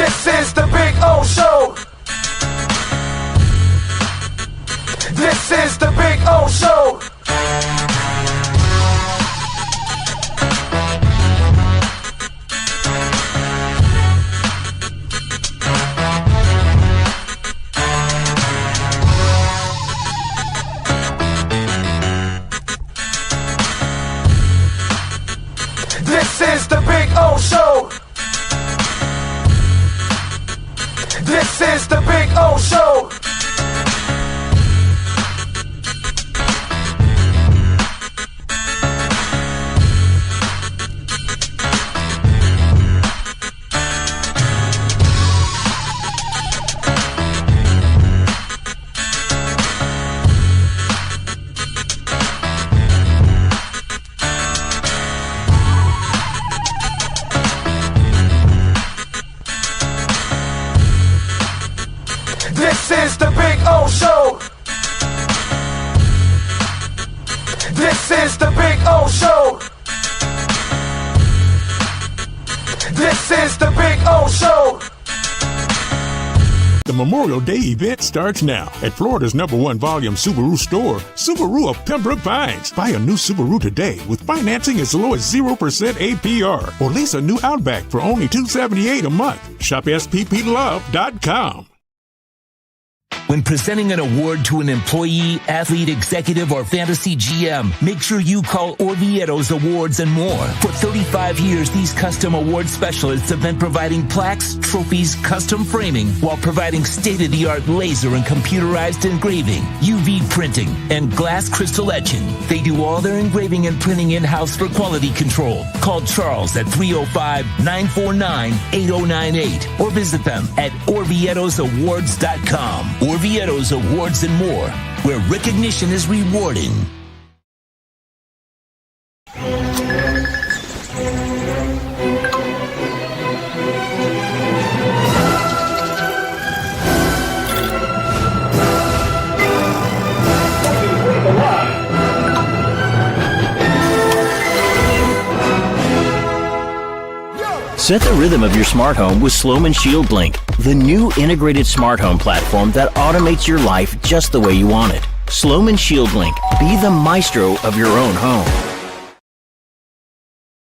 This is the Big O Show. This is the Big O Show. This is the Big O Show. This is the Big O Show. This is the Big O Show. This is the Big O Show. This is the Big O Show. The Memorial Day event starts now at Florida's #1 volume Subaru store, Subaru of Pembroke Pines. Buy a new Subaru today with financing as low as 0% APR, or lease a new Outback for only $278 a month. Shop SPPLove.com. When presenting an award to an employee, athlete, executive, or fantasy GM, make sure you call Orvieto's Awards and More. For 35 years, these custom award specialists have been providing plaques, trophies, custom framing, while providing state-of-the-art laser and computerized engraving, UV printing, and glass crystal etching. They do all their engraving and printing in-house for quality control. Call Charles at 305-949-8098 or visit them at orvietosawards.com. Orvieto's Awards and More, where recognition is rewarding. Set the rhythm of your smart home with Sloman Shield Link, the new integrated smart home platform that automates your life just the way you want it. Sloman Shield Link. Be the maestro of your own home.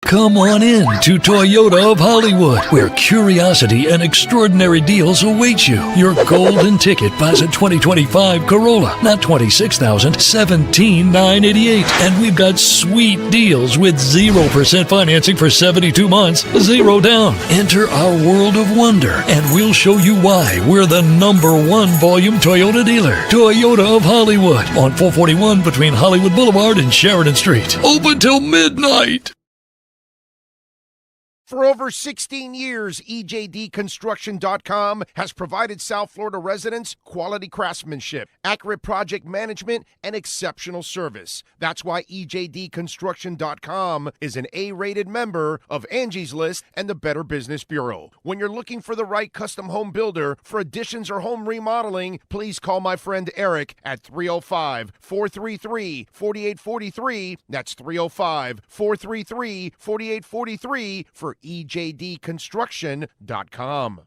Come on in to Toyota of Hollywood, where curiosity and extraordinary deals await you. Your golden ticket buys a 2025 Corolla, not $26,000, $17,988. And we've got sweet deals with 0% financing for 72 months, 0 down. Enter our world of wonder, and we'll show you why we're the #1 volume Toyota dealer. Toyota of Hollywood on 441 between Hollywood Boulevard and Sheridan Street. Open till midnight. For over 16 years, EJDconstruction.com has provided South Florida residents quality craftsmanship, accurate project management, and exceptional service. That's why EJDconstruction.com is an A-rated member of Angie's List and the Better Business Bureau. When you're looking for the right custom home builder for additions or home remodeling, please call my friend Eric at 305-433-4843. That's 305-433-4843 for EJDconstruction.com.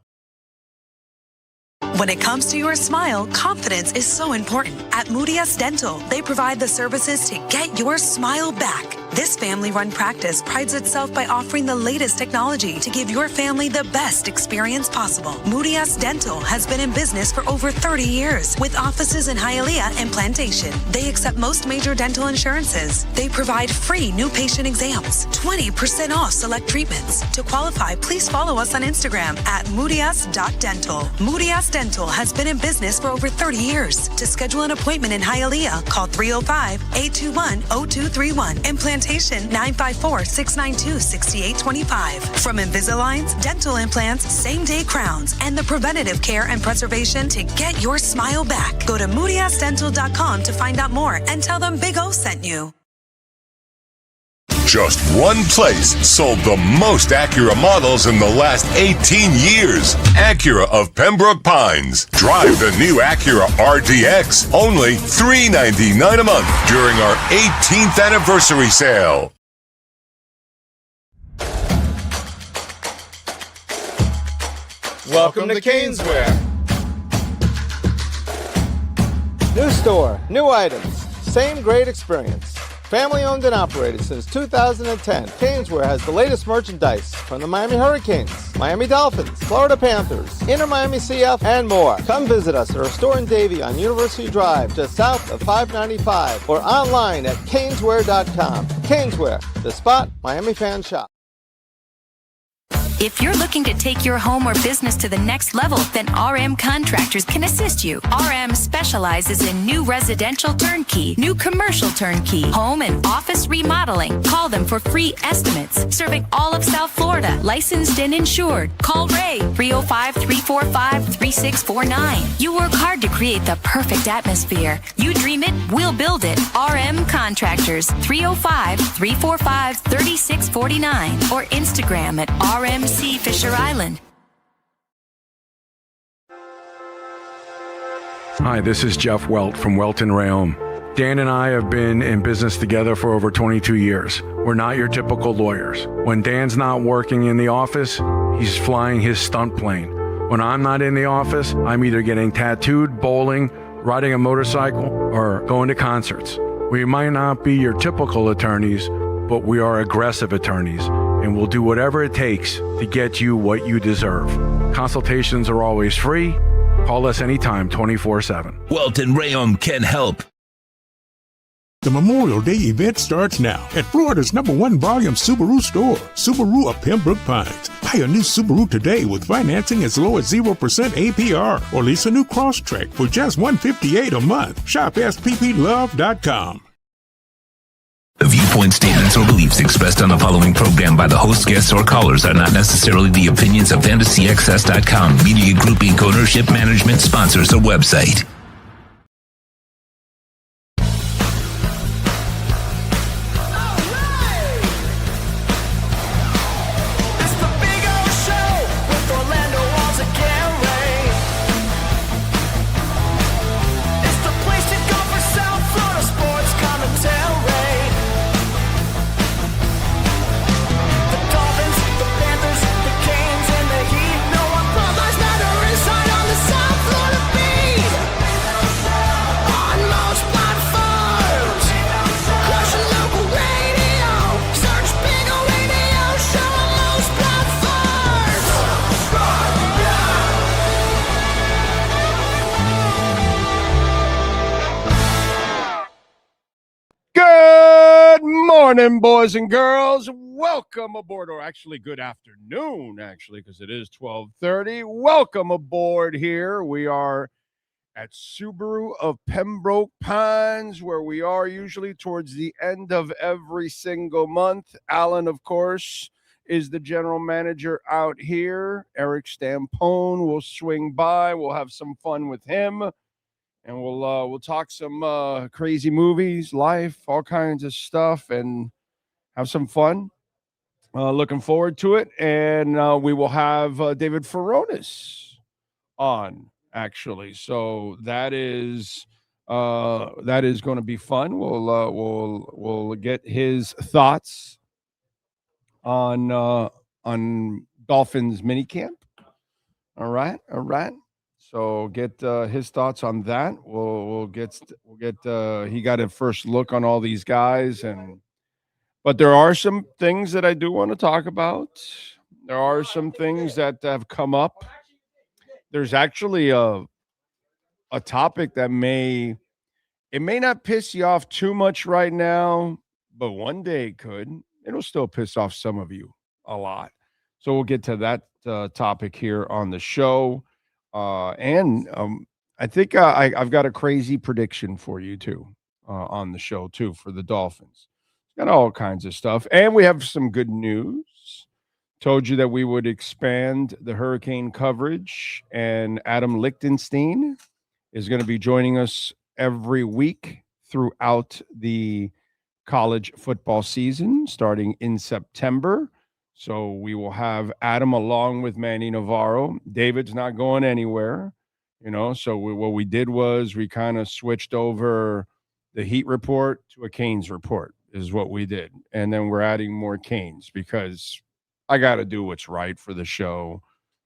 When it comes to your smile, confidence is so important. At Moody S Dental, they provide the services to get your smile back. This family-run practice prides itself by offering the latest technology to give your family the best experience possible. Moody S Dental has been in business for over 30 years with offices in Hialeah and Plantation. They accept most major dental insurances. They provide free new patient exams, 20% off select treatments. To qualify, please follow us on Instagram at moodys.dental. Moody S Dental has been in business for over 30 years. To schedule an appointment in Hialeah, call 305-821-0231 and Plantation 954-692-6825. From Invisaligns, dental implants, same-day crowns, and the preventative care and preservation to get your smile back. Go to moodysdental.com to find out more and tell them Big O sent you. Just one place sold the most Acura models in the last 18 years. Acura of Pembroke Pines. Drive the new Acura RDX. Only $399 a month during our 18th anniversary sale. Welcome to Caneswear. New store, new items, same great experience. Family owned and operated since 2010, Caneswear has the latest merchandise from the Miami Hurricanes, Miami Dolphins, Florida Panthers, Inter Miami CF, and more. Come visit us at our store in Davie on University Drive, just south of 595, or online at caneswear.com. Caneswear, the spot Miami fans shop. If you're looking to take your home or business to the next level, then RM Contractors can assist you. RM specializes in new residential turnkey, new commercial turnkey, home and office remodeling. Call them for free estimates. Serving all of South Florida, licensed and insured. Call Ray, 305-345-3649. You work hard to create the perfect atmosphere. You dream it, we'll build it. RM Contractors, 305-345-3649. Or Instagram at RMC Fisher Island. Hi, this is Jeff Welt from Welt and Rayom. Dan and I have been in business together for over 22 years. We're not your typical lawyers. When Dan's not working in the office, he's flying his stunt plane. When I'm not in the office, I'm either getting tattooed, bowling, riding a motorcycle, or going to concerts. We might not be your typical attorneys, but we are aggressive attorneys, and we'll do whatever it takes to get you what you deserve. Consultations are always free. Call us anytime, 24/7. Welt and Rayom can help. The Memorial Day event starts now at Florida's #1 volume Subaru store, Subaru of Pembroke Pines. Buy a new Subaru today with financing as low as 0% APR, or lease a new Crosstrek for just $158 a month. Shop SPPLove.com. The viewpoint, statements, or beliefs expressed on the following program by the host, guests, or callers are not necessarily the opinions of FantasyXS.com, Media Group Inc. ownership, management, sponsors, or website. Morning, boys and girls. Welcome aboard, or actually good afternoon, because it is 12:30. Welcome aboard here. We are at Subaru of Pembroke Pines, where we are usually towards the end of every single month. Alan, of course, is the general manager out here. Eric Stampone will swing by. We'll have some fun with him. And we'll talk some crazy movies, life, all kinds of stuff, and have some fun. Looking forward to it. And we will have David Furones on, actually. So that is going to be fun. We'll get his thoughts on Dolphins minicamp. All right. So get his thoughts on that. We'll get he got a first look on all these guys, but there are some things that I do want to talk about. There are some things that have come up. There's actually a topic that may not piss you off too much right now, but one day it could. It'll still piss off some of you a lot. So we'll get to that topic here on the show. And I think I've got a crazy prediction for you too on the show too for the Dolphins. Got all kinds of stuff, and we have some good news. Told you that we would expand the hurricane coverage, and Adam Lichtenstein is going to be joining us every week throughout the college football season, starting in September. So we will have Adam along with Manny Navarro. David's not going anywhere, So what we did was we kind of switched over the Heat report to a Canes report is what we did. And then we're adding more Canes because I got to do what's right for the show.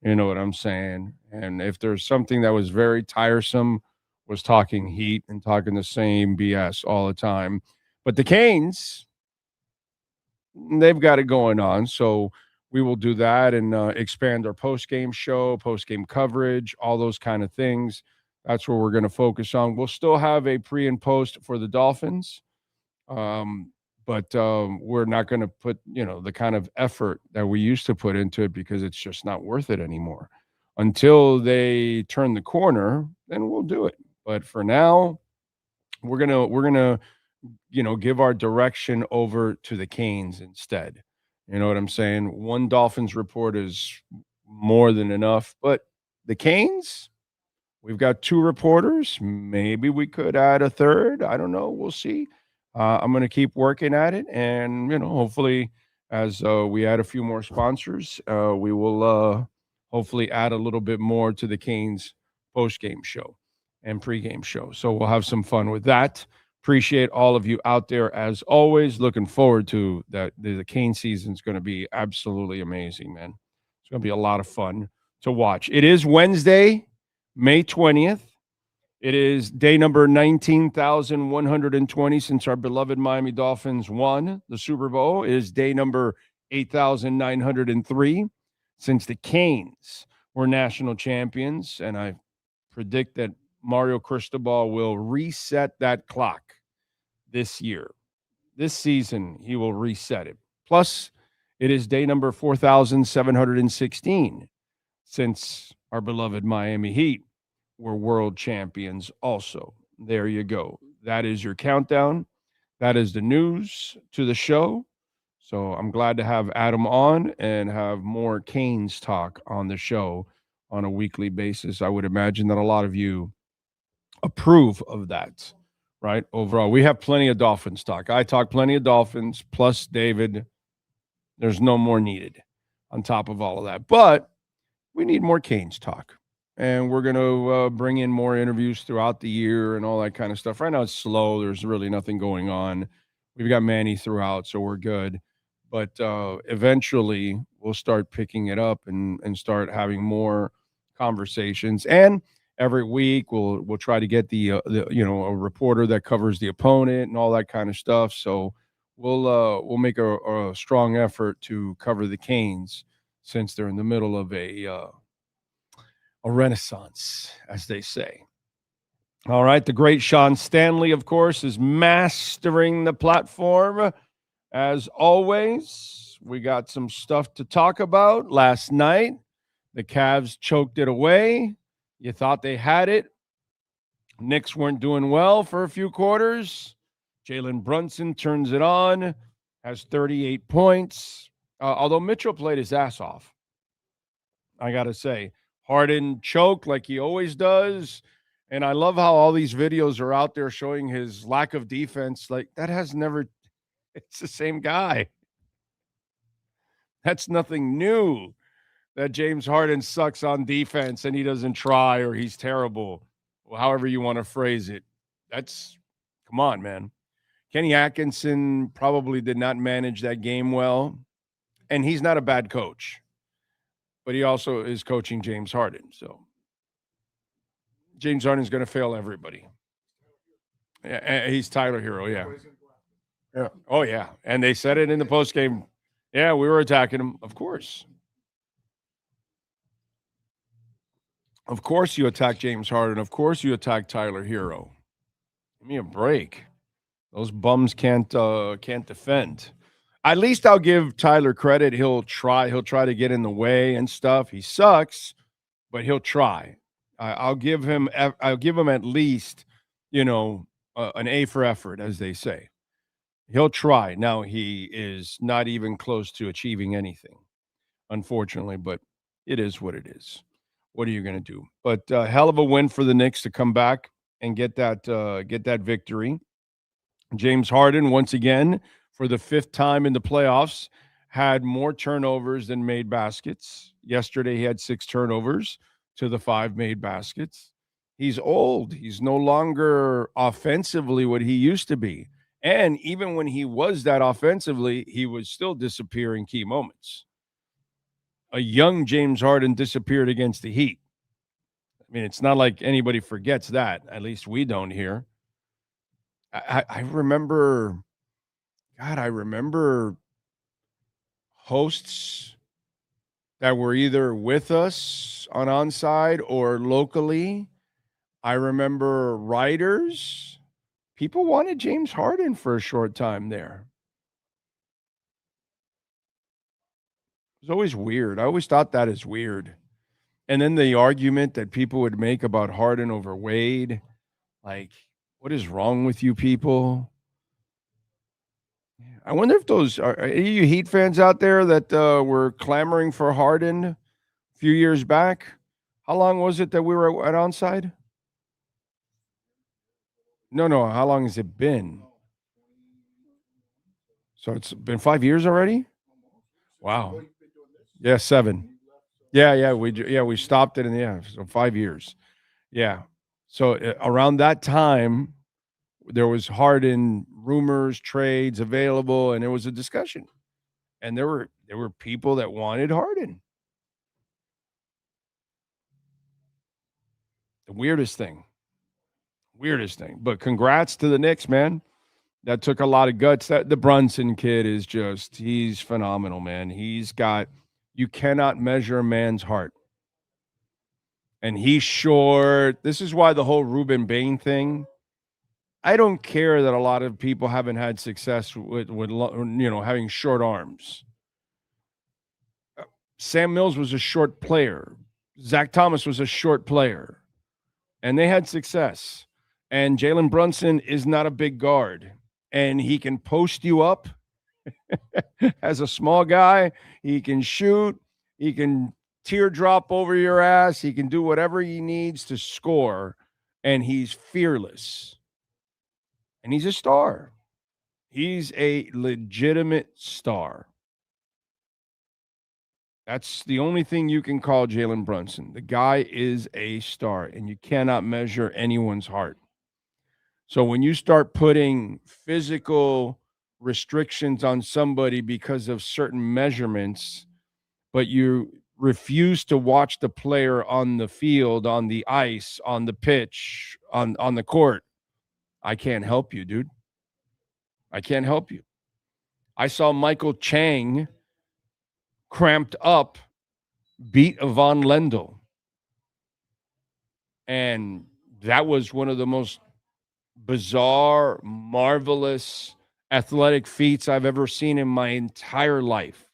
You know what I'm saying? And if there's something that was very tiresome, was talking heat and talking the same BS all the time. But the Canes, they've got it going on. So we will do that and expand our post-game show, post-game coverage, all those kind of things. That's where we're going to focus on. We'll still have a pre and post for the Dolphins, but we're not going to put, the kind of effort that we used to put into it because it's just not worth it anymore. Until they turn the corner, then we'll do it. But for now, we're gonna give our direction over to the Canes instead. You know what I'm saying? One Dolphins report is more than enough, but the Canes, we've got 2 reporters. Maybe we could add a third. I don't know. We'll see. I'm going to keep working at it, and hopefully, as we add a few more sponsors, we will hopefully add a little bit more to the Canes post-game show and pregame show. So we'll have some fun with that. Appreciate all of you out there as always. Looking forward to that. The Cane season is going to be absolutely amazing, man. It's going to be a lot of fun to watch. It is Wednesday, May 20th. It is day number 19,120 since our beloved Miami Dolphins won the Super Bowl. It is day number 8,903 since the Canes were national champions. And I predict that Mario Cristobal will reset that clock this year. This season, he will reset it. Plus, it is day number 4,716 since our beloved Miami Heat were world champions also. There you go. That is your countdown. That is the news to the show. So I'm glad to have Adam on and have more Canes talk on the show on a weekly basis. I would imagine that a lot of you approve of that, right? Overall, we have plenty of Dolphins talk. I talk plenty of Dolphins, plus David. There's no more needed on top of all of that. But we need more Canes talk. And we're going to bring in more interviews throughout the year and all that kind of stuff. Right now it's slow. There's really nothing going on. We've got Manny throughout, so we're good. But eventually we'll start picking it up and start having more conversations. And every week we'll try to get the a reporter that covers the opponent and all that kind of stuff. So we'll make a strong effort to cover the Canes since they're in the middle of a renaissance, as they say. All right, the great Sean Stanley, of course, is mastering the platform. As always, we got some stuff to talk about. Last night, the Cavs choked it away. You thought they had it. Knicks weren't doing well for a few quarters. Jalen Brunson turns it on, has 38 points. Although Mitchell played his ass off, I got to say. Harden choked like he always does. And I love how all these videos are out there showing his lack of defense. Like, that has never – it's the same guy. That's nothing new, that James Harden sucks on defense and he doesn't try or he's terrible. Well, however you want to phrase it. That's – come on, man. Kenny Atkinson probably did not manage that game well, and he's not a bad coach. But he also is coaching James Harden. So James Harden's going to fail everybody. Yeah, he's Tyler Hero, yeah. Yeah. Oh, yeah. And they said it in the postgame. Yeah, we were attacking him. Of course. Of course you attack James Harden. Of course you attack Tyler Hero. Give me a break. Those bums can't defend. At least I'll give Tyler credit. He'll try to get in the way and stuff. He sucks, but he'll try. I'll give him at least, an A for effort, as they say. He'll try. Now he is not even close to achieving anything, unfortunately, but it is what it is. What are you going to do? But hell of a win for the Knicks to come back and get that victory. James Harden, once again, for the 5th time in the playoffs, had more turnovers than made baskets. Yesterday, he had 6 turnovers to the 5 made baskets. He's old. He's no longer offensively what he used to be. And even when he was that offensively, he was still disappearing key moments. a young James Harden disappeared against the Heat. I mean, it's not like anybody forgets that. At least we don't here. I remember, God, I remember hosts that were either with us on Onside or locally. I remember writers. People wanted James Harden for a short time there. It was always weird. I always thought that is weird. And then the argument that people would make about Harden over Wade, like, what is wrong with you people? I wonder if those are any of you Heat fans out there that were clamoring for Harden a few years back. How long was it that we were at Onside? No. How long has it been? So it's been 5 years already? Wow. Yeah, 7. Yeah, we stopped it so 5 years. Yeah. So around that time, there was Harden rumors, trades available, and there was a discussion. And there were people that wanted Harden. The weirdest thing. But congrats to the Knicks, man. That took a lot of guts. The Brunson kid is he's phenomenal, man. You cannot measure a man's heart. And he's short. This is why the whole Ruben Bain thing, I don't care that a lot of people haven't had success with having short arms. Sam Mills was a short player. Zach Thomas was a short player. And they had success. And Jalen Brunson is not a big guard. And he can post you up as a small guy. He can shoot. He can teardrop over your ass. He can do whatever he needs to score. And he's fearless. And he's a star. He's a legitimate star. That's the only thing you can call Jalen Brunson. The guy is a star, and you cannot measure anyone's heart. So when you start putting physical restrictions on somebody because of certain measurements, but you refuse to watch the player on the field, on the ice, on the pitch, on the court, I can't help you, dude. I can't help you. I saw Michael Chang cramped up beat Yvonne Lendl. And that was one of the most bizarre, marvelous athletic feats I've ever seen in my entire life.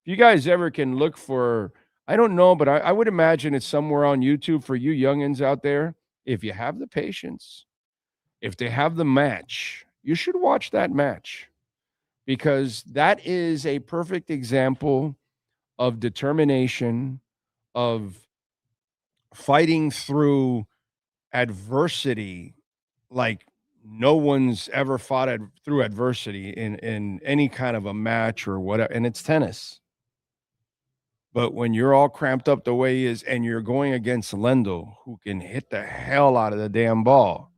If you guys ever can look for, I don't know, but I would imagine it's somewhere on YouTube for you youngins out there. If you have the patience, if they have the match, you should watch that match, because that is a perfect example of determination, of fighting through adversity like no one's ever fought through adversity in any kind of a match or whatever. And it's tennis. But when you're all cramped up the way he is and you're going against Lendl, who can hit the hell out of the damn ball,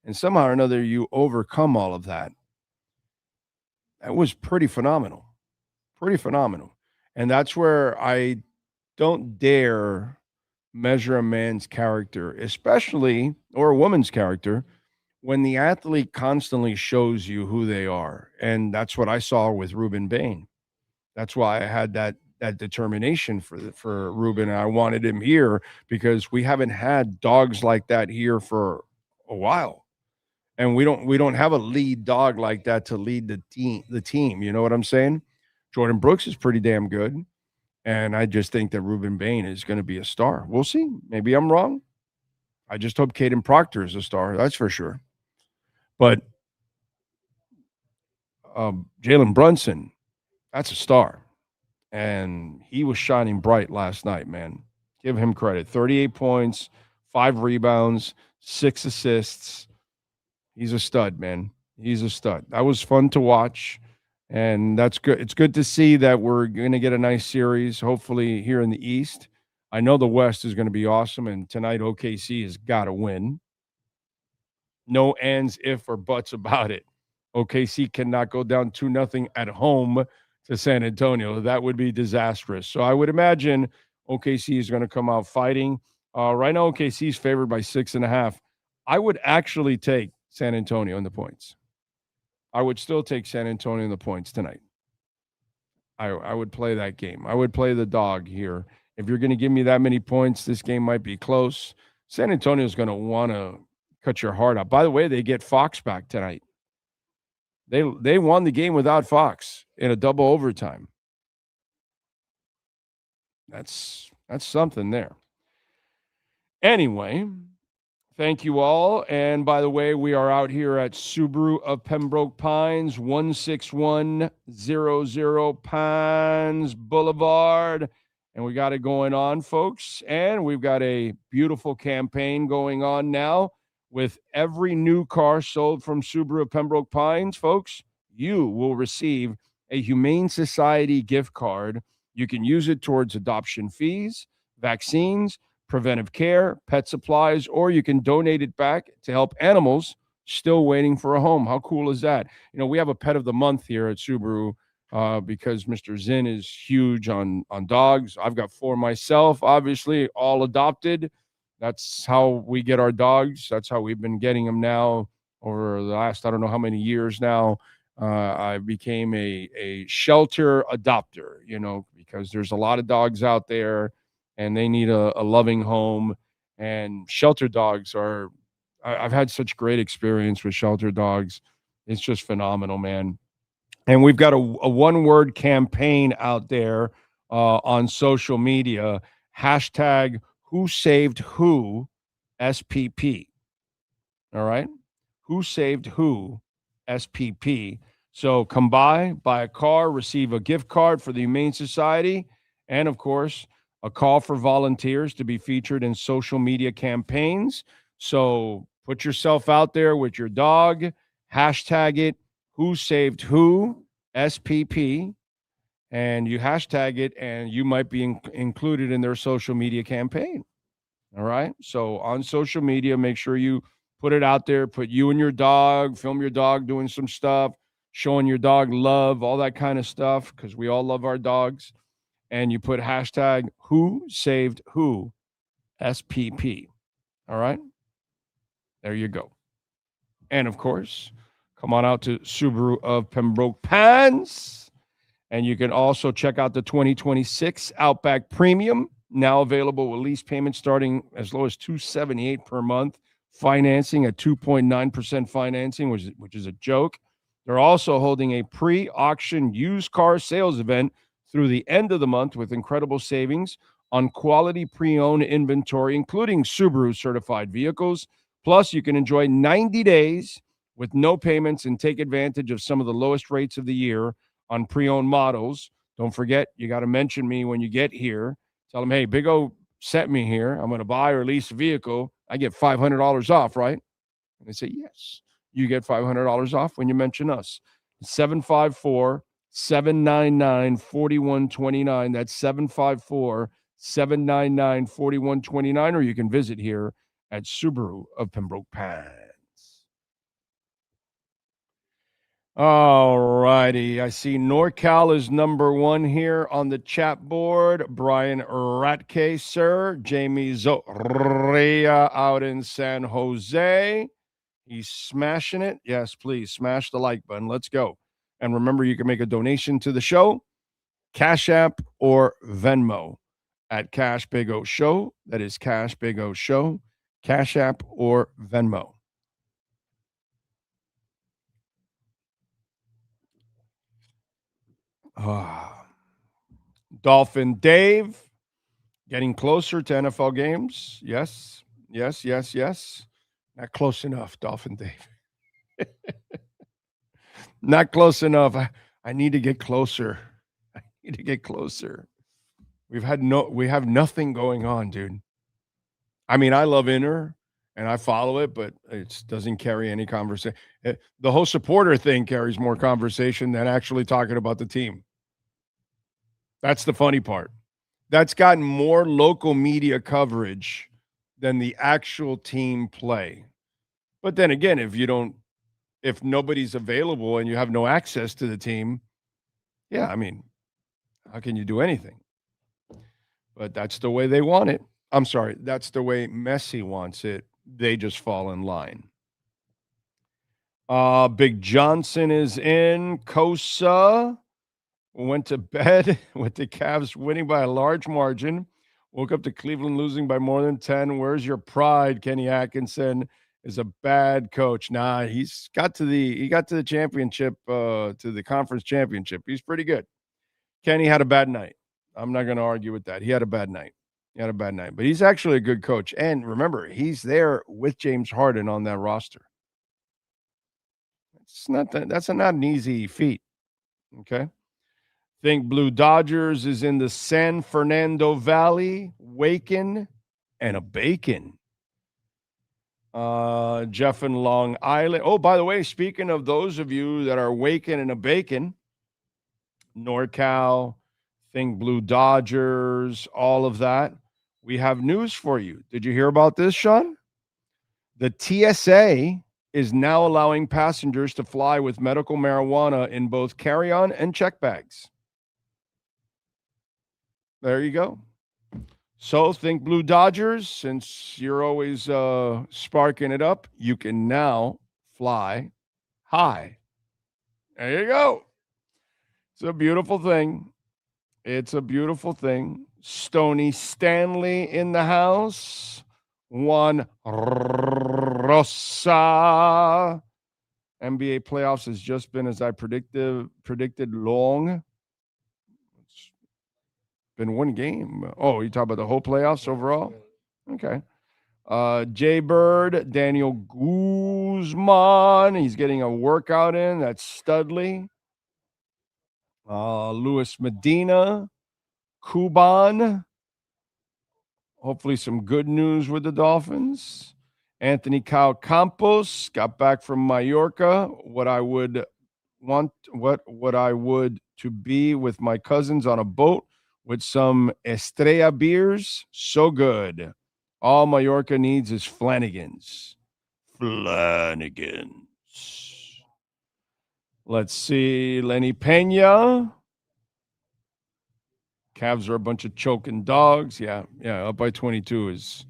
and somehow or another you overcome all of that, that was pretty phenomenal. Pretty phenomenal. And that's where I don't dare measure a man's character, especially, or a woman's character, when the athlete constantly shows you who they are. And that's what I saw with Ruben Bain. That's why I had that determination for Ruben. And I wanted him here because we haven't had dogs like that here for a while. And we don't have a lead dog like that to lead the team. You know what I'm saying? Jordan Brooks is pretty damn good. And I just think that Ruben Bain is going to be a star. We'll see. Maybe I'm wrong. I just hope Caden Proctor is a star. That's for sure. But Jalen Brunson, that's a star. And he was shining bright last night, man. Give him credit. 38 points, 5 rebounds, 6 assists. He's a stud, man. He's a stud. That was fun to watch. And that's good. It's good to see that we're going to get a nice series, hopefully here in the East. I know the West is going to be awesome, and tonight OKC has got to win. No ands, if, or buts about it. OKC cannot go down 2-0 at home to San Antonio. That would be disastrous. So I would imagine OKC is going to come out fighting. Right now, OKC is favored by 6.5. I would actually take San Antonio in the points. I would still take San Antonio in the points tonight. I would play that game. I would play the dog here. If you're going to give me that many points, this game might be close. San Antonio is going to want to cut your heart out. By the way, they get Fox back tonight. They won the game without Fox in a double overtime. That's something there. Anyway, thank you all. And by the way, we are out here at Subaru of Pembroke Pines, 16100 Pines Boulevard. And we got it going on, folks. And we've got a beautiful campaign going on now with every new car sold from Subaru of Pembroke Pines, folks. You will receive a Humane Society gift card. You can use it towards adoption fees, vaccines, preventive care, pet supplies, or you can donate it back to help animals still waiting for a home. How cool is that? You know, we have a pet of the month here at Subaru because Mr. Zinn is huge on dogs. I've got 4 myself, obviously, all adopted. That's how we get our dogs. That's how we've been getting them now over the last, I don't know how many years now. I became a shelter adopter, you know, because there's a lot of dogs out there and they need a loving home. And shelter dogs I've had such great experience with shelter dogs. It's just phenomenal, man. And we've got a one-word campaign out there on social media, hashtag Who Saved Who SPP. All right? Who Saved Who SPP. So come buy a car, receive a gift card for the Humane Society, and of course, a call for volunteers to be featured in social media campaigns. So put yourself out there with your dog, hashtag it, Who Saved Who SPP, and you hashtag it, and you might be included in their social media campaign. All right? So on social media, make sure you put it out there, put you and your dog, film your dog doing some stuff, showing your dog love, all that kind of stuff, because we all love our dogs. And you put hashtag Who Saved Who SPP. All right? There you go. And of course, come on out to Subaru of Pembroke Pines. And you can also check out the 2026 Outback Premium, now available with lease payments starting as low as $278 per month, financing at 2.9% financing, which is a joke. They're also holding a pre-auction used car sales event through the end of the month with incredible savings on quality pre-owned inventory, including Subaru certified vehicles. Plus, you can enjoy 90 days with no payments and take advantage of some of the lowest rates of the year on pre-owned models. Don't forget, you got to mention me when you get here. Tell them, hey, Big O sent me here. I'm going to buy or lease a vehicle. I get $500 off, right? And they say, yes, you get $500 off when you mention us. 754-799-4129. That's 754-799-4129, or you can visit here at Subaru of Pembroke Pines. All righty. I see NorCal is number 1 here on the chat board. Brian Ratke, sir. Jamie Zoria out in San Jose. He's smashing it. Yes, please smash the like button. Let's go. And remember, you can make a donation to the show, Cash App or Venmo at Cash Big O Show. That is Cash Big O Show, Cash App or Venmo. Dolphin Dave getting closer to NFL games. Yes. Not close enough, Dolphin Dave. Not close enough. I need to get closer. We have nothing going on, dude. I mean, I love Inter and I follow it, but it doesn't carry any conversation. The whole supporter thing carries more conversation than actually talking about the team. That's the funny part. That's gotten more local media coverage than the actual team play. But then again, if nobody's available and you have no access to the team, Yeah, I mean, how can you do anything? But that's the way they want it. I'm sorry, that's the way Messi wants it. They just fall in line. Big Johnson is in. Kosa went to bed with the Cavs winning by a large margin. Woke up to Cleveland losing by more than 10. Where's your pride? Kenny Atkinson is a bad coach. Nah, he got to the championship, to the conference championship. He's pretty good. Kenny had a bad night. I'm not going to argue with that. He had a bad night. But he's actually a good coach. And remember, he's there with James Harden on that roster. That's not an easy feat. Okay. Think Blue Dodgers is in the San Fernando Valley, waking and a bacon. Jeff in Long Island. Oh, by the way, speaking of those of you that are waking and a bacon, NorCal, Think Blue Dodgers, all of that. We have news for you. Did you hear about this, Sean? The TSA is now allowing passengers to fly with medical marijuana in both carry-on and check bags. There you go. So think Blue Dodgers, since you're always sparking it up, you can now fly high. There you go. It's a beautiful thing. Stoney Stanley in the house. Juan Rosa. NBA playoffs has just been, as I predicted long. It's been one game. Oh, you talk about the whole playoffs overall? Okay. Jay Bird, Daniel Guzman. He's getting a workout in. That's Studley. Luis Medina. Kuban. Hopefully some good news with the Dolphins. Anthony Kyle Campos got back from Mallorca. What I would to be with my cousins on a boat with some Estrella beers. So good. All Mallorca needs is Flanagan's. Let's see. Lenny Pena. Cavs are a bunch of choking dogs. Yeah. Up by 22 is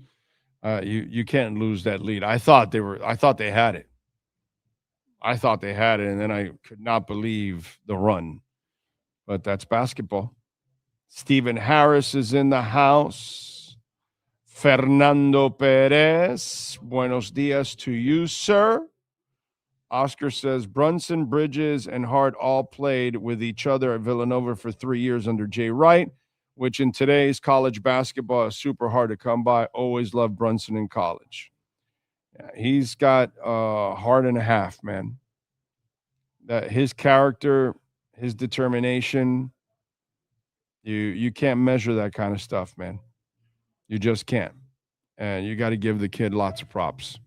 you can't lose that lead. I thought they had it. And then I could not believe the run. But that's basketball. Stephen Harris is in the house. Fernando Perez. Buenos dias to you, sir. Oscar says Brunson, Bridges, and Hart all played with each other at Villanova for 3 years under Jay Wright, which in today's college basketball is super hard to come by. Always loved Brunson in college. Yeah, he's got a heart and a half, man. That his character, his determination, you can't measure that kind of stuff, man. You just can't. And you got to give the kid lots of props.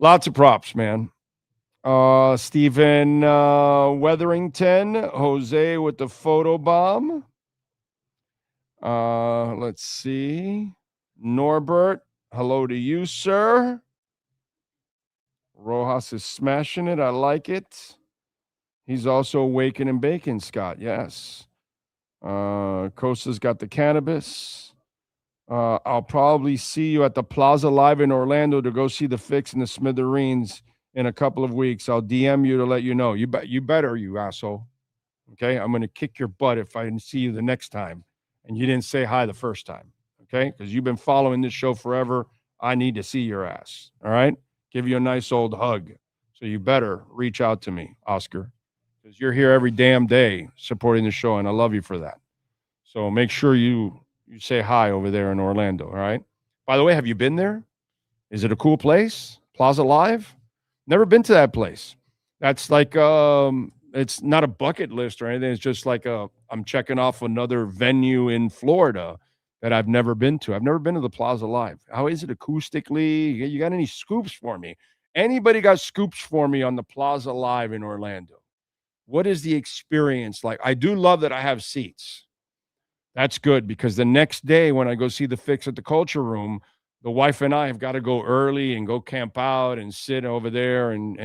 Lots of props, man. Stephen Weatherington, Jose with the photo bomb. Let's see. Norbert, hello to you, sir. Rojas is smashing it. I like it. He's also waking and baking, Scott. Yes. Costa's got the cannabis. I'll probably see you at the Plaza Live in Orlando to go see the Fix and the Smithereens in a couple of weeks. I'll DM you to let you know. You better, you asshole. Okay? I'm going to kick your butt if I didn't see you the next time and you didn't say hi the first time. Okay? Because you've been following this show forever. I need to see your ass. All right? Give you a nice old hug. So you better reach out to me, Oscar, because you're here every damn day supporting the show, and I love you for that. So make sure you say hi over there in Orlando, all right? By the way, have you been there? Is it a cool place? Plaza Live? Never been to that place. That's like it's not a bucket list or anything. It's just like I'm checking off another venue in Florida that I've never been to. I've never been to the Plaza Live. How is it acoustically? You got any scoops for me? Anybody got scoops for me on the Plaza Live in Orlando? What is the experience like? I do love that I have seats. That's good, because the next day when I go see the Fix at the Culture Room, the wife and I have got to go early and go camp out and sit over there and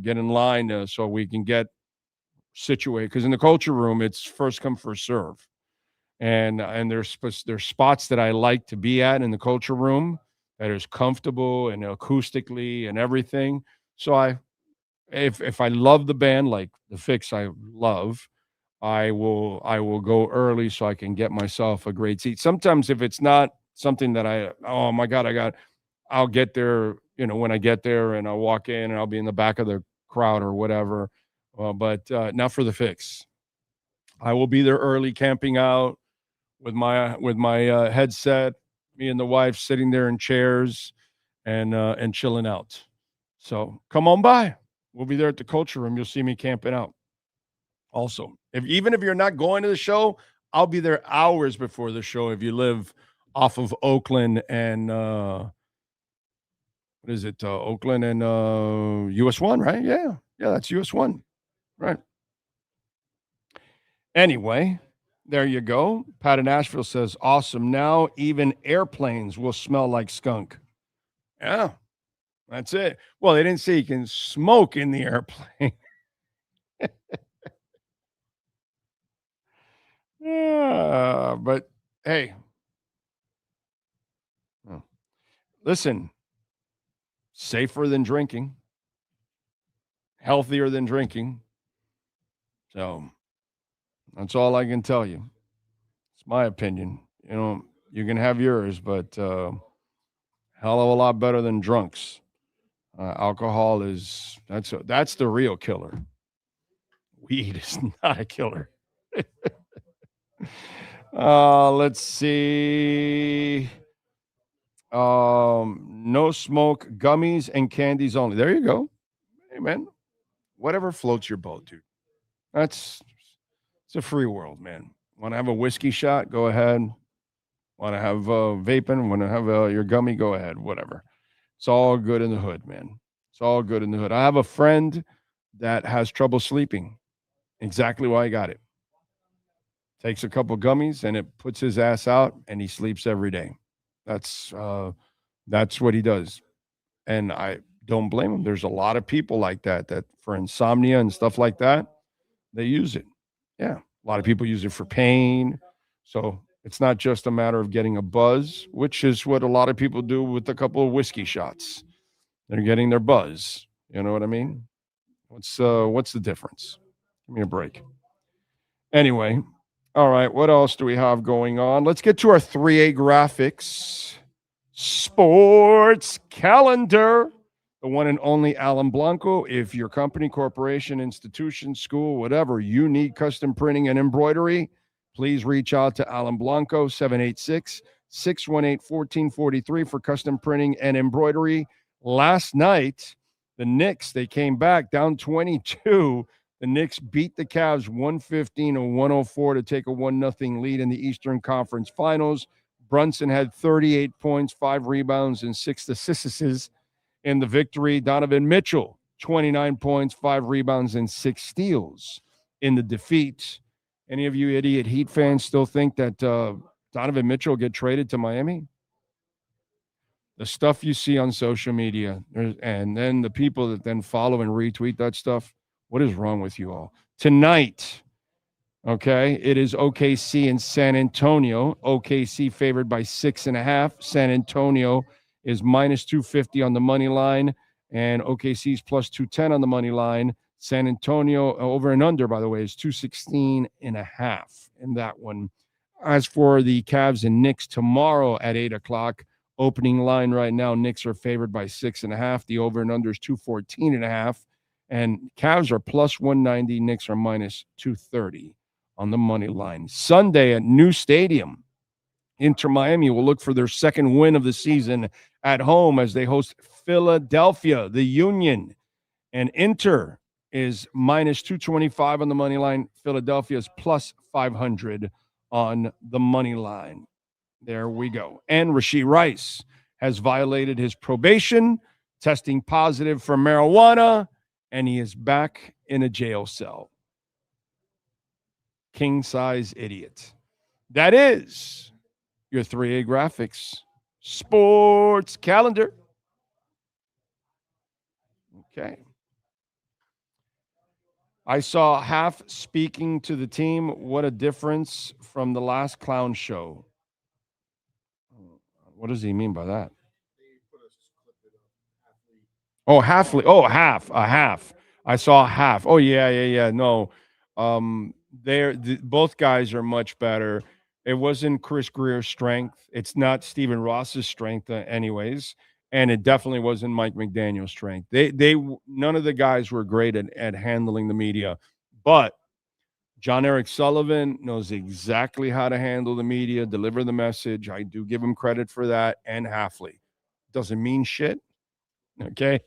get in line so we can get situated, because in the culture room, it's first come, first serve. And there's spots that I like to be at in the culture room that is comfortable and acoustically and everything. So if I love the band, like the Fix I love, I will go early so I can get myself a great seat. Sometimes if it's not something that oh my God, I'll get there, when I get there, and I'll walk in and I'll be in the back of the crowd or whatever. But not for the Fix. I will be there early, camping out with my headset, me and the wife sitting there in chairs and chilling out. So come on by. We'll be there at the culture room. You'll see me camping out. Also, even if you're not going to the show, I'll be there hours before the show if you live off of Oakland and what is it? Oakland and US 1, right? Yeah, that's US 1. Right. Anyway, there you go. Pat in Nashville says, awesome. Now even airplanes will smell like skunk. Yeah, that's it. Well, they didn't say you can smoke in the airplane. Yeah, but hey, listen, safer than drinking, healthier than drinking. So that's all I can tell you. It's my opinion. You can have yours, but hell of a lot better than drunks. Alcohol that's the real killer. Weed is not a killer. Let's see. No smoke, gummies, and candies only. There you go. Hey, man. Whatever floats your boat, dude. It's a free world, man. Want to have a whiskey shot? Go ahead. Want to have vaping? Want to have your gummy? Go ahead. Whatever. It's all good in the hood, man. It's all good in the hood. I have a friend that has trouble sleeping. Exactly why I got it. Takes a couple gummies and it puts his ass out, and he sleeps every day. That's what he does. And I don't blame him. There's a lot of people like that for insomnia and stuff like that, they use it. Yeah. A lot of people use it for pain. So it's not just a matter of getting a buzz, which is what a lot of people do with a couple of whiskey shots. They're getting their buzz. You know what I mean? What's the difference? Give me a break. Anyway, all right, what else do we have going on? Let's get to our 3A graphics. Sports calendar. The one and only Alan Blanco. If your company, corporation, institution, school, whatever, you need custom printing and embroidery, please reach out to Alan Blanco, 786-618-1443 for custom printing and embroidery. Last night, the Knicks, they came back down 22. The Knicks beat the Cavs 115-104 to take a 1-0 lead in the Eastern Conference Finals. Brunson had 38 points, 5 rebounds, and 6 assists in the victory. Donovan Mitchell, 29 points, 5 rebounds, and 6 steals in the defeat. Any of you idiot Heat fans still think that Donovan Mitchell will get traded to Miami? The stuff you see on social media, and then the people that then follow and retweet that stuff, what is wrong with you all? Tonight, okay, it is OKC and San Antonio. OKC favored by 6.5. San Antonio is minus 250 on the money line, and OKC's plus 210 on the money line. San Antonio over and under, by the way, is 216.5 in that one. As for the Cavs and Knicks tomorrow at 8:00, opening line right now, Knicks are favored by 6.5. The over and under is 214.5. And Cavs are plus 190. Knicks are minus 230 on the money line. Sunday at New Stadium, Inter Miami will look for their second win of the season at home as they host Philadelphia, the Union. And Inter is minus 225 on the money line. Philadelphia is plus 500 on the money line. There we go. And Rashee Rice has violated his probation, testing positive for marijuana, and he is back in a jail cell. King-size idiot. That is your 3A graphics sports calendar. Okay. I saw Half speaking to the team. What a difference from the last clown show. What does he mean by that? Oh, Halfley. Oh, a half. I saw Half. Oh, yeah. No, both guys are much better. It wasn't Chris Greer's strength. It's not Stephen Ross's strength, anyways, and it definitely wasn't Mike McDaniel's strength. None of the guys were great at handling the media, but John Eric Sullivan knows exactly how to handle the media, deliver the message. I do give him credit for that, and Halfley. Doesn't mean shit. Okay.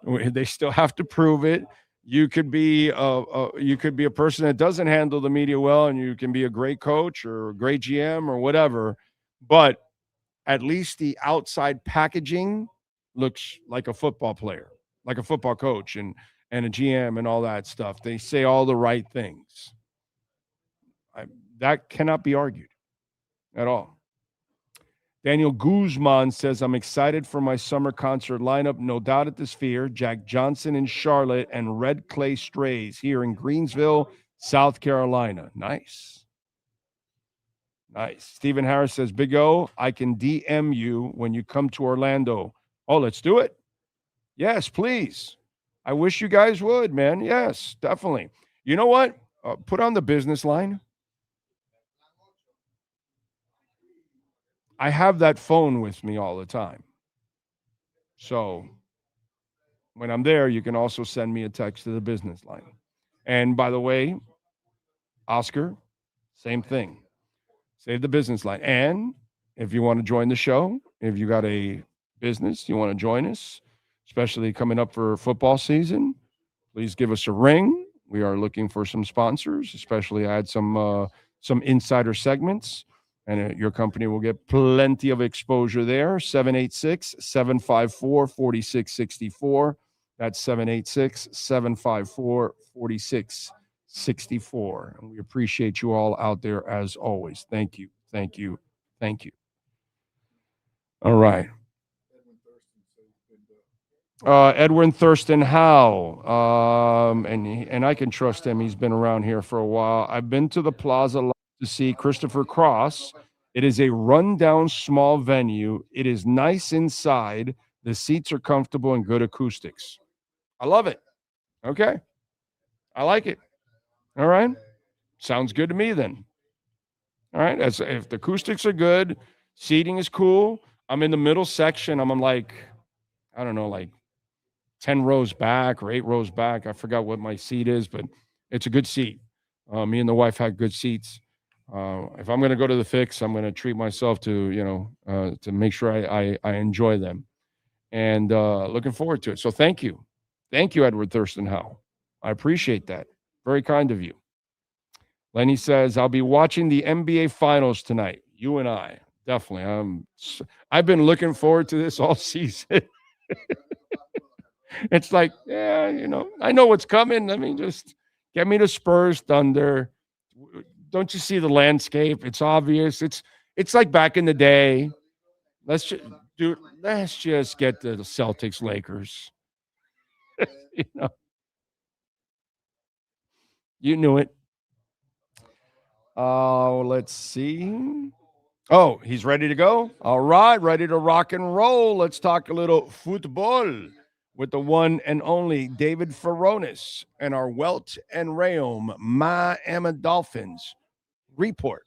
They still have to prove it. You could be a person that doesn't handle the media well, and you can be a great coach or a great GM or whatever, but at least the outside packaging looks like a football player, like a football coach and a GM and all that stuff. They say all the right things. That cannot be argued at all. Daniel Guzman says, I'm excited for my summer concert lineup. No doubt at the Sphere, Jack Johnson in Charlotte, and Red Clay Strays here in Greensville, South Carolina. Nice. Stephen Harris says, Big O, I can DM you when you come to Orlando. Oh, let's do it. Yes, please. I wish you guys would, man. Yes, definitely. You know what? Put on the business line. I have that phone with me all the time. So when I'm there, you can also send me a text to the business line. And by the way, Oscar, same thing. Save the business line. And if you want to join the show, if you got a business, you want to join us, especially coming up for football season, please give us a ring. We are looking for some sponsors, especially add some insider segments. And your company will get plenty of exposure there. 786-754-4664. That's 786-754-4664. And we appreciate you all out there as always. Thank you. All right. Edwin Thurston Howe. And I can trust him. He's been around here for a while. I've been to the Plaza to see Christopher Cross. It is a rundown small venue. It is nice inside. The seats are comfortable and good acoustics. I love it. Okay. I like it. All right. Sounds good to me then. All right. If the acoustics are good, seating is cool. I'm in the middle section. I'm like, I don't know, like 10 rows back or 8 rows back. I forgot what my seat is, but it's a good seat. Me and the wife had good seats. If I'm going to go to the Fix, I'm going to treat myself to make sure I enjoy them, and looking forward to it. So thank you, Edward Thurston Howe. I appreciate that. Very kind of you. Lenny says, I'll be watching the NBA Finals tonight. You and I, definitely. I've been looking forward to this all season. It's like, yeah, I know what's coming. I mean, just get me to Spurs, Thunder. Don't you see the landscape? It's obvious. It's like back in the day. Let's just get the Celtics, Lakers. You knew it. Let's see. Oh, he's ready to go. All right, ready to rock and roll. Let's talk a little football with the one and only David Furones and our Welt and Rayom Miami Dolphins report.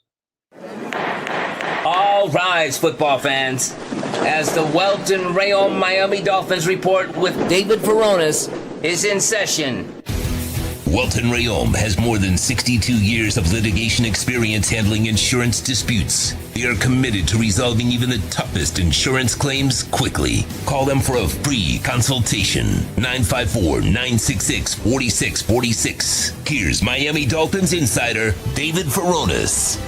All rise, football fans, as the Welt and Rayom Miami Dolphins report with David Furones is in session. Welton Rayom has more than 62 years of litigation experience handling insurance disputes. They are committed to resolving even the toughest insurance claims quickly. Call them for a free consultation. 954-966-4646. Here's Miami Dolphins insider David Furones.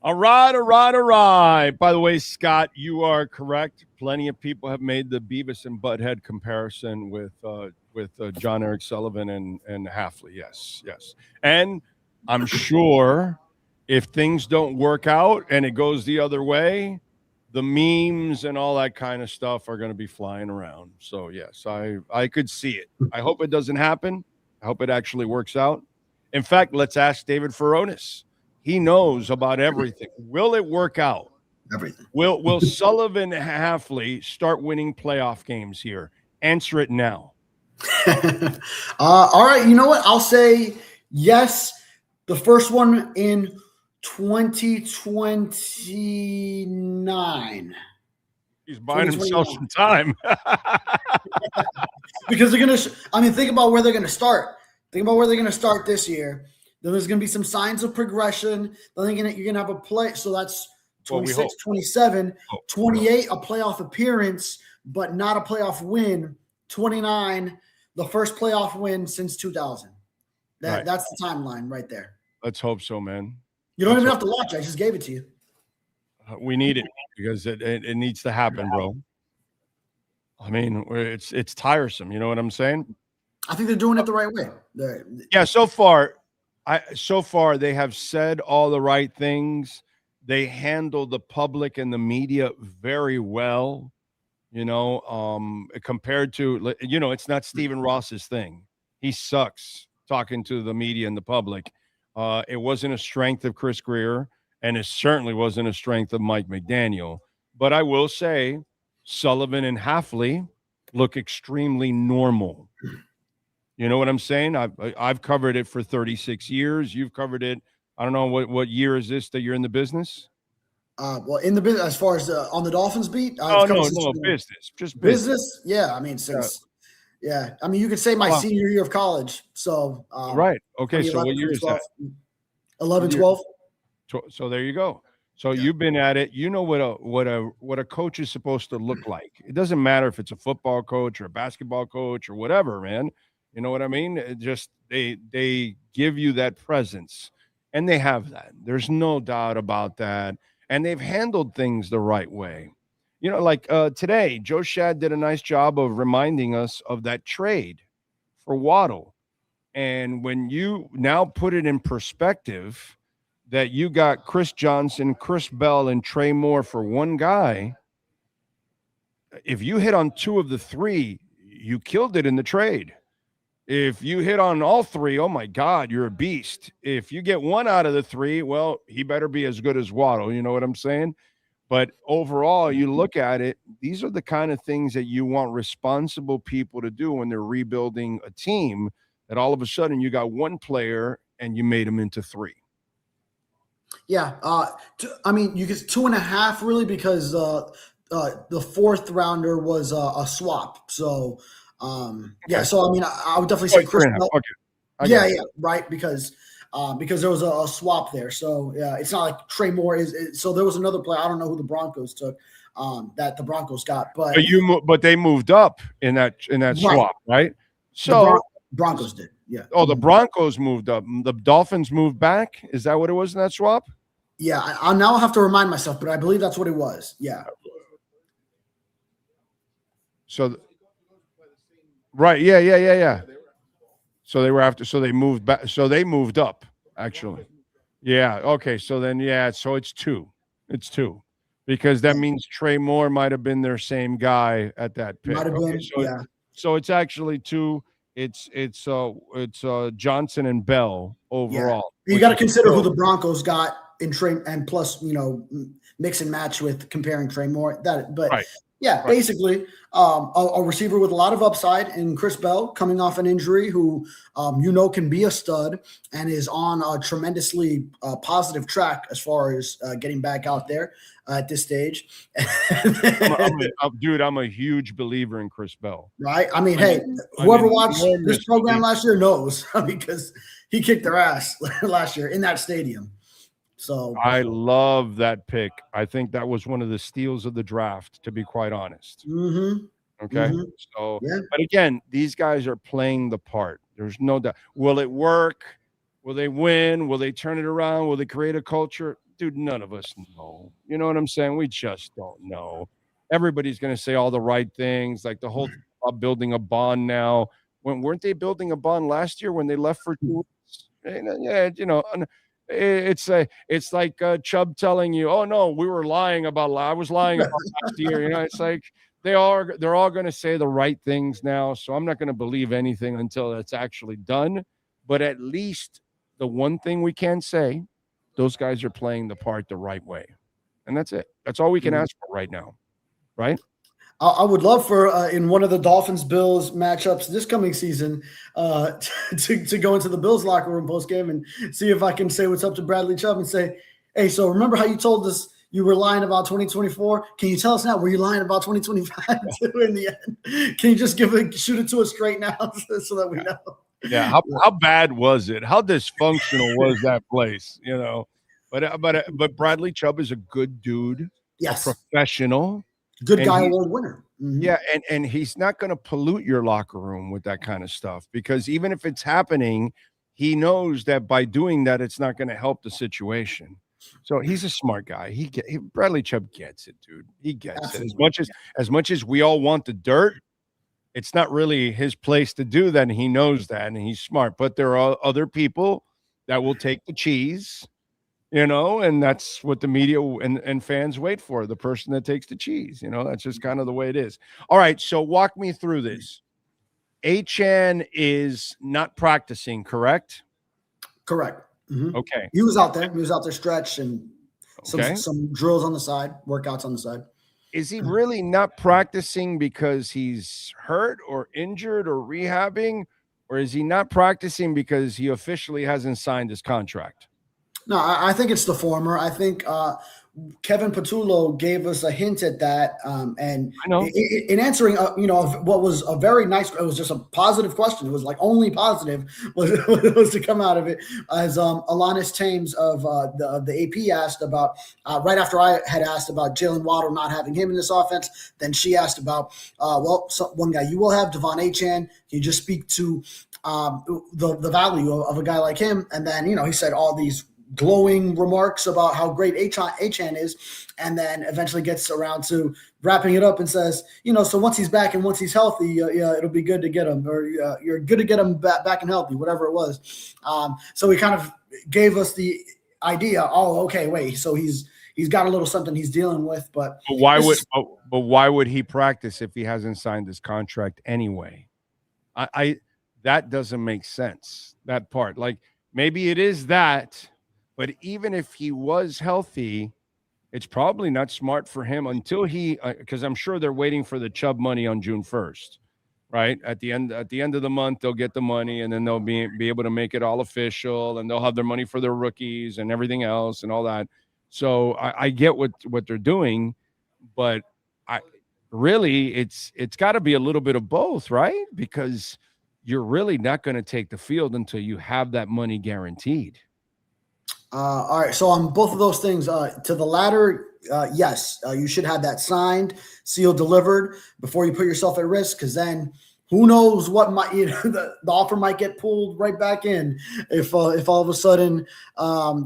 All right. By the way, Scott, you are correct. Plenty of people have made the Beavis and Butthead comparison with John Eric Sullivan and Halfley. Yes. And I'm sure if things don't work out and it goes the other way, the memes and all that kind of stuff are going to be flying around. So yes, I could see it. I hope it doesn't happen. I hope it actually works out. In fact, let's ask David Furones. He knows about everything. Will it work out? Everything. Will Sullivan Halfley start winning playoff games here? Answer it now. All right. You know what? I'll say yes. The first one in 2029. He's buying himself some time. Because they're going to think about where they're going to start. Think about where they're going to start this year. Then there's going to be some signs of progression. Then you're going to have a play. So that's 26, 27, 28, a playoff appearance, but not a playoff win. 29, the first playoff win since 2000. That's the timeline right there. Let's hope so, man. You don't even have to watch. I just gave it to you. We need it because it needs to happen, bro. I mean, it's tiresome. You know what I'm saying? I think they're doing it the right way. Yeah, so far they have said all the right things. They handle the public and the media very well, compared to, it's not Stephen Ross's thing. He sucks talking to the media and the public. It wasn't a strength of Chris Greer, and it certainly wasn't a strength of Mike McDaniel. But I will say Sullivan and Halfley look extremely normal. You know what I'm saying? I've covered it for 36 years. You've covered it. I don't know what year is this that you're in the business? Well, in the business, as far as on the Dolphins beat. No, business. Just business. Yeah, I mean, I mean, you could say my senior year of college. So right. Okay. So what year is that? 11, 12. So there you go. So you've been at it. You know what a coach is supposed to look like. It doesn't matter if it's a football coach or a basketball coach or whatever, man. You know what I mean? It just they give you that presence, and they have that. There's no doubt about that. And they've handled things the right way. Like today, Joe Shad did a nice job of reminding us of that trade for Waddle. And when you now put it in perspective that you got Chris Johnson, Chris Bell, and Trey Moore for one guy, if you hit on two of the three, you killed it in the trade. If you hit on all three, oh my God, you're a beast. If you get one out of the three, well, he better be as good as Waddle. You know what I'm saying? But overall, you look at it, these are the kind of things that you want responsible people to do when they're rebuilding a team, that all of a sudden you got one player and you made him into three. Yeah. I mean, you get 2.5 really because the fourth rounder was a swap. So, so I mean, I would definitely say Chris Bell. Okay. Right, because there was a swap there. So it's not like Trey Moore is. So there was another player. I don't know who the Broncos took that the Broncos got, but they moved up in that swap, right? So Broncos did, yeah. Oh, the Broncos moved up. The Dolphins moved back. Is that what it was in that swap? Yeah, I'll now have to remind myself, but I believe that's what it was. Yeah. So. Right. Yeah. So they were after. So they moved back. So they moved up. Actually. Yeah. Okay. So then, So it's two. It's two, because that means Trey Moore might have been their same guy at that pick. Might have been. So it's actually two. It's Johnson and Bell overall. Yeah. You got to consider who the Broncos got in Trey, and plus mix and match with comparing Trey Moore. Basically, a receiver with a lot of upside in Chris Bell, coming off an injury, who can be a stud and is on a tremendously positive track as far as getting back out there at this stage. I'm a huge believer in Chris Bell. Right? I mean, whoever watched this program last year knows, because he kicked their ass last year in that stadium. So I love that pick. I think that was one of the steals of the draft, to be quite honest. Mm-hmm. Okay. Mm-hmm. So, but again, these guys are playing the part. There's no doubt. Will it work? Will they win? Will they turn it around? Will they create a culture? Dude, none of us know. You know what I'm saying? We just don't know. Everybody's going to say all the right things, like the whole thing about building a bond now. Weren't they building a bond last year when they left for 2 weeks? Yeah, It's like Chubb telling you, "Oh no, we were lying about. I was lying about last year." You know, it's like they're all going to say the right things now. So I'm not going to believe anything until it's actually done. But at least the one thing we can say, those guys are playing the part the right way, and that's it. That's all we can ask for right now, right? I would love for in one of the Dolphins Bills matchups this coming season to go into the Bills locker room post game and see if I can say what's up to Bradley Chubb and say, hey, so remember how you told us you were lying about 2024? Can you tell us now? Were you lying about 2025 in the end? Can you just shoot it to us straight now so that we know? Yeah. How bad was it? How dysfunctional was that place? You know, but Bradley Chubb is a good dude. Yes. A professional. Good guy award winner. Mm-hmm. Yeah, and he's not going to pollute your locker room with that kind of stuff, because even if it's happening, he knows that by doing that, it's not going to help the situation. So he's a smart guy. Bradley Chubb gets it, dude. He gets Absolutely. It. As much as we all want the dirt, it's not really his place to do that, and he knows that, and he's smart. But there are other people that will take the cheese. You know, and that's what the media and fans wait for, the person that takes the cheese. You know, that's just kind of the way it is. All right, so walk me through this. Achane is not practicing, correct? Correct. Mm-hmm. Okay. He was out there. He was out there stretched and some drills on the side, workouts on the side. Is he really not practicing because he's hurt or injured or rehabbing, or is he not practicing because he officially hasn't signed his contract? No, I think it's the former. I think Kevin Patullo gave us a hint at that, and I know. In answering, what was a very nice. It was just a positive question. It was like only positive was to come out of it. As Alanis Thames of the AP asked about right after I had asked about Jalen Waddle not having him in this offense, then she asked about one guy you will have, Devon Achane. Can you just speak to the value of a guy like him? And then he said all these glowing remarks about how great Achane is, and then eventually gets around to wrapping it up and says, so once he's back and once he's healthy, it'll be good to get him, or you're good to get him back and healthy, whatever it was. So he kind of gave us the idea. Oh, okay, wait. So he's got a little something he's dealing with, but why would he practice if he hasn't signed his contract anyway? That doesn't make sense. That part, like maybe it is that. But even if he was healthy, it's probably not smart for him until because I'm sure they're waiting for the Chubb money on June 1st, right? At the end of the month, they'll get the money, and then they'll be able to make it all official, and they'll have their money for their rookies and everything else and all that. So I get what they're doing, but it's got to be a little bit of both, right? Because you're really not going to take the field until you have that money guaranteed. All right. So on both of those things, to the latter, yes, you should have that signed, sealed, delivered before you put yourself at risk. Because then, who knows what might the offer might get pulled right back in if all of a sudden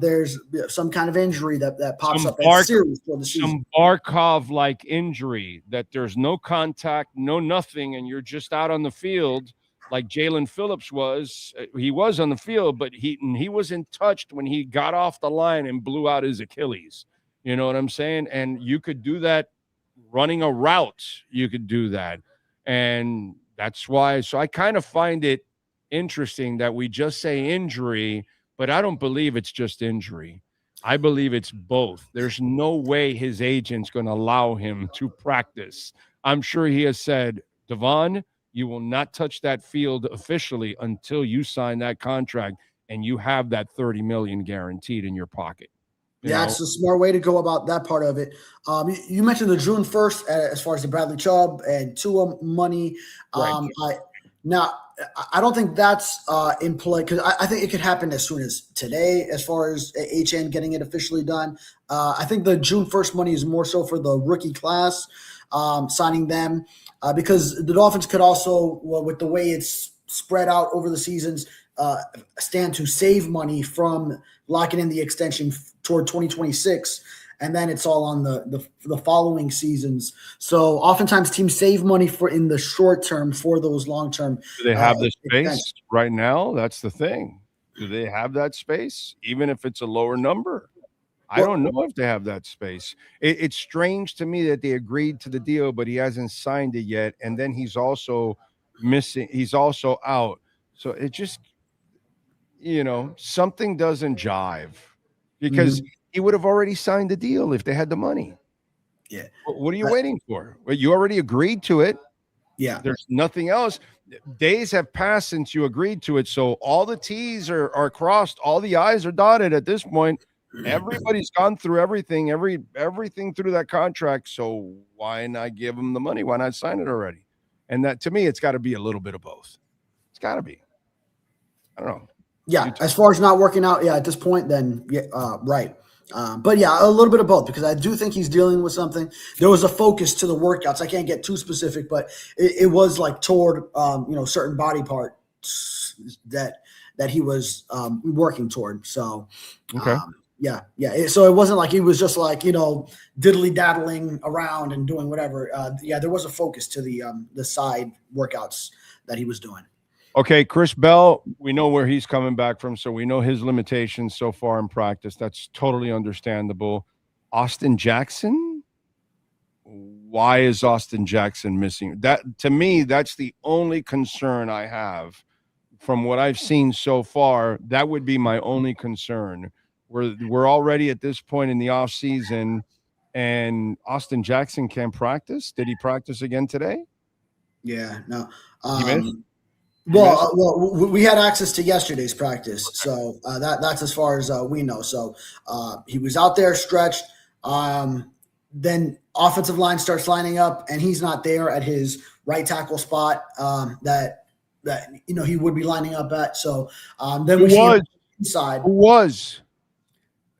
there's some kind of injury that pops up that's serious for the season. Some Barkov-like injury that there's no contact, no nothing, and you're just out on the field. Like Jalen Phillips was. He was on the field, but he wasn't touched when he got off the line and blew out his Achilles. You know what I'm saying? And you could do that running a route. You could do that. And that's why. So I kind of find it interesting that we just say injury, but I don't believe it's just injury. I believe it's both. There's no way his agent's going to allow him to practice. I'm sure he has said, Devon, you will not touch that field officially until you sign that contract and you have that $30 million guaranteed in your pocket. Yeah, it's a smart way to go about that part of it. You mentioned the June 1st as far as the Bradley Chubb and Tua money. Right. I don't think that's in play because I think it could happen as soon as today as far as HN getting it officially done. I think the June 1st money is more so for the rookie class, signing them. Because the Dolphins could also, with the way it's spread out over the seasons, stand to save money from locking in the extension toward 2026, and then it's all on the following seasons. So oftentimes teams save money in the short term for those long term. Do they have the space right now? That's the thing. Do they have that space, even if it's a lower number? I don't know if they have that space. It's strange to me that they agreed to the deal, but he hasn't signed it yet. And then he's also missing. He's also out. So it just, something doesn't jive because he would have already signed the deal if they had the money. Yeah. What are you waiting for? Well, you already agreed to it. Yeah. There's nothing else. Days have passed since you agreed to it. So all the T's are crossed. All the I's are dotted at this point. Everybody's gone through everything through that contract. So why not give him the money? Why not sign it already? And that, to me, it's got to be a little bit of both. It's got to be. I don't know. Yeah. As far as not working out, at this point, then right. But yeah, a little bit of both, because I do think he's dealing with something. There was a focus to the workouts. I can't get too specific, but it was like toward certain body parts that he was working toward. So okay. Yeah. So it wasn't like he was just like, diddly daddling around and doing whatever. There was a focus to the side workouts that he was doing. Okay, Chris Bell, we know where he's coming back from, so we know his limitations so far in practice. That's totally understandable. Austin Jackson? Why is Austin Jackson missing? That, to me, that's the only concern I have from what I've seen so far. That would be my only concern. We're already at this point in the offseason, and Austin Jackson can't practice. Did he practice again today? Yeah, no. Well, we had access to yesterday's practice, so that's as far as we know. So he was out there stretched. Then offensive line starts lining up, and he's not there at his right tackle spot that he would be lining up at. So then we see him inside. Who was?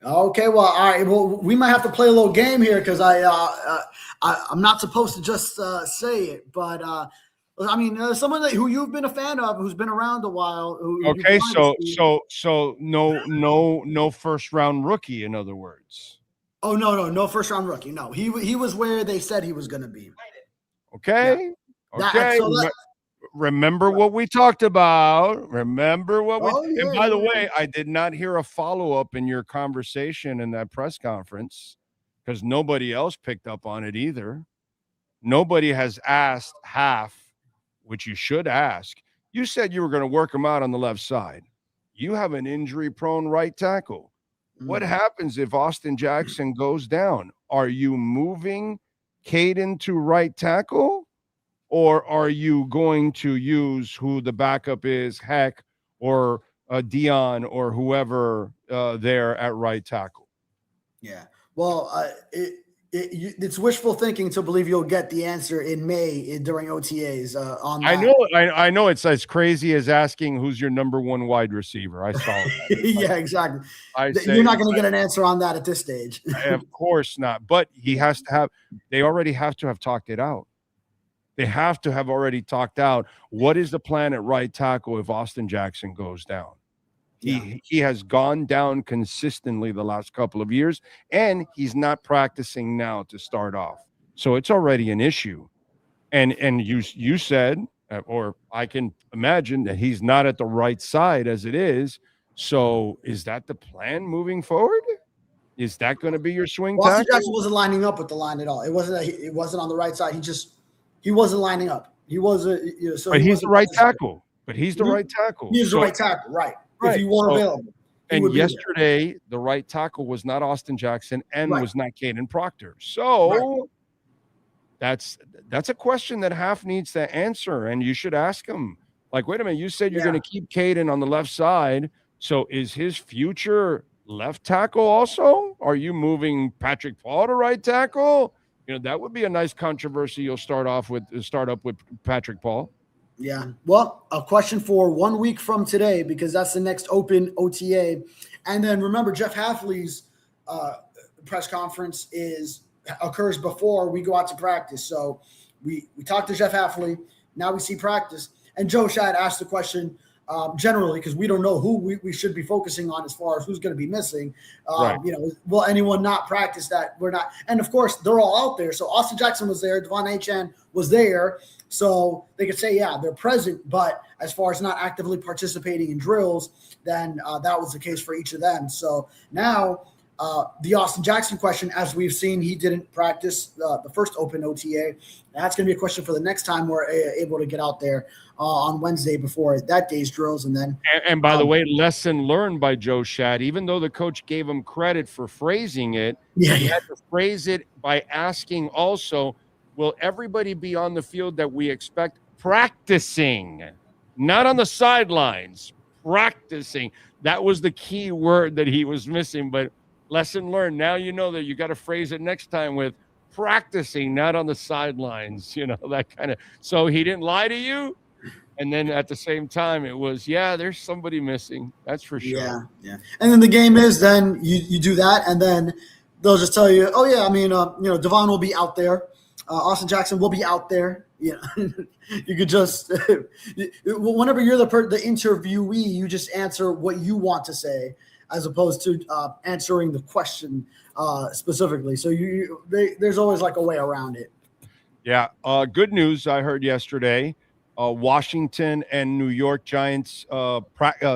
Okay, well, all right. Well, we might have to play a little game here because I'm not supposed to just say it, but. I mean, someone who you've been a fan of, who's been around a while. Okay, so no first round rookie, in other words. Oh no first round rookie. No, he was where they said he was going to be. Okay, okay. Remember what we talked about. Remember what we. And by the way, I did not hear a follow up in your conversation in that press conference because nobody else picked up on it either. Nobody has asked half. Which you should ask. You said you were going to work him out on the left side. You have an injury-prone right tackle. What happens if Austin Jackson goes down? Are you moving Caden to right tackle, or are you going to use who the backup is, Heck or Dion or whoever there at right tackle? Yeah. Well, it's wishful thinking to believe you'll get the answer in May during OTAs. On that. I know it's as crazy as asking who's your number one wide receiver. I saw it. Yeah, exactly. You're not going to get an answer on that at this stage. Of course not. But they already have to have talked it out. They have to have already talked out what is the plan at right tackle if Austin Jackson goes down. He has gone down consistently the last couple of years, and he's not practicing now to start off. So it's already an issue. And you said, or I can imagine, that he's not at the right side as it is. So is that the plan moving forward? Is that going to be your swing tackle? Austin Jackson wasn't lining up with the line at all. It wasn't on the right side. He wasn't lining up. He wasn't. But he's the right tackle. But he's the right tackle. He's the right tackle, right? If he weren't available. And yesterday, the right tackle was not Austin Jackson and was not Caden Proctor. So that's a question that Half needs to answer, and you should ask him. Like, wait a minute, you said you're going to keep Caden on the left side. So is his future left tackle also? Are you moving Patrick Paul to right tackle? That would be a nice controversy you'll start up with Patrick Paul. Yeah. Well, a question for 1 week from today, because that's the next open OTA. And then remember, Jeff Hafley's press conference occurs before we go out to practice. So we talked to Jeff Hafley. Now we see practice. And Joe Shad asked the question generally, because we don't know who we should be focusing on as far as who's going to be missing. Will anyone not practice that? We're not. And of course, they're all out there. So Austin Jackson was there. Devon Achane was there. So they could say, yeah, they're present, but as far as not actively participating in drills, then that was the case for each of them. So now the Austin Jackson question, as we've seen, he didn't practice the first open OTA. That's going to be a question for the next time we're able to get out there on Wednesday before that day's drills. And then, and by the way, lesson learned by Joe Shad, even though the coach gave him credit for phrasing it, he had to phrase it by asking also, will everybody be on the field that we expect practicing, not on the sidelines, practicing? That was the key word that he was missing, but lesson learned. Now you know that you got to phrase it next time with practicing, not on the sidelines, that kind of. So he didn't lie to you. And then at the same time, it was, there's somebody missing. That's for sure. Yeah. And then the game is, then you do that, and then they'll just tell you, oh, yeah, I mean, Devon will be out there. Austin Jackson will be out there. You could just whenever you're the interviewee, you just answer what you want to say, as opposed to answering the question specifically. So there's always like a way around it. Yeah. Good news I heard yesterday. Washington and New York Giants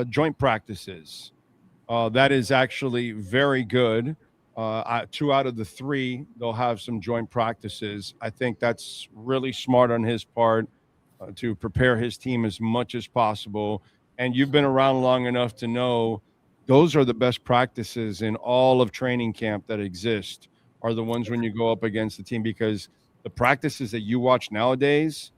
joint practices. That is actually very good. 2 out of the 3, they'll have some joint practices. I think that's really smart on his part to prepare his team as much as possible. And you've been around long enough to know those are the best practices in all of training camp that exist, are the ones when you go up against the team, because the practices that you watch nowadays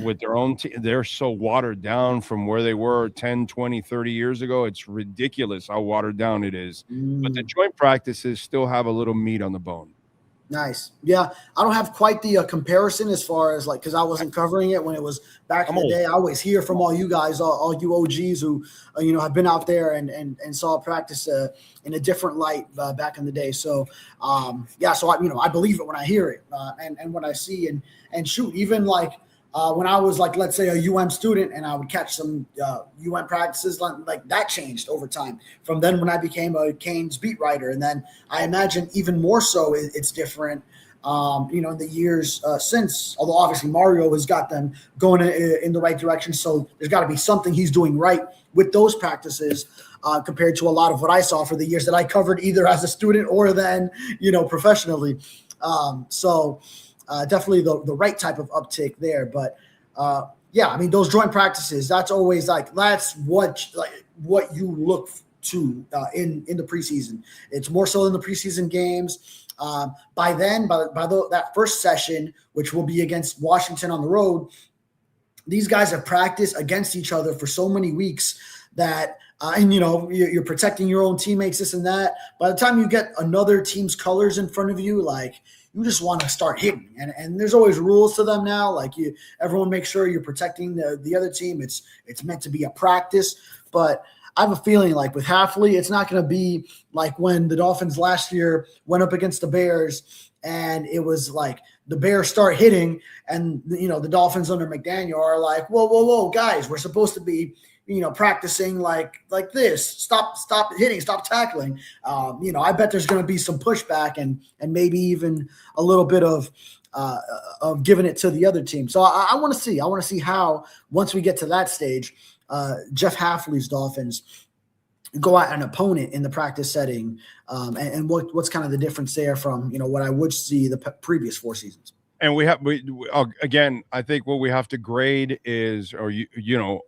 with their own team, they're so watered down from where they were 10, 20, 30 years ago. It's ridiculous how watered down it is. But the joint practices still have a little meat on the bone. Nice. Yeah. I don't have quite the comparison as far as because I wasn't covering it when it was back in the day. I always hear from all you guys, all you OGs who, have been out there and saw practice in a different light back in the day. So, so I believe it when I hear it and when I see and shoot, even when I was let's say a UM student and I would catch some UM practices, like that changed over time from then when I became a Canes beat writer. And then I imagine even more so it's different, in the years since, although obviously Mario has got them going in the right direction. So there's got to be something he's doing right with those practices compared to a lot of what I saw for the years that I covered either as a student or then, professionally. Definitely the right type of uptick there. But those joint practices, that's always that's what you look to in the preseason. It's more so in the preseason games. By that first session, which will be against Washington on the road, these guys have practiced against each other for so many weeks that you're protecting your own teammates, this and that. By the time you get another team's colors in front of you, you just want to start hitting. And there's always rules to them now. Everyone make sure you're protecting the other team. It's meant to be a practice. But I have a feeling with Hafley, it's not going to be like when the Dolphins last year went up against the Bears and it was the Bears start hitting and, the Dolphins under McDaniel are whoa, guys, we're supposed to be, practicing like this. Stop hitting, stop tackling. I bet there's going to be some pushback and maybe even a little bit of giving it to the other team. So I want to see how, once we get to that stage, Jeff Hafley's Dolphins go at an opponent in the practice setting, and what's kind of the difference there from, what I would see the previous 4 seasons. And we again, I think what we have to grade is, or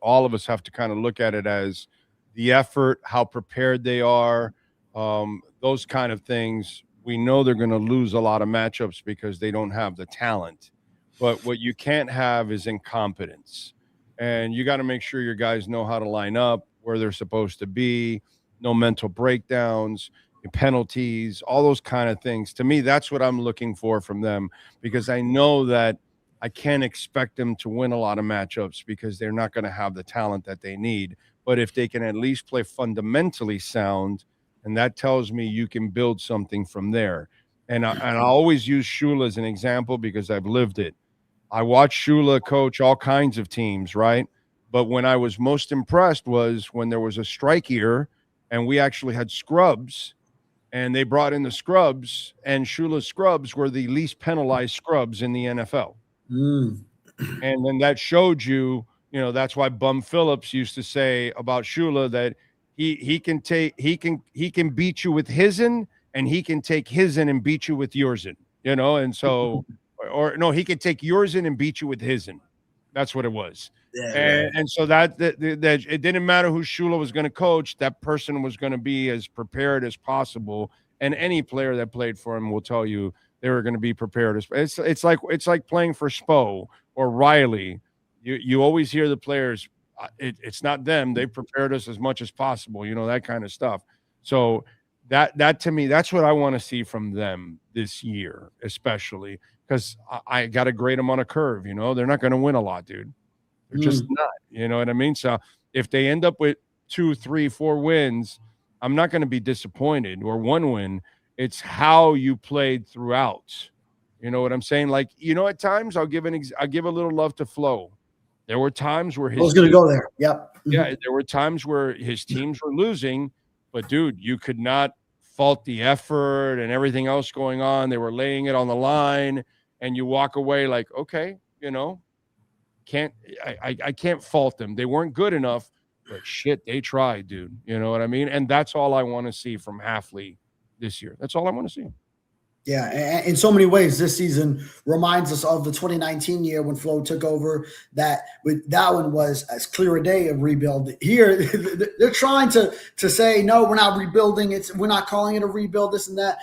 all of us have to kind of look at it as the effort, how prepared they are, those kind of things. We know they're going to lose a lot of matchups because they don't have the talent. But what you can't have is incompetence. And you got to make sure your guys know how to line up, where they're supposed to be, no mental breakdowns, penalties, all those kind of things. To me, that's what I'm looking for from them, because I know that I can't expect them to win a lot of matchups because they're not going to have the talent that they need. But if they can at least play fundamentally sound, and that tells me you can build something from there. And I always use Shula as an example because I've lived it. I watched Shula coach all kinds of teams, right? But when I was most impressed was when there was a strike year and we actually had scrubs, and they brought in the scrubs, and Shula's scrubs were the least penalized scrubs in the NFL. And then that showed you, that's why Bum Phillips used to say about Shula that he can beat you with his'n, and he can take his'n and beat you with yours'n, and so or no, he could take yours'n and beat you with his'n. That's what it was. Yeah, And so that it didn't matter who Shula was going to coach, that person was going to be as prepared as possible. And any player that played for him will tell you they were going to be prepared. It's like playing for Spo or Riley. You always hear the players, it's not them. They prepared us as much as possible, that kind of stuff. So that to me, that's what I want to see from them this year, especially because I got to grade them on a curve. They're not going to win a lot, dude. They're just not. You know what I mean? So if they end up with 2, 3, 4 wins, I'm not going to be disappointed, or 1 win. It's how you played throughout. You know what I'm saying? Like, at times I'll give a little love to Flo. There were times where I was going to go there. Yep. Yeah, there were times where his teams were losing, but dude, you could not fault the effort and everything else going on. They were laying it on the line, and you walk away like, okay, I can't fault them. They weren't good enough, but shit, they tried, dude. You know what I mean? And that's all I want to see from Halfley this year. That's all I want to see. Yeah, and in so many ways, this season reminds us of the 2019 year when Flo took over. That one was as clear a day of rebuild. Here, they're trying to say, no, we're not rebuilding. We're not calling it a rebuild, this and that.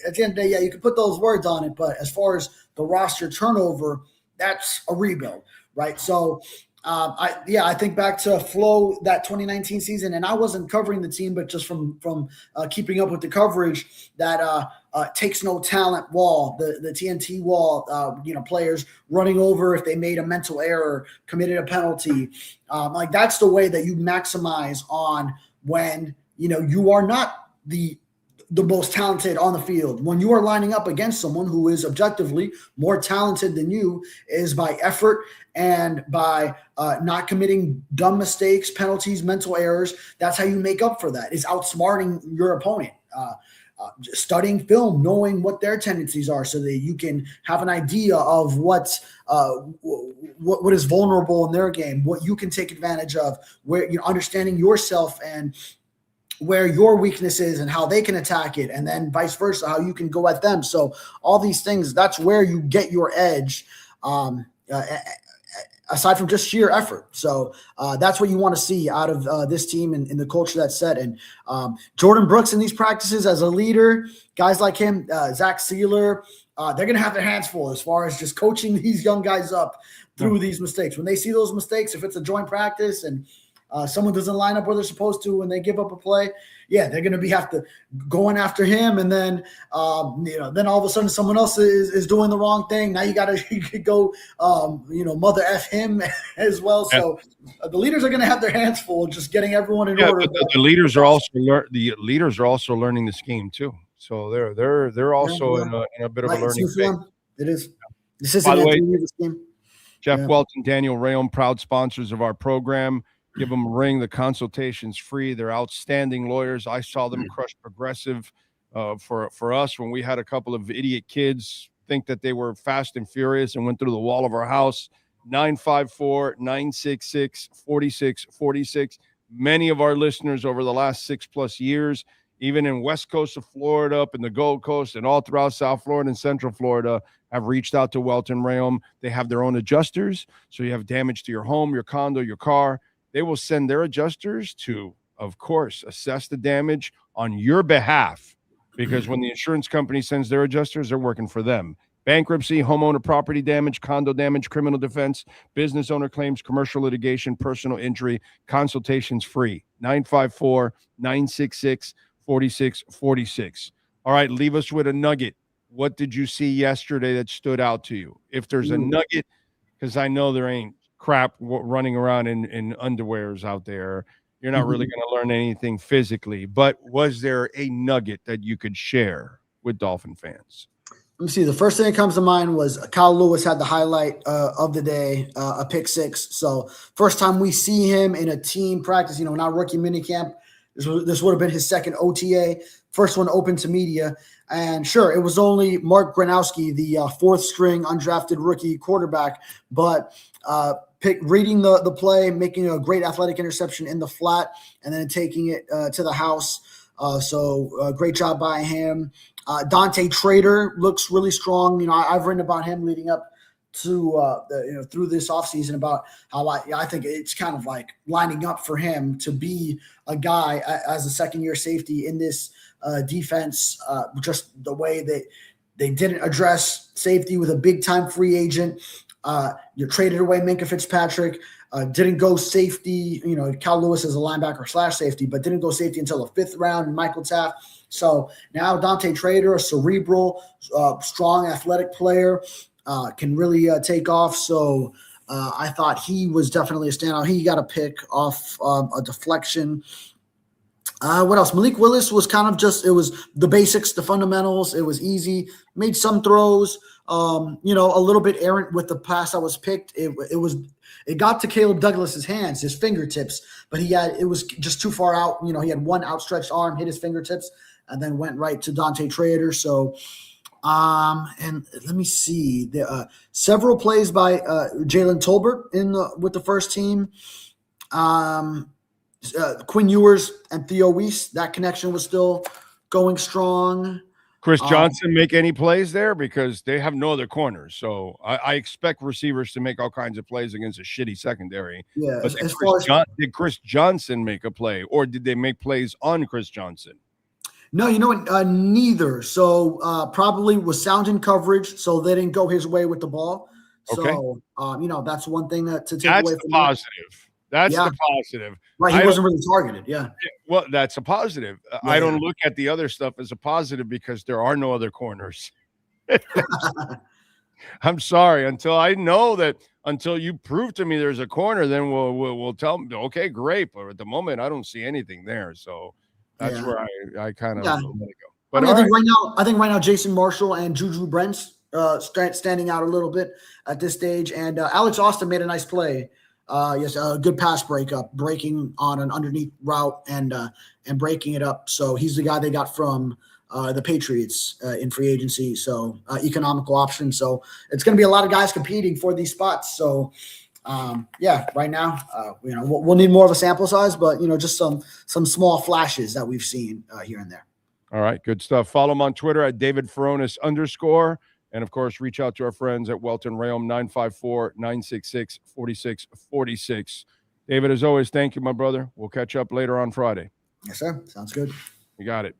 At the end of the day, yeah, you can put those words on it, but as far as the roster turnover, that's a rebuild, right? So, I think back to Flo that 2019 season, and I wasn't covering the team, but just from keeping up with the coverage, that takes no talent wall, the TNT wall, players running over if they made a mental error, committed a penalty, like that's the way that you maximize on when you are not the most talented on the field. When you are lining up against someone who is objectively more talented than you, is by effort and by not committing dumb mistakes, penalties, mental errors. That's how you make up for that, is outsmarting your opponent. Studying film, knowing what their tendencies are so that you can have an idea of what is vulnerable in their game, what you can take advantage of, where you're understanding yourself and where your weakness is and how they can attack it, and then vice versa, how you can go at them. So all these things, that's where you get your edge, aside from just sheer effort. So that's what you want to see out of this team and the culture that's set. And Jordan Brooks in these practices as a leader, guys like him, Zach Sealer, they're going to have their hands full as far as just coaching these young guys up through these mistakes. When they see those mistakes, if it's a joint practice and someone doesn't line up where they're supposed to when they give up a play, yeah, they're going to have to going after him. And then, then all of a sudden someone else is doing the wrong thing. Now you could go, mother F him as well. Yeah. So the leaders are going to have their hands full, just getting everyone in order. The leaders are also learning the scheme too. So they're also in a bit of a learning phase. It is. This is the scheme. Jeff Welton, Daniel Rayom, proud sponsors of our program. Give them a ring. The consultation's free. They're outstanding lawyers. I saw them crush Progressive for us when we had a couple of idiot kids think that they were fast and furious and went through the wall of our house. 954-966-4646. Many of our listeners over the last 6+ years, even in West Coast of Florida, up in the Gold Coast, and all throughout South Florida and Central Florida, have reached out to Welton Rayom. They have their own adjusters. So you have damage to your home, your condo, your car. They will send their adjusters to, of course, assess the damage on your behalf, because when the insurance company sends their adjusters, they're working for them. Bankruptcy, homeowner property damage, condo damage, criminal defense, business owner claims, commercial litigation, personal injury, consultations free. 954-966-4646. All right, leave us with a nugget. What did you see yesterday that stood out to you? If there's a nugget, because I know there ain't crap running around in underwears out there. You're not really going to learn anything physically, but was there a nugget that you could share with Dolphin fans? Let me see. The first thing that comes to mind was Kyle Lewis had the highlight of the day, a pick 6. So first time we see him in a team practice, not rookie minicamp. This would have been his second OTA, first one open to media. And sure, it was only Mark Gronowski, the fourth string undrafted rookie quarterback, but reading the play, making a great athletic interception in the flat, and then taking it to the house. So great job by him. Dante Trader looks really strong. I've written about him leading up to through this offseason about how I think it's kind of like lining up for him to be a guy as a second-year safety in this defense. Just the way that they didn't address safety with a big-time free agent. You traded away Minkah Fitzpatrick. Didn't go safety. Cal Lewis is a linebacker / safety, but didn't go safety until the 5th round. And Michael Taft. So now Dante Trader, a cerebral, strong, athletic player, can really take off. So I thought he was definitely a standout. He got a pick off a deflection. What else? Malik Willis was kind of it was the basics, the fundamentals. It was easy. Made some throws. A little bit errant with the pass that was picked. It got to Caleb Douglas's hands, his fingertips, but it was just too far out. He had one outstretched arm, hit his fingertips, and then went right to Dante Trader. So, and let me see, several plays by Jalen Tolbert with the first team. Quinn Ewers and Theo Weiss, that connection was still going strong. Chris Johnson make any plays there because they have no other corners. So I expect receivers to make all kinds of plays against a shitty secondary. Yeah. But did Chris Johnson make a play, or did they make plays on Chris Johnson? No, neither. So probably was sound in coverage, so they didn't go his way with the ball. Okay. So that's one thing to take That's away the from positive. That's the positive. Right, he wasn't really targeted, yeah. Well, that's a positive. I don't look at the other stuff as a positive because there are no other corners. I'm sorry. Until you prove to me there's a corner, then we'll tell them, okay, great. But at the moment, I don't see anything there. So that's where I kind of let it go. But I think right now Jason Marshall and Juju Brents standing out a little bit at this stage. And Alex Austin made a nice play. Yes, a good pass breakup, breaking on an underneath route and breaking it up. So he's the guy they got from the Patriots in free agency. So economical option. So it's going to be a lot of guys competing for these spots. So right now, we'll need more of a sample size, but just some small flashes that we've seen here and there. All right, good stuff. Follow him on Twitter at David Furones _. And, of course, reach out to our friends at Welton Rayom, 954-966-4646. David, as always, thank you, my brother. We'll catch up later on Friday. Yes, sir. Sounds good. You got it.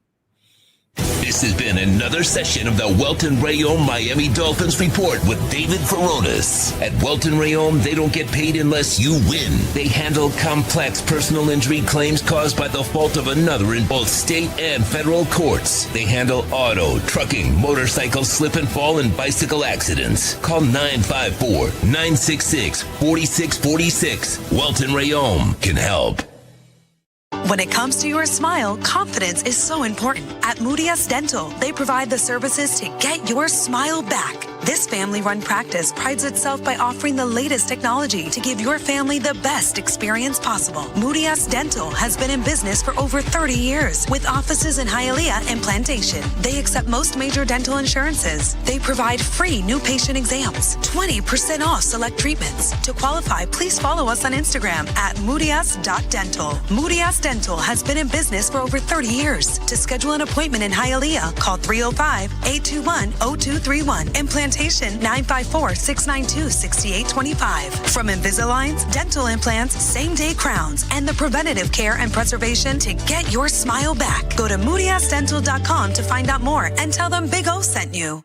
This has been another session of the Welton Rayom Miami Dolphins Report with David Furones. At Welton Rayom, they don't get paid unless you win. They handle complex personal injury claims caused by the fault of another in both state and federal courts. They handle auto, trucking, motorcycle, slip and fall, and bicycle accidents. Call 954-966-4646. Welton Rayom can help. When it comes to your smile, confidence is so important. At Moody S Dental, they provide the services to get your smile back. This family-run practice prides itself by offering the latest technology to give your family the best experience possible. Moody S Dental has been in business for over 30 years with offices in Hialeah and Plantation. They accept most major dental insurances. They provide free new patient exams, 20% off select treatments. To qualify, please follow us on Instagram at moodys.dental. Moody S Dental has been in business for over 30 years. To schedule an appointment in Hialeah, call 305-821-0231 and Plantation 954-692-6825. From Invisaligns, dental implants, same-day crowns, and the preventative care and preservation to get your smile back. Go to moodysdental.com to find out more and tell them Big O sent you.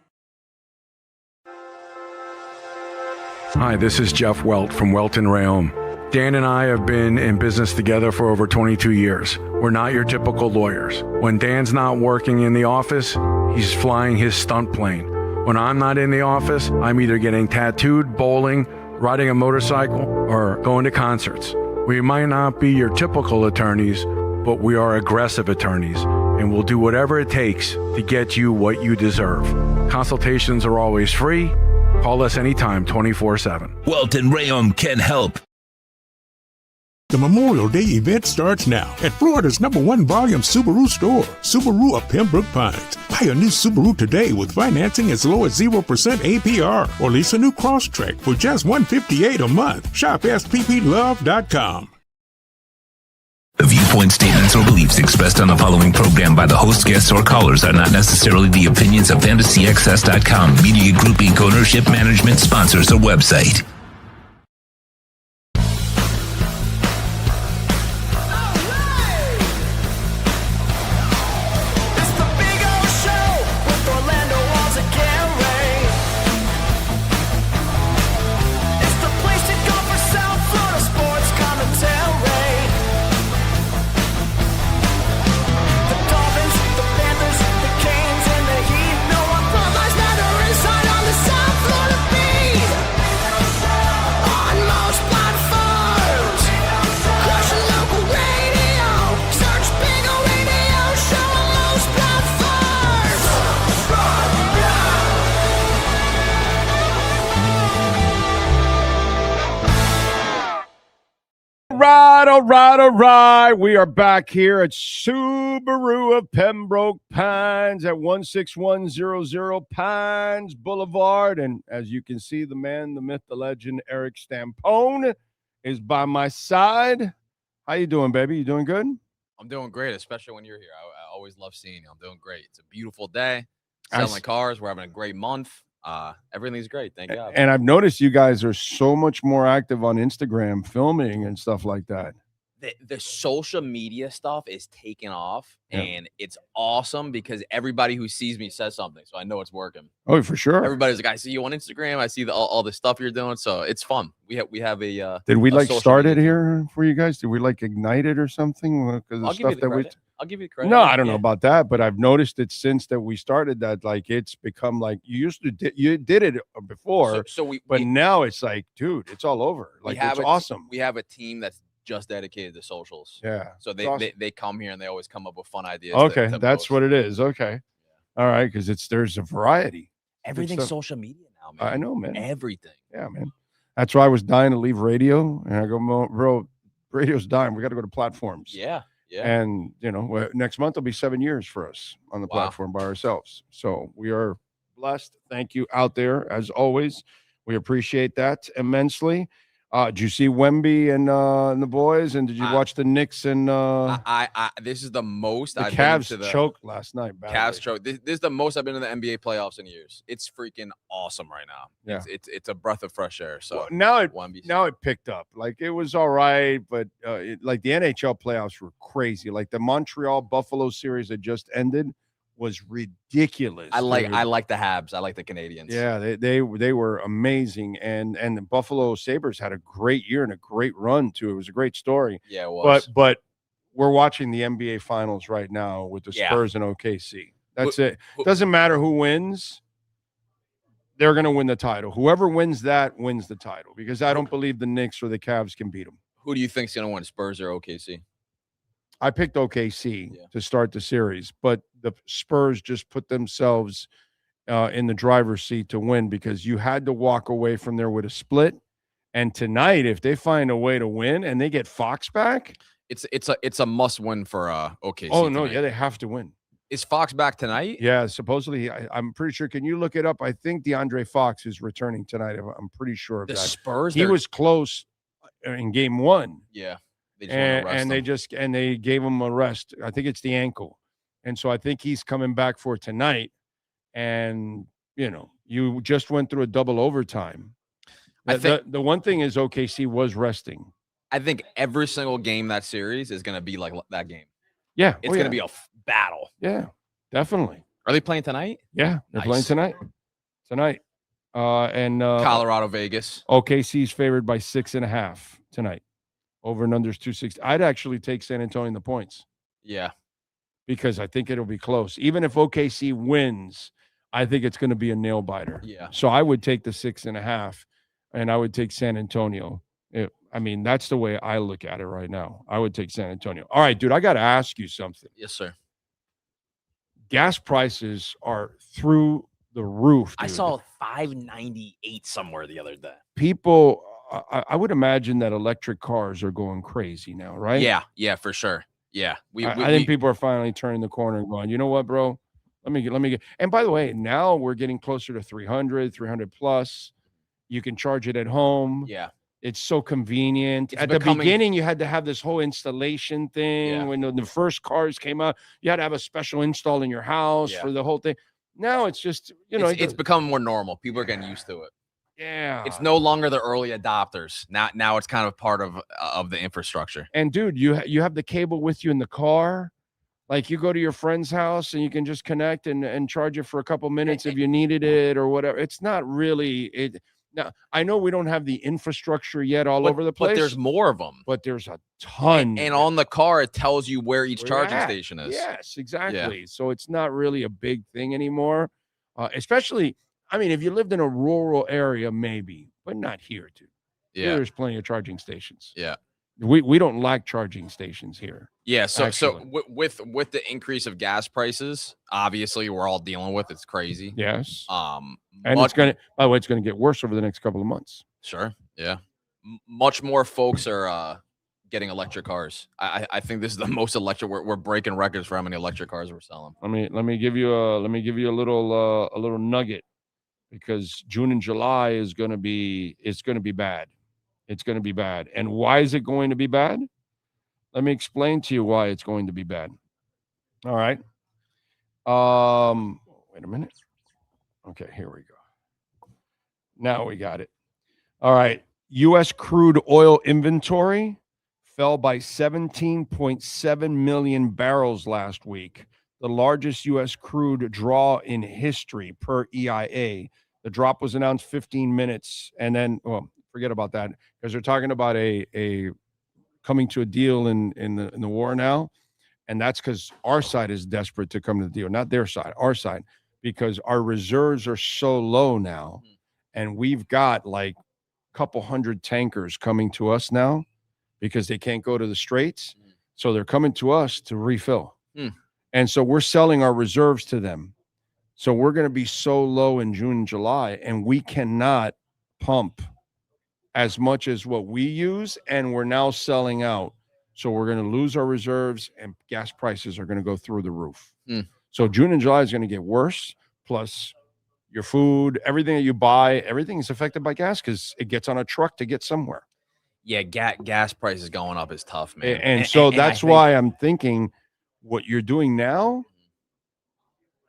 Hi, this is Jeff Welt from Welton Rayom. Dan and I have been in business together for over 22 years. We're not your typical lawyers. When Dan's not working in the office, he's flying his stunt plane. When I'm not in the office, I'm either getting tattooed, bowling, riding a motorcycle, or going to concerts. We might not be your typical attorneys, but we are aggressive attorneys, and we'll do whatever it takes to get you what you deserve. Consultations are always free. Call us anytime, 24/7. Welton Rayom can help. The Memorial Day event starts now at Florida's #1 volume Subaru store, Subaru of Pembroke Pines. Buy a new Subaru today with financing as low as 0% APR or lease a new Crosstrek for just $158 a month. Shop SPPLove.com. The viewpoint statements or beliefs expressed on the following program by the host, guests, or callers are not necessarily the opinions of FantasyXS.com, Media Group Inc. ownership, management, sponsors, or website. All right. We are back here at Subaru of Pembroke Pines at 16100 Pines Boulevard. And as you can see, the man, the myth, the legend, Eric Stampone is by my side. How you doing, baby? You doing good? I'm doing great, especially when you're here. I always love seeing you. I'm doing great. It's a beautiful day. Selling cars. We're having a great month. Everything's great. Thank God. And I've noticed you guys are so much more active on Instagram, filming and stuff like that. The social media stuff is taking off, and it's awesome because everybody who sees me says something, so I know it's working. Oh, for sure. Everybody's like, I see you on Instagram. I see all the stuff you're doing, so it's fun. We have a. Did we start it here for you guys? Did we ignite it or something? Because the stuff that I'll give you credit. No, I don't know about that, but I've noticed it since that we started that. It's become you used to you did it before, but now it's dude, it's all over. It's awesome. We have a team that's just dedicated to socials. Yeah. So they come here and they always come up with fun ideas. Okay, that's what it is. Okay. All right, because there's a variety. Everything's social media now, man. I know, man. Everything. Yeah, man. That's why I was dying to leave radio, and I go, bro, radio's dying. We got to go to platforms. Yeah. Yeah. And next month will be 7 years for us on the platform by ourselves. So we are blessed. Thank you out there as always. We appreciate that immensely. Did you see Wemby and the boys? And did you watch the Knicks and this is the most the I've Cavs been to choked last night. Badly. Cavs choked. This is the most I've been in the NBA playoffs in years. It's freaking awesome right now. Yeah. It's a breath of fresh air. So now it picked up. It was all right, but the NHL playoffs were crazy. The Montreal Buffalo series that just ended was ridiculous. I like the Habs. I like the Canadians. Yeah, they were amazing, and the Buffalo Sabres had a great year and a great run too. It was a great story. Yeah, it was. But we're watching the NBA Finals right now with the Spurs and OKC. That's it. Doesn't matter who wins. They're going to win the title. Whoever wins that wins the title because I don't believe the Knicks or the Cavs can beat them. Who do you think's going to win, Spurs or OKC? I picked OKC to start the series, but the Spurs just put themselves in the driver's seat to win because you had to walk away from there with a split. And tonight, if they find a way to win and they get Fox back, it's a must win for OKC. Oh no, they have to win. Is Fox back tonight? Yeah, supposedly. I'm pretty sure. Can you look it up? I think DeAndre Fox is returning tonight. I'm pretty sure of that. Spurs. He was close in game one. Yeah. They gave him a rest. I think it's the ankle. And so I think he's coming back for tonight. And, you just went through a double overtime. I think the one thing is OKC was resting. I think every single game that series is going to be like that game. Yeah. It's going to be a battle. Yeah, definitely. Are they playing tonight? Yeah, they're playing tonight. And Colorado, Vegas. OKC's favored by 6.5 tonight. Over and under's 260. I'd actually take San Antonio in the points. Yeah. Because I think it'll be close. Even if OKC wins, I think it's going to be a nail biter. Yeah. So I would take the 6.5, and I would take San Antonio. That's the way I look at it right now. I would take San Antonio. All right, dude, I got to ask you something. Yes, sir. Gas prices are through the roof. Dude. I saw $5.98 somewhere the other day. People I would imagine that electric cars are going crazy now, right? Yeah, for sure. Yeah, I think people are finally turning the corner and going, you know what, bro? Let me get. And by the way, now we're getting closer to 300 plus. You can charge it at home. Yeah. It's so convenient. It's At the beginning, you had to have this whole installation thing. When the first cars came out, you had to have a special install in your house for the whole thing. Now it's just, it's become more normal. People are getting used to it. Yeah. It's no longer the early adopters. Now it's kind of part of the infrastructure. And dude, you have the cable with you in the car. Like you go to your friend's house and you can just connect and charge it for a couple minutes if you needed it or whatever. It's not really it. Now, I know we don't have the infrastructure yet all over the place. But there's more of them. But there's a ton. And on the car, it tells you where each charging station is. Yes, exactly. Yeah. So it's not really a big thing anymore. Especially, I mean, if you lived in a rural area, maybe, but not here, dude. Yeah. There's plenty of charging stations. Yeah. We don't lack charging stations here. Yeah, so with the increase of gas prices, obviously we're all dealing with. It's crazy. Yes. And it's gonna. By the way, it's gonna get worse over the next couple of months. Sure. Yeah. Much more folks are getting electric cars. I think this is the most electric. We're breaking records for how many electric cars we're selling. Let me give you a little nugget, because June and July is gonna be bad. It's going to be bad. And why is it going to be bad? Let me explain to you why it's going to be bad. All right. Wait a minute. Okay, here we go. Now we got it. All right. U.S. crude oil inventory fell by 17.7 million barrels last week, the largest U.S. crude draw in history per EIA. The drop was announced 15 minutes, and then, forget about that, because they're talking about a coming to a deal in the war now, and that's because our side is desperate to come to the deal, not their side, our side, because our reserves are so low now, and we've got like a couple hundred tankers coming to us now because they can't go to the Straits, so they're coming to us to refill, and so we're selling our reserves to them. So we're going to be so low in June and July, and we cannot pump as much as what we use, and we're now selling out. So we're going to lose our reserves, and gas prices are going to go through the roof. So June and July is going to get worse, plus your food, everything that you buy, everything is affected by gas because it gets on a truck to get somewhere. Yeah, gas prices going up is tough, man. And so that's why I'm thinking what you're doing now,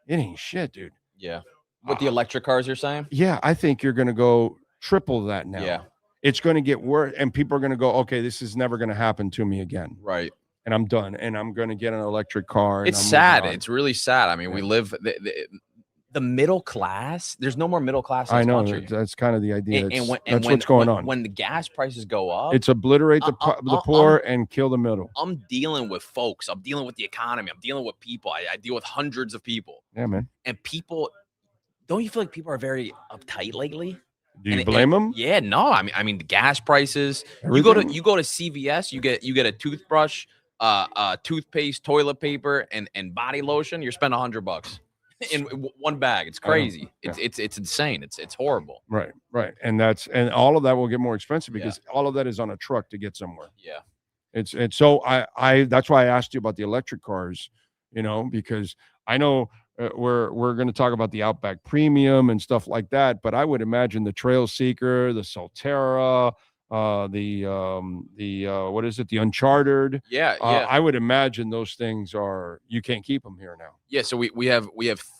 it ain't shit, dude. Yeah. With the electric cars, you're saying? Yeah, I think you're going to go triple that now. Yeah. It's going to get worse, and people are going to go, okay, this is never going to happen to me again. Right. And I'm done, and I'm going to get an electric car. It's sad. It's really sad. I mean, we live the middle class. There's no more middle class in this country. That's kind of the idea. That's what's going on. When the gas prices go up, it's obliterate the poor and kill the middle. I'm dealing with folks. I'm dealing with the economy. I'm dealing with people. I deal with hundreds of people. Yeah, man. And people, don't you feel like people are very uptight lately? Do you blame them? Yeah, no. I mean, the gas prices. Everything? You go to CVS. You get a toothbrush, toothpaste, toilet paper, and body lotion. You're spending $100 in one bag. It's crazy. It's insane. It's horrible. Right. And all of that will get more expensive because all of that is on a truck to get somewhere. Yeah. It's so I that's why I asked you about the electric cars, because I know we're going to talk about the Outback Premium and stuff like that, but I would imagine the Trail Seeker, the Solterra, what is it? The Uncharted. Yeah. I would imagine those things you can't keep them here now. Yeah. So we have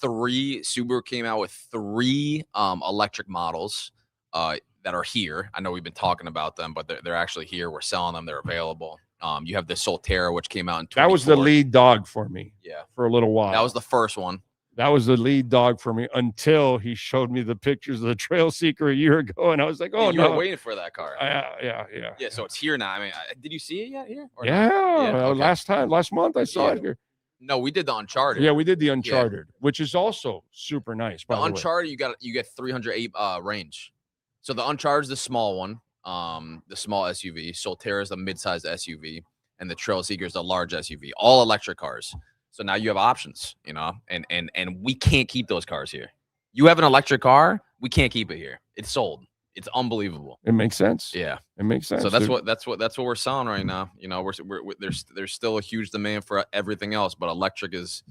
three. Subaru came out with three electric models that are here. I know we've been talking about them, but they're actually here. We're selling them. They're available. You have the Solterra, which came out in 2024. That was the lead dog for me. Yeah. For a little while. That was the first one. That was the lead dog for me until he showed me the pictures of the Trail Seeker a year ago, and I was like, "Oh you no!" were waiting for that car. Yeah. Yeah, so it's here now. I mean, did you see it yet here? Okay. Last month I saw it here. No, we did the Uncharted. Yeah, we did the Uncharted, which is also super nice. By the Uncharted, you get 308 range. So the Uncharted is the small one, the small SUV. Solterra is the mid-sized SUV, and the Trail Seeker is the large SUV. All electric cars. So now you have options, and we can't keep those cars here. You have an electric car, we can't keep it here. It's sold. It's unbelievable. It makes sense. Yeah, it makes sense. So that's what we're selling right now. You know, there's still a huge demand for everything else, but electric is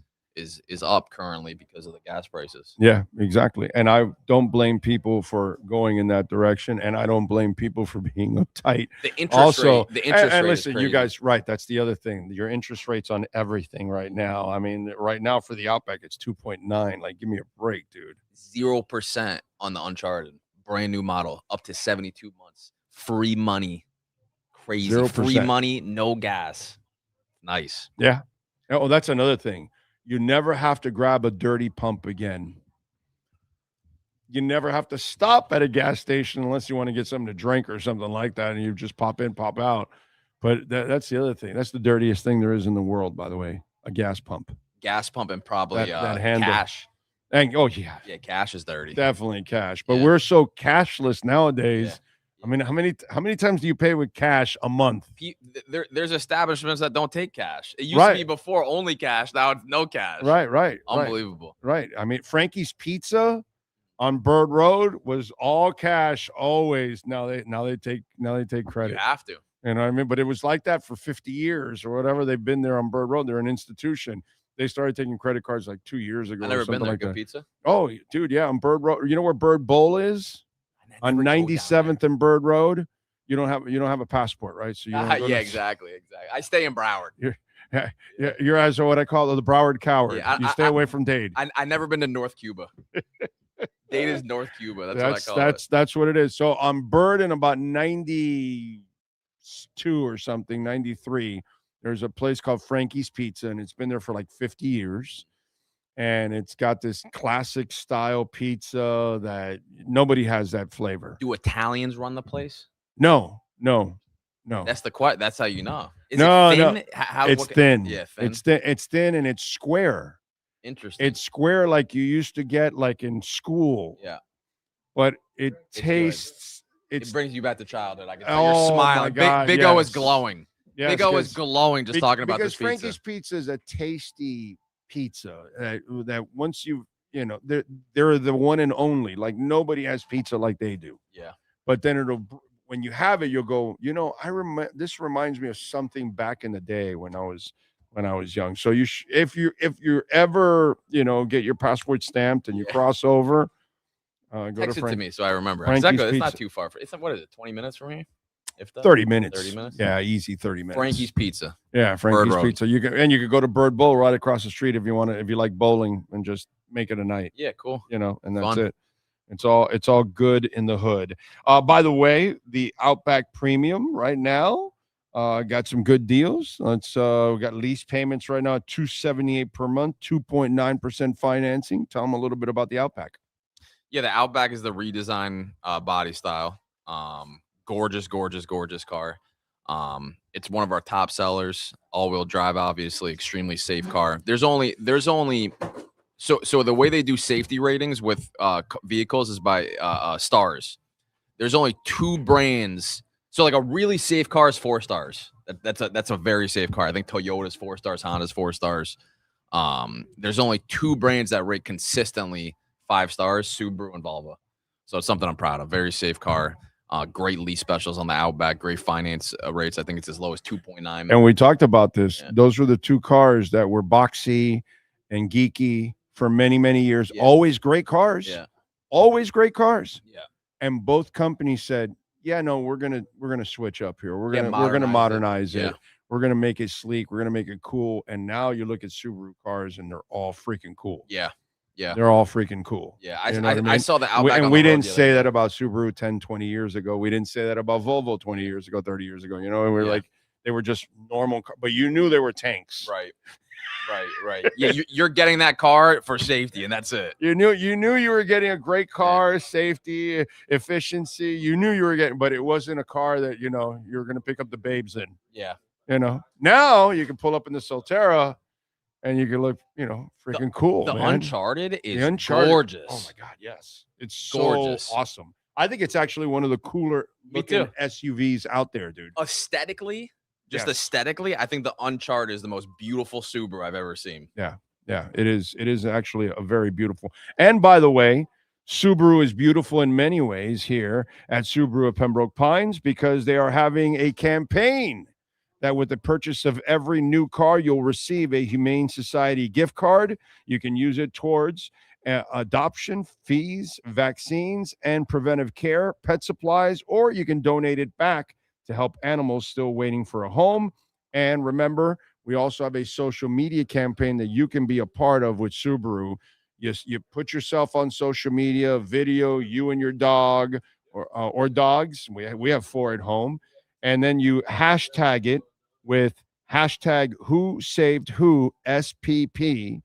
up currently because of the gas prices. Yeah, exactly. And I don't blame people for going in that direction, and I don't blame people for being uptight. The interest rate, and listen, you guys, right? That's the other thing. Your interest rates on everything right now. I mean, right now for the Outback, it's 2.9. Like, give me a break, dude. 0% on the Uncharted, brand new model, up to 72 months, free money, crazy 0%. Free money, no gas. Nice. Yeah. Oh, that's another thing. You never have to grab a dirty pump again. You never have to stop at a gas station unless you want to get something to drink or something like that, and you just pop in, pop out. But that's the other thing. That's the dirtiest thing there is in the world, by the way, a gas pump. Gas pump and probably that handle. cash. And, oh, yeah. Yeah, cash is dirty. Definitely cash. But we're so cashless nowadays. Yeah. I mean, how many times do you pay with cash a month? There's establishments that don't take cash. It used to be before only cash. Now it's no cash. Right. Unbelievable. Right. I mean, Frankie's Pizza on Bird Road was all cash always. Now they take credit. You have to. You know what I mean? But it was like that for 50 years or whatever. They've been there on Bird Road. They're an institution. They started taking credit cards like 2 years ago. I've never been there. Like Good that. pizza. Oh, dude, yeah, on Bird Road. You know where Bird Bowl is? On 97th and Bird Road. You don't have a passport, right? So you don't exactly. I stay in Broward. You're as what I call the Broward coward. Yeah, you stay away from Dade. I never been to North Cuba. Dade is North Cuba. That's what I call it. That's what it is. So on Bird in about 92 or something, 93, there's a place called Frankie's Pizza, and it's been there for like 50 years. And it's got this classic style pizza that nobody has that flavor. Do Italians run the place? No. That's how you know. Is no, it thin? no. It's thin. Yeah, thin. It's thin and it's square. Interesting. It's square like you used to get like in school. Yeah. But it tastes. It brings you back to childhood. I can tell you're smiling. Big O is glowing. Yes, Big O is glowing just talking about this pizza. Because Frankie's Pizza is a tasty pizza that once they're the one and only. Like nobody has pizza like they do. Yeah. But then when you have it, you'll go, I remember this reminds me of something back in the day when I was young. So if you ever get your passport stamped and you cross over, text it to me so I remember. Frankie's Exactly. It's Pizza. Not too far. What is it? 20 minutes from here? If that? 30 minutes. 30 minutes. Yeah, easy 30 minutes. Frankie's Pizza. Yeah, Frankie's Bird Pizza. You could go to Bird Bowl right across the street if you like bowling and just make it a night. Yeah, cool. And that's Fun. it. It's all good in the hood. By the way, the Outback Premium right now got some good deals. We got lease payments right now at $278 per month, 2.9% financing. Tell them a little bit about the Outback. Yeah, the Outback is the redesigned body style. Gorgeous car. It's one of our top sellers. All-wheel drive, obviously, extremely safe car. There's only so the way they do safety ratings with vehicles is by stars. There's only 2 brands. So like a really safe car is 4 stars. That's a very safe car. I think Toyota's 4 stars, Honda's 4 stars. There's only 2 brands that rate consistently 5 stars, Subaru and Volvo. So it's something I'm proud of. Very safe car. Great lease specials on the Outback. Great finance rates. I think it's as low as 2.9. And we talked about this. Yeah. Those were the 2 cars that were boxy and geeky for many, many years. Yeah. Always great cars. Yeah. Always great cars. Yeah. And both companies said, "Yeah, no, we're gonna switch up here. We're gonna modernize it. Yeah. We're gonna make it sleek. We're gonna make it cool." And now you look at Subaru cars, and they're all freaking cool. Yeah. Yeah. They're all freaking cool. Yeah. I saw the Outback. And we didn't say that about Subaru 10, 20 years ago. We didn't say that about Volvo 20 years ago, 30 years ago. And we're like, they were just normal, but you knew they were tanks. Right. Yeah. You're getting that car for safety, and that's it. You knew you were getting a great car, safety, efficiency. You knew you were getting, but it wasn't a car that, you were going to pick up the babes in. Yeah. Now you can pull up in the Solterra and you can look, freaking cool. The man. Uncharted is gorgeous. Oh my God, yes. It's gorgeous. So awesome. I think it's actually one of the cooler looking SUVs out there, dude. Aesthetically, aesthetically, I think the Uncharted is the most beautiful Subaru I've ever seen. Yeah. It is actually a very beautiful. And by the way, Subaru is beautiful in many ways here at Subaru of Pembroke Pines because they are having a campaign that with the purchase of every new car, you'll receive a Humane Society gift card. You can use it towards adoption, fees, vaccines, and preventive care, pet supplies, or you can donate it back to help animals still waiting for a home. And remember, we also have a social media campaign that you can be a part of with Subaru. You put yourself on social media, video, you and your dog or dogs. We have 4 at home. And then you hashtag it with hashtag who saved who SPP.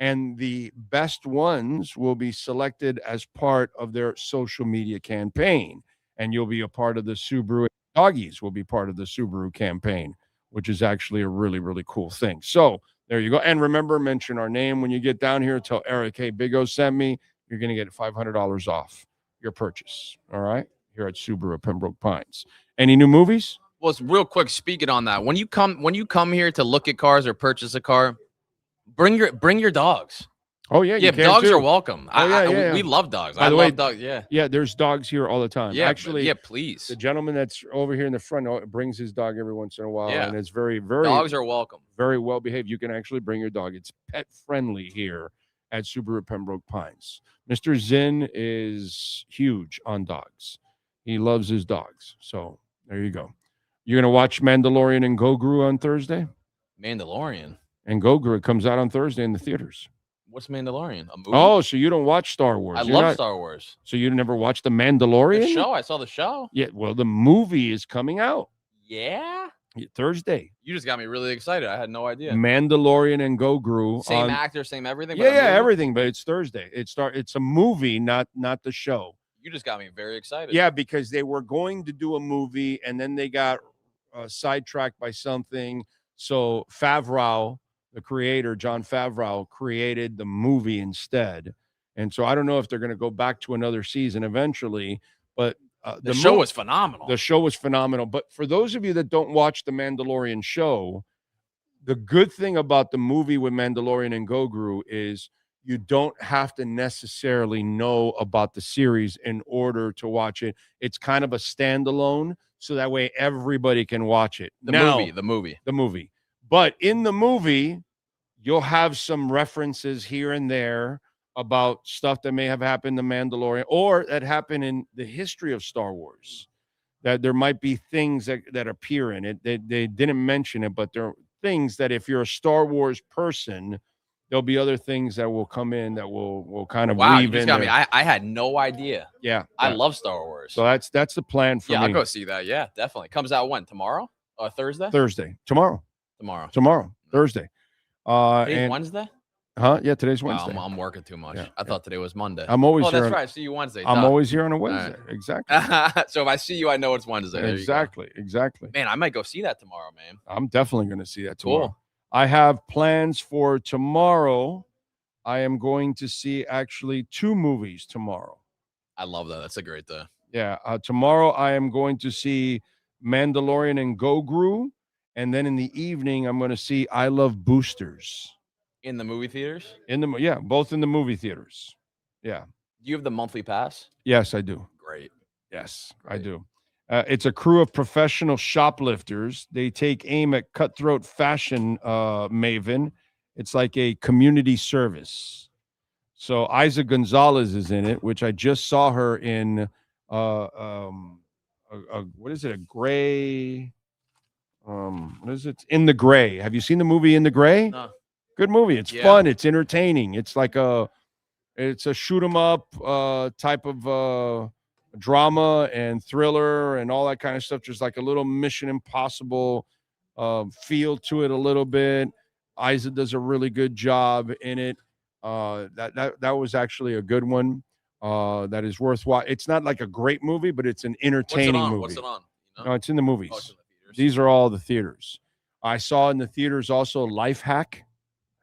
And the best ones will be selected as part of their social media campaign. And you'll be a part of the Subaru. Doggies will be part of the Subaru campaign, which is actually a really, really cool thing. So there you go. And remember, mention our name when you get down here. Tell Eric, hey, Big O sent me. You're going to get $500 off your purchase. All right? Here at Subaru of Pembroke Pines. Any new movies? Well, it's real quick. Speaking on that, when you come here to look at cars or purchase a car, bring your dogs. Oh yeah, yeah. Dogs are welcome. We love dogs. I love dogs. Yeah. There's dogs here all the time. Yeah, actually, please. The gentleman that's over here in the front brings his dog every once in a while, and it's very, very. Dogs are welcome. Very well behaved. You can actually bring your dog. It's pet friendly here at Subaru Pembroke Pines. Mr. Zinn is huge on dogs. He loves his dogs. So there you go. You're gonna watch Mandalorian and Goguru on Thursday. Mandalorian and Goguru comes out on Thursday in the theaters. What's Mandalorian? A movie? Oh, so you don't watch Star Wars? I love Star Wars. So you never watched The Mandalorian? The show. I saw the show. Yeah. Well, the movie is coming out. Yeah. Thursday. You just got me really excited. I had no idea. Mandalorian and Goguru. Same actor, same everything. Yeah, everything. But it's Thursday. It's a movie, not the show. You just got me very excited. Yeah, because they were going to do a movie and then they got sidetracked by something. So Favreau, the creator, John Favreau, created the movie instead. And so I don't know if they're going to go back to another season eventually, but the show was phenomenal. The show was phenomenal. But for those of you that don't watch the Mandalorian show, the good thing about the movie with Mandalorian and Goguru is you don't have to necessarily know about the series in order to watch it. It's kind of a standalone, so that way everybody can watch it. The movie. But in the movie, you'll have some references here and there about stuff that may have happened to Mandalorian or that happened in the history of Star Wars. That there might be things that appear in it. They didn't mention it, but there are things that if you're a Star Wars person, there'll be other things that will come in that will kind of weave you just in got there. me. I had no idea. Yeah. I love Star Wars. So that's the plan for me. Yeah, I'll go see that. Yeah, definitely. Comes out when? Tomorrow? Thursday? Tomorrow. Thursday. Today's Wednesday? Huh? Yeah, today's Wednesday. Wow, I'm working too much. I thought today was Monday. I'm always here. That's right. See you Wednesday. I'm always here on a Wednesday. Right. Exactly. So if I see you, I know it's Wednesday. There Exactly. Man, I might go see that tomorrow, man. I'm definitely going to see that tomorrow. Cool. I have plans for tomorrow. I am going to see actually 2 movies tomorrow. I love that. That's a great day. Yeah. Tomorrow I am going to see Mandalorian and Goguru. And then in the evening, I'm going to see I Love Boosters. In the movie theaters? Both in the movie theaters. Yeah. Do you have the monthly pass? Yes, I do. Great. Yes, I do. It's a crew of professional shoplifters. They take aim at cutthroat fashion maven. It's like a community service. So Isa Gonzalez is in it, which I just saw her in what is it? A gray. What is it? In the Gray. Have you seen the movie In the Gray? No. Good movie. It's fun. It's entertaining. It's like it's a shoot 'em up type of drama and thriller and all that kind of stuff. Just like a little Mission Impossible feel to it a little bit. Isa does a really good job in it. That was actually a good one. That is worthwhile. It's not like a great movie, but it's an entertaining movie. What's it on? You know? No, it's in the movies. Oh, it's in the theaters. These are all the theaters. I saw in the theaters also Life Hack.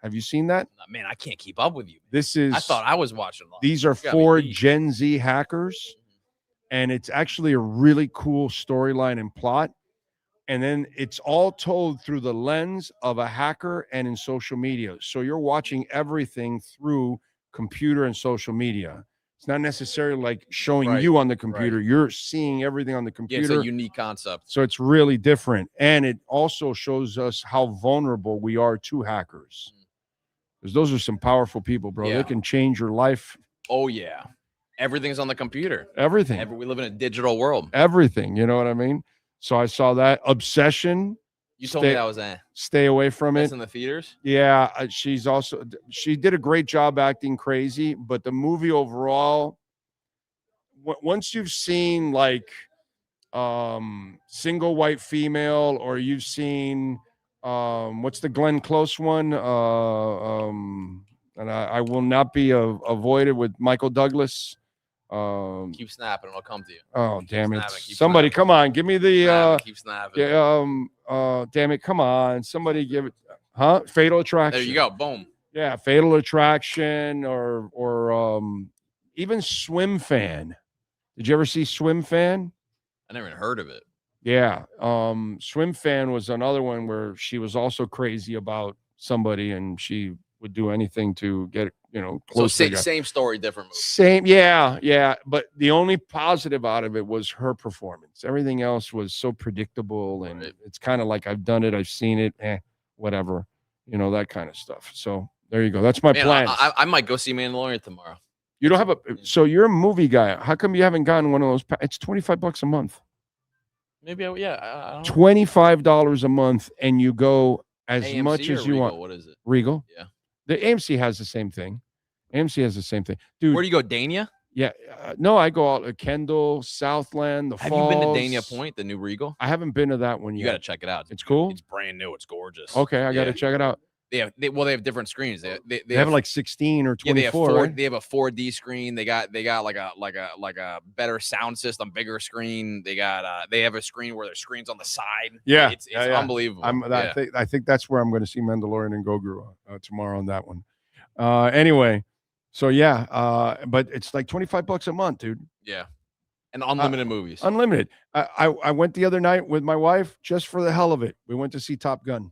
Have you seen that? Man, I can't keep up with you. I thought I was watching. These are 4 Gen Z hackers, and it's actually a really cool storyline and plot. And then it's all told through the lens of a hacker and in social media. So you're watching everything through computer and social media. It's not necessarily like showing Right, you on the computer. right. You're seeing everything on the Yeah, computer. it's a unique concept. So it's really different. And it also shows us how vulnerable we are to hackers. Because those are some powerful people, bro. Yeah. They can change your life. Oh yeah, everything's on the computer. Everything. We live in a digital world. Everything. You know what I mean? So I saw that. Obsession. You told me that was Stay away from that's it. in the theaters. Yeah, she did a great job acting crazy, but the movie overall, once you've seen like Single White Female, or you've seen what's the Glenn Close one? And I will not be avoided with Michael Douglas. Keep snapping, it'll come to you. Oh, damn it. snapping, keep Somebody snapping. come on, give me the Keep snapping. damn it, come on. Somebody give it Fatal Attraction. There you go. Boom. Yeah, Fatal Attraction or even Swim Fan. Did you ever see Swim Fan? I never even heard of it. Yeah. Swim Fan was another one where she was also crazy about somebody and she would do anything to get, close to the guy. Same story, different movie. Same, yeah. But the only positive out of it was her performance. Everything else was so predictable, and it's kind of like I've done it, I've seen it, whatever, that kind of stuff. So there you go. That's my plan. I might go see Mandalorian tomorrow. You don't have so you're a movie guy. How come you haven't gotten one of those? It's $25 a month. Maybe I don't know. $25 a month, and you go as AMC much or as you Regal? want. What is it? Regal. Yeah. The AMC has the same thing. Dude. Where do you go, Dania? Yeah, no, I go out Kendall, Southland, the Have Falls. you been to Dania Point, the new Regal? I haven't been to that one yet. You got to check it out. It's cool. It's brand new. It's gorgeous. Okay, I got to check it out. They have different screens. They have like 16 or 24. Yeah, right? they have a 4D screen. They got like a better sound system, bigger screen. They have a screen where there's screens on the side. Yeah, it's unbelievable. I think that's where I'm going to see Mandalorian and Grogu tomorrow on that one. Anyway, so yeah, but it's like $25 a month, dude. Yeah, and unlimited movies. Unlimited. I went the other night with my wife just for the hell of it. We went to see Top Gun.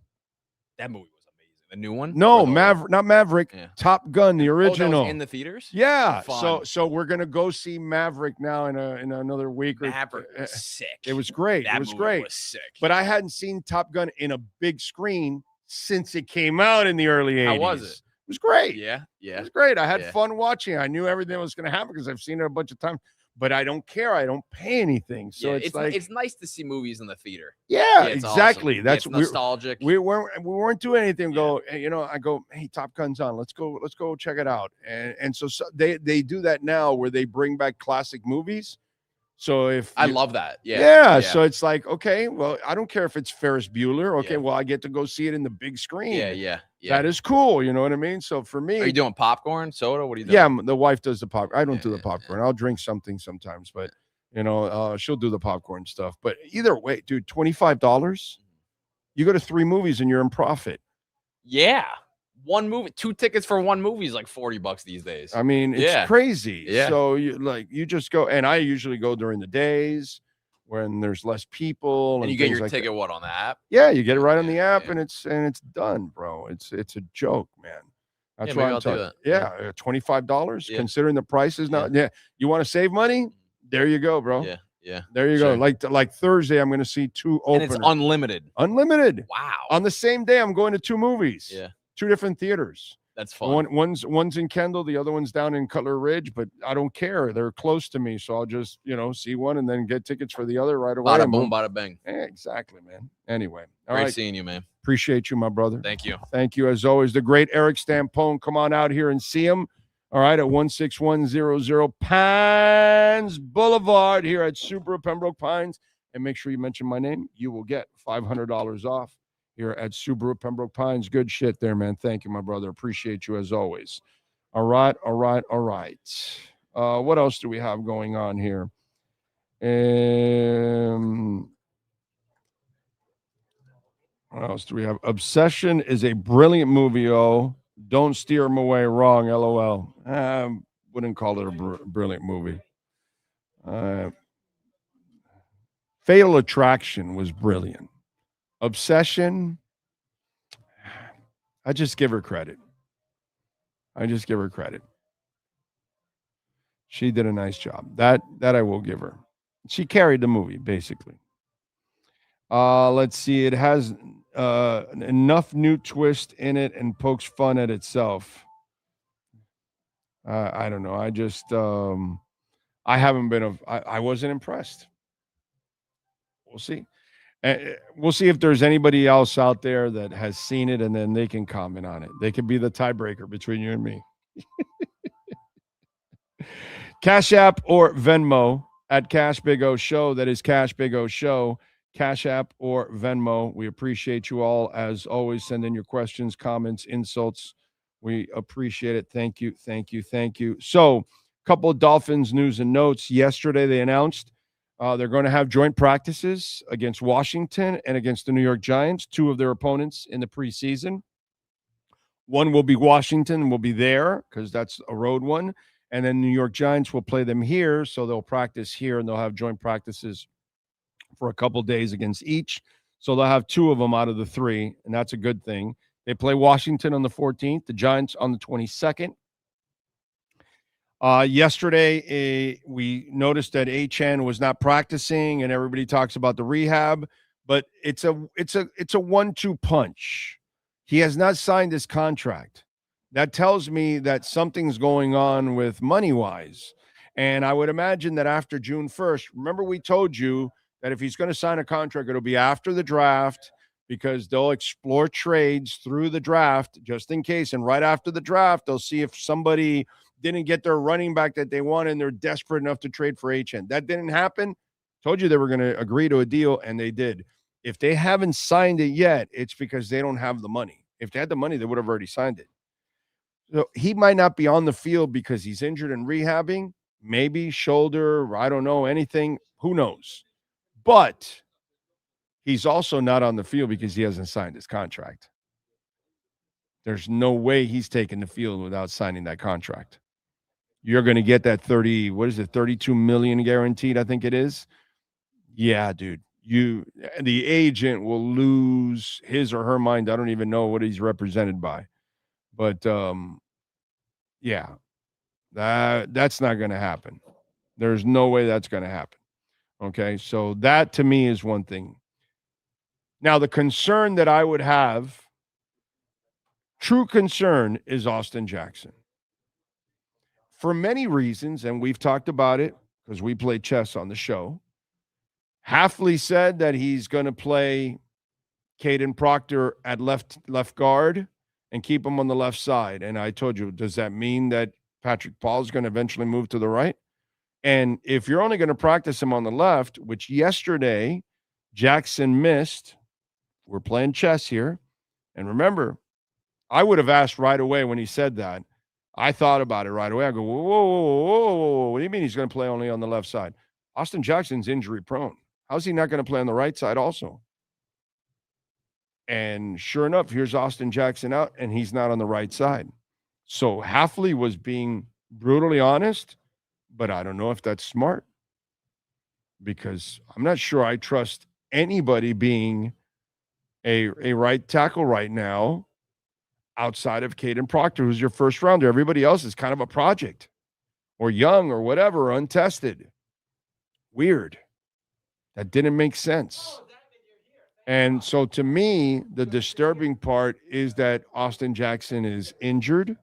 That movie was amazing. The new one? No, not Maverick. Yeah. Top Gun, the original. That was in the theaters? Yeah. Fun. So we're gonna go see Maverick now in another week. Maverick was sick. It was great. That it was movie great. was sick. But I hadn't seen Top Gun in a big screen since it came out in the early 80s. How was it? It was great. Yeah. It was great. I had fun watching. I knew everything was going to happen because I've seen it a bunch of times. But I don't care. I don't pay anything. So it's like it's nice to see movies in the theater. Yeah, it's exactly. Awesome. That's it's nostalgic. We weren't doing anything. I go, hey, Top Gun's on. Let's go check it out. And so they do that now where they bring back classic movies. So I love that. Yeah. So it's like, okay, well, I don't care if it's Ferris Bueller. Okay, well, I get to go see it in the big screen. Yeah. That is cool. You know what I mean? So for me, are you doing popcorn, soda? What are you doing? Yeah, the wife does the popcorn. I don't do the popcorn. I'll drink something sometimes, but she'll do the popcorn stuff. But either way, dude, $25. You go to 3 movies and you're in profit. Yeah. One movie, 2 tickets for one movie is like $40 these days. I mean, it's crazy. Yeah. So you just go, and I usually go during the days when there's less people. And you get your ticket what on the app? Yeah, you get it right on the app, and it's done, bro. It's a joke, man. That's why I'm talking. Yeah, $25 considering the prices now. Yeah, you want to save money? There you go, bro. Yeah. There you go. Like Thursday, I'm going to see 2 openers. And it's unlimited. Unlimited. Wow. On the same day, I'm going to 2 movies. Yeah. 2 different theaters. That's fun. One's in Kendall, the other one's down in Cutler Ridge, but I don't care. They're close to me, so I'll just see one and then get tickets for the other right away. Bada boom, bada bang. Yeah, exactly, man. Anyway, all Great right. seeing you, man. Appreciate you, my brother. Thank you. Thank you, as always. The great Eric Stampone. Come on out here and see him. All right, at 16100 Pines Boulevard here at Subaru Pembroke Pines. And make sure you mention my name. You will get $500 off here at Subaru Pembroke Pines. Good shit there, man. Thank you, my brother. Appreciate you as always. All right. What else do we have going on here? What else do we have? Obsession is a brilliant movie. Don't steer him away. Wrong. LOL. Wouldn't call it a brilliant movie. Fatal Attraction was brilliant. Obsession, I just give her credit. She did a nice job. That I will give her. She carried the movie, basically. Let's see. It has enough new twist in it and pokes fun at itself. I don't know. I just I haven't been. I wasn't impressed. We'll see. We'll see if there's anybody else out there that has seen it, and then they can comment on it. They could be the tiebreaker between you and me. Cash App or Venmo at Cash Big O Show. That is Cash Big O Show. Cash App or Venmo. We appreciate you all. As always, send in your questions, comments, insults. We appreciate it. Thank you, thank you, thank you. So, a couple of Dolphins news and notes. Yesterday, they announced they're going to have joint practices against Washington and against the New York Giants, two of their opponents in the preseason. One will be Washington, will be there because that's a road one. And then New York Giants will play them here, so they'll practice here, and they'll have joint practices for a couple days against each. So they'll have two of them out of the three, and that's a good thing. They play Washington on the 14th, the Giants on the 22nd. Yesterday, we noticed that Achane was not practicing, and everybody talks about the rehab, but it's a 1-2 punch. He has not signed his contract. That tells me that something's going on with money-wise. And I would imagine that after June 1st, remember we told you that if he's going to sign a contract, it'll be after the draft because they'll explore trades through the draft just in case. And right after the draft, they'll see if somebody didn't get their running back that they want and they're desperate enough to trade for Achane. That didn't happen. Told you they were going to agree to a deal, and they did. If they haven't signed it yet, it's because they don't have the money. If they had the money, they would have already signed it. So he might not be on the field because he's injured and rehabbing, maybe shoulder, I don't know, anything, who knows. But he's also not on the field because he hasn't signed his contract. There's no way he's taking the field without signing that contract. You're going to get that 32 million guaranteed, I think it is. Yeah, dude. The agent will lose his or her mind. I don't even know what he's represented by. But yeah, that's not going to happen. There's no way that's going to happen. Okay, so that to me is one thing. Now, the concern that I would have, true concern, is Austin Jackson. For many reasons, and we've talked about it because we play chess on the show. Hafley said that he's going to play Caden Proctor at left guard and keep him on the left side. And I told you, does that mean that Patrick Paul is going to eventually move to the right? And if you're only going to practice him on the left, which yesterday Jackson missed, we're playing chess here. And remember, I would have asked right away when he said that. I thought about it right away. I go, whoa. What do you mean he's going to play only on the left side? Austin Jackson's injury prone. How's he not going to play on the right side also? And sure enough, here's Austin Jackson out, and he's not on the right side. So Hafley was being brutally honest, but I don't know if that's smart because I'm not sure I trust anybody being a right tackle right now outside of Caden Proctor, who's your first rounder. Everybody else is kind of a project or young or whatever, untested. Weird. That didn't make sense. And so to me, the disturbing part is that Austin Jackson is injured.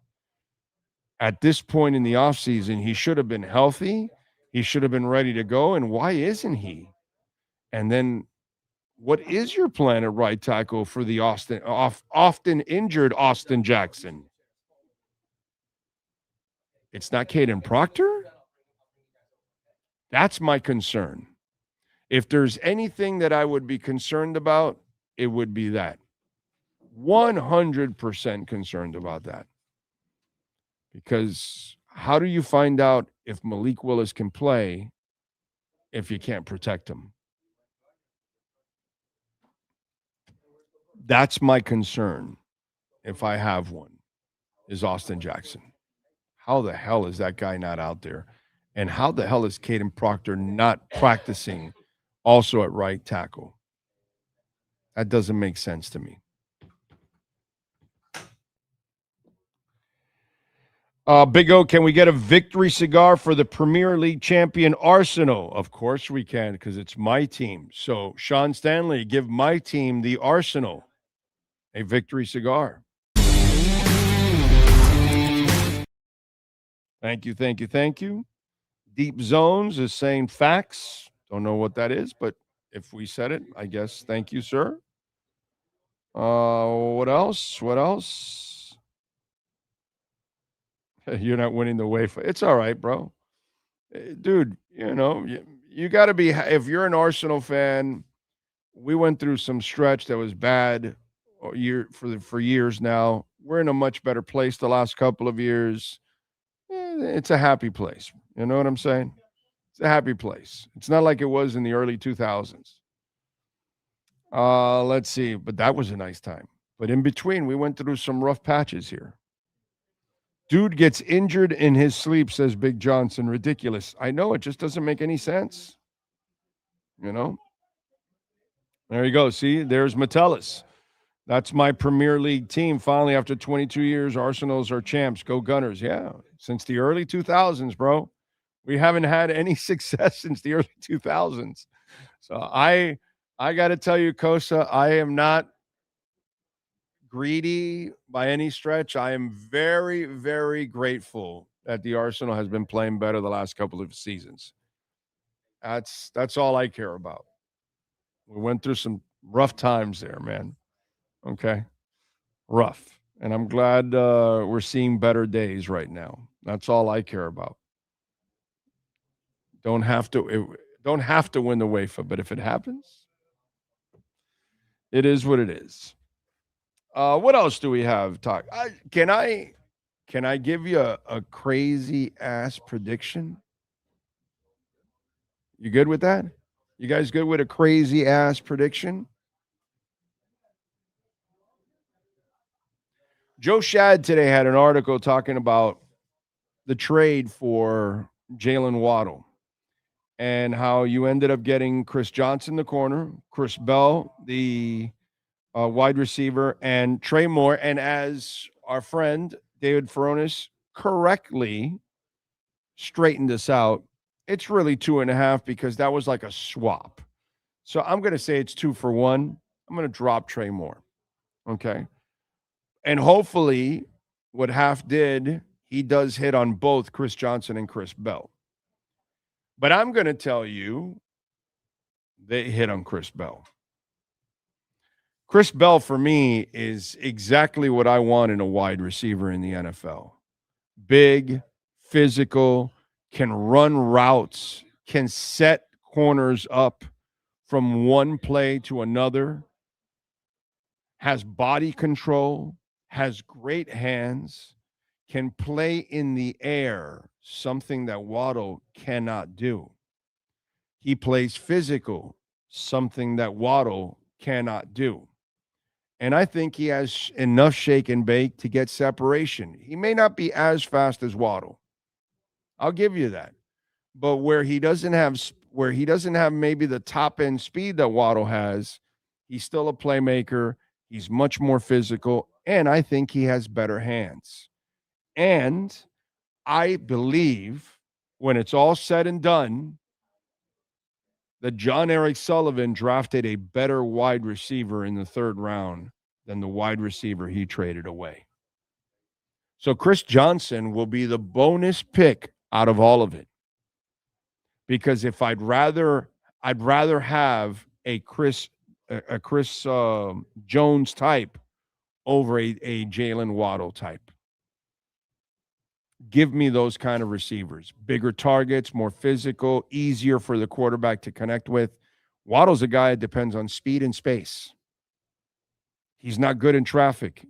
At this point in the offseason, he should have been healthy. He should have been ready to go. And why isn't he? And then what is your plan at right tackle for the often injured Austin Jackson? It's not Caden Proctor? That's my concern. If there's anything that I would be concerned about, it would be that. 100% concerned about that. Because how do you find out if Malik Willis can play if you can't protect him? That's my concern, if I have one, is Austin Jackson. How the hell is that guy not out there? And how the hell is Caden Proctor not practicing also at right tackle? That doesn't make sense to me. Big O, can we get a victory cigar for the Premier League champion Arsenal? Of course we can, because it's my team. So, Sean Stanley, give my team, the Arsenal, a victory cigar. Thank you, thank you, thank you. Deep Zones is saying facts. Don't know what that is, but if we said it, I guess. Thank you, sir. What else? What else? You're not winning the wafer. It's all right, bro. Dude, you got to be, if you're an Arsenal fan, we went through some stretch that was bad for years now. We're in a much better place the last couple of years. It's a happy place. You know what I'm saying? It's a happy place. It's not like it was in the early 2000s. Let's see. But that was a nice time. But in between, we went through some rough patches here. Dude gets injured in his sleep, says Big Johnson. Ridiculous. I know. It just doesn't make any sense. There you go. See, there's Metellus. That's my Premier League team. Finally, after 22 years, Arsenal's are champs. Go Gunners. Yeah, since the early 2000s, bro. We haven't had any success since the early 2000s. So I got to tell you, Kosa, I am not greedy by any stretch. I am very, very grateful that the Arsenal has been playing better the last couple of seasons. That's all I care about. We went through some rough times there, man. Okay. Rough. And I'm glad we're seeing better days right now. That's all I care about. Don't have to win the UEFA, but if it happens, it is what it is. What else do we have? Can I give you a crazy ass prediction? You good with that? You guys good with a crazy ass prediction? Joe Shad today had an article talking about the trade for Jalen Waddle and how you ended up getting Chris Johnson, the corner, Chris Bell, the wide receiver, and Trey Moore. And as our friend David Furones correctly straightened us out, it's really 2.5 because that was like a swap. So I'm going to say it's 2 for 1. I'm going to drop Trey Moore. Okay. And hopefully what Half did, he does hit on both Chris Johnson and Chris Bell. But I'm going to tell you they hit on Chris Bell. Chris Bell, for me, is exactly what I want in a wide receiver in the NFL. Big, physical, can run routes, can set corners up from one play to another, has body control, has great hands, can play in the air, something that Waddle cannot do. He plays physical, something that Waddle cannot do. And I think he has enough shake and bake to get separation. He may not be as fast as Waddle. I'll give you that. But where he doesn't have maybe the top end speed that Waddle has, he's still a playmaker. He's much more physical, and I think he has better hands. And I believe when it's all said and done, that John Eric Sullivan drafted a better wide receiver in the 3rd round than the wide receiver he traded away. So Chris Johnson will be the bonus pick out of all of it. Because if I'd rather have a Chris Jones type over a Jalen Waddle type. Give me those kind of receivers. Bigger targets, more physical, easier for the quarterback to connect with. Waddle's a guy that depends on speed and space. He's not good in traffic.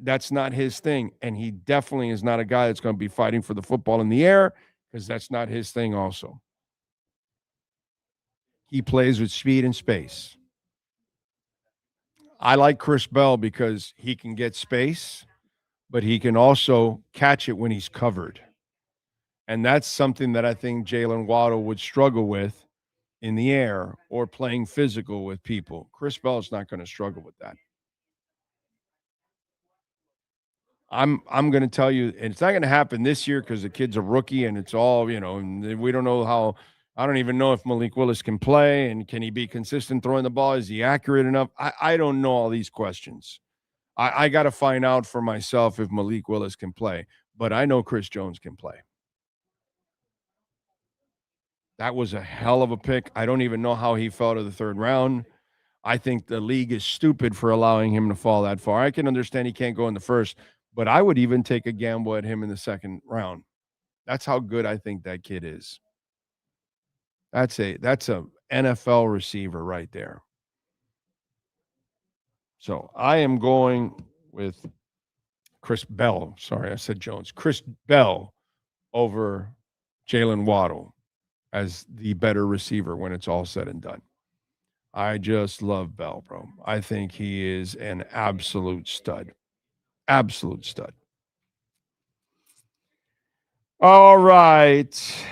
That's not his thing. And he definitely is not a guy that's going to be fighting for the football in the air because that's not his thing also. He plays with speed and space. I like Chris Bell because he can get space, but he can also catch it when he's covered. And that's something that I think Jalen Waddle would struggle with in the air or playing physical with people. Chris Bell is not going to struggle with that. I'm going to tell you, and it's not going to happen this year because the kid's a rookie and it's all, and we don't know how. I don't even know if Malik Willis can play and can he be consistent throwing the ball? Is he accurate enough? I don't know all these questions. I got to find out for myself if Malik Willis can play, but I know Chris Jones can play. That was a hell of a pick. I don't even know how he fell to the third round. I think the league is stupid for allowing him to fall that far. I can understand he can't go in the first, but I would even take a gamble at him in the second round. That's how good I think that kid is. That's a NFL receiver right there. So I am going with Chris Bell. Sorry, I said Jones. Chris Bell over Jalen Waddle as the better receiver when it's all said and done. I just love Bell, bro. I think he is an absolute stud. Absolute stud. All right.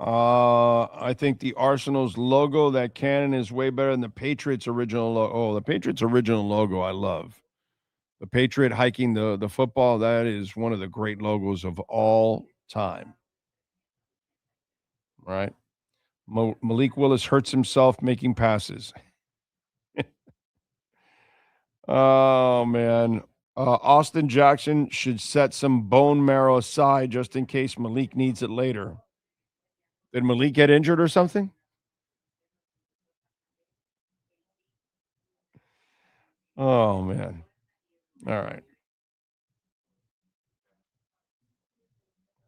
I think the Arsenal's logo, that cannon, is way better than the Patriots' original logo. Oh, the Patriots' original logo, I love. The Patriot hiking the football, that is one of the great logos of all time. Right? Malik Willis hurts himself making passes. Oh, man. Austin Jackson should set some bone marrow aside just in case Malik needs it later. Did Malik get injured or something? Oh, man. All right.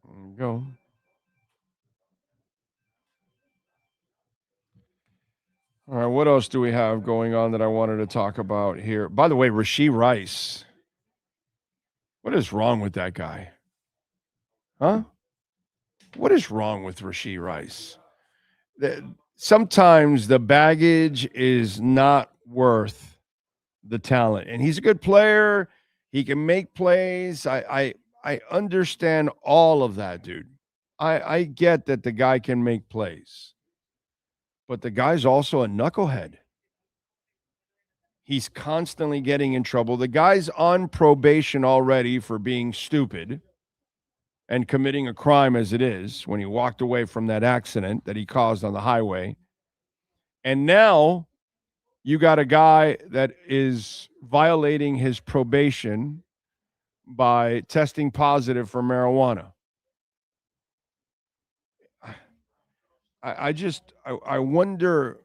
There you go. All right, what else do we have going on that I wanted to talk about here? By the way, Rashee Rice. What is wrong with that guy? Huh? What is wrong with Rashee Rice? Sometimes the baggage is not worth the talent. And he's a good player. He can make plays. I understand all of that, dude. I get that the guy can make plays. But the guy's also a knucklehead. He's constantly getting in trouble. The guy's on probation already for being stupid and committing a crime as it is when he walked away from that accident that he caused on the highway. And now you got a guy that is violating his probation by testing positive for marijuana. I wonder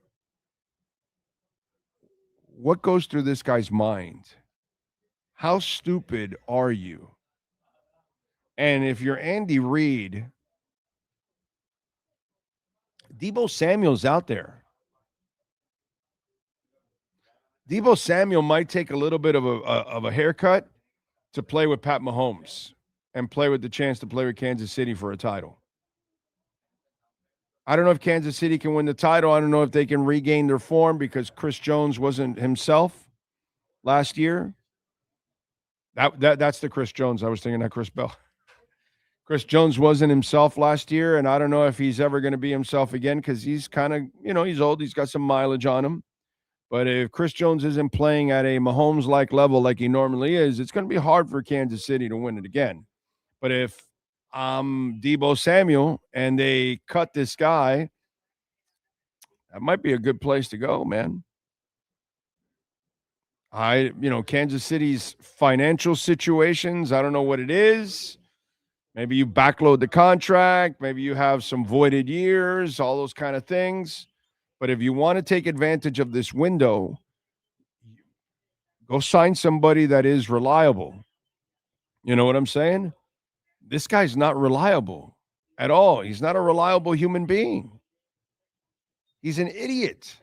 what goes through this guy's mind. How stupid are you? And if you're Andy Reid, Deebo Samuel's out there. Deebo Samuel might take a little bit of a haircut to play with Pat Mahomes and play with the chance to play with Kansas City for a title. I don't know if Kansas City can win the title. I don't know if they can regain their form because Chris Jones wasn't himself last year. That's the Chris Jones. I was thinking that Chris Bell. Chris Jones wasn't himself last year, and I don't know if he's ever going to be himself again because he's kind of, he's old. He's got some mileage on him. But if Chris Jones isn't playing at a Mahomes-like level like he normally is, it's going to be hard for Kansas City to win it again. But if I'm Deebo Samuel and they cut this guy, that might be a good place to go, man. Kansas City's financial situations, I don't know what it is. Maybe you backload the contract. Maybe you have some voided years, all those kind of things. But if you want to take advantage of this window, go sign somebody that is reliable. You know what I'm saying? This guy's not reliable at all. He's not a reliable human being. He's an idiot.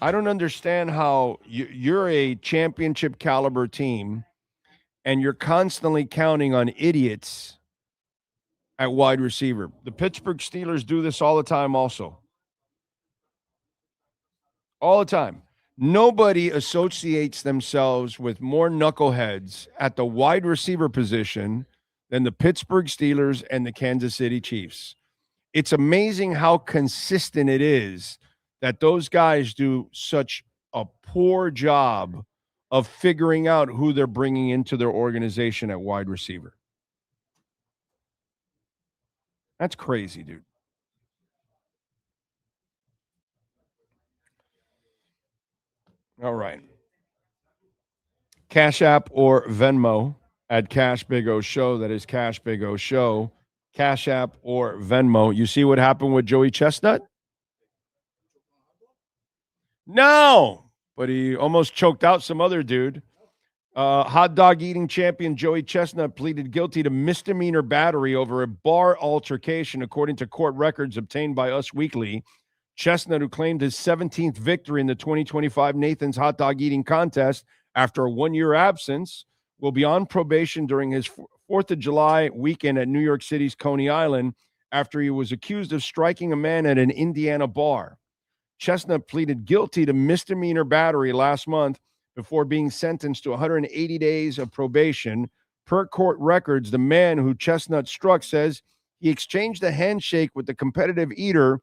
I don't understand how you're a championship caliber team and you're constantly counting on idiots at wide receiver. The Pittsburgh Steelers do this all the time also. All the time. Nobody associates themselves with more knuckleheads at the wide receiver position than the Pittsburgh Steelers and the Kansas City Chiefs. It's amazing how consistent it is that those guys do such a poor job of figuring out who they're bringing into their organization at wide receiver. That's crazy, dude. All right. Cash App or Venmo at Cash Big O Show. That is Cash Big O Show. Cash App or Venmo. You see what happened with Joey Chestnut? No, but he almost choked out some other dude. Hot dog eating champion Joey Chestnut pleaded guilty to misdemeanor battery over a bar altercation, according to court records obtained by Us Weekly. Chestnut, who claimed his 17th victory in the 2025 Nathan's hot dog eating contest after a 1-year absence, will be on probation during his 4th of July weekend at New York City's Coney Island after he was accused of striking a man at an Indiana bar. Chestnut pleaded guilty to misdemeanor battery last month before being sentenced to 180 days of probation. Per court records, the man who Chestnut struck says he exchanged a handshake with the competitive eater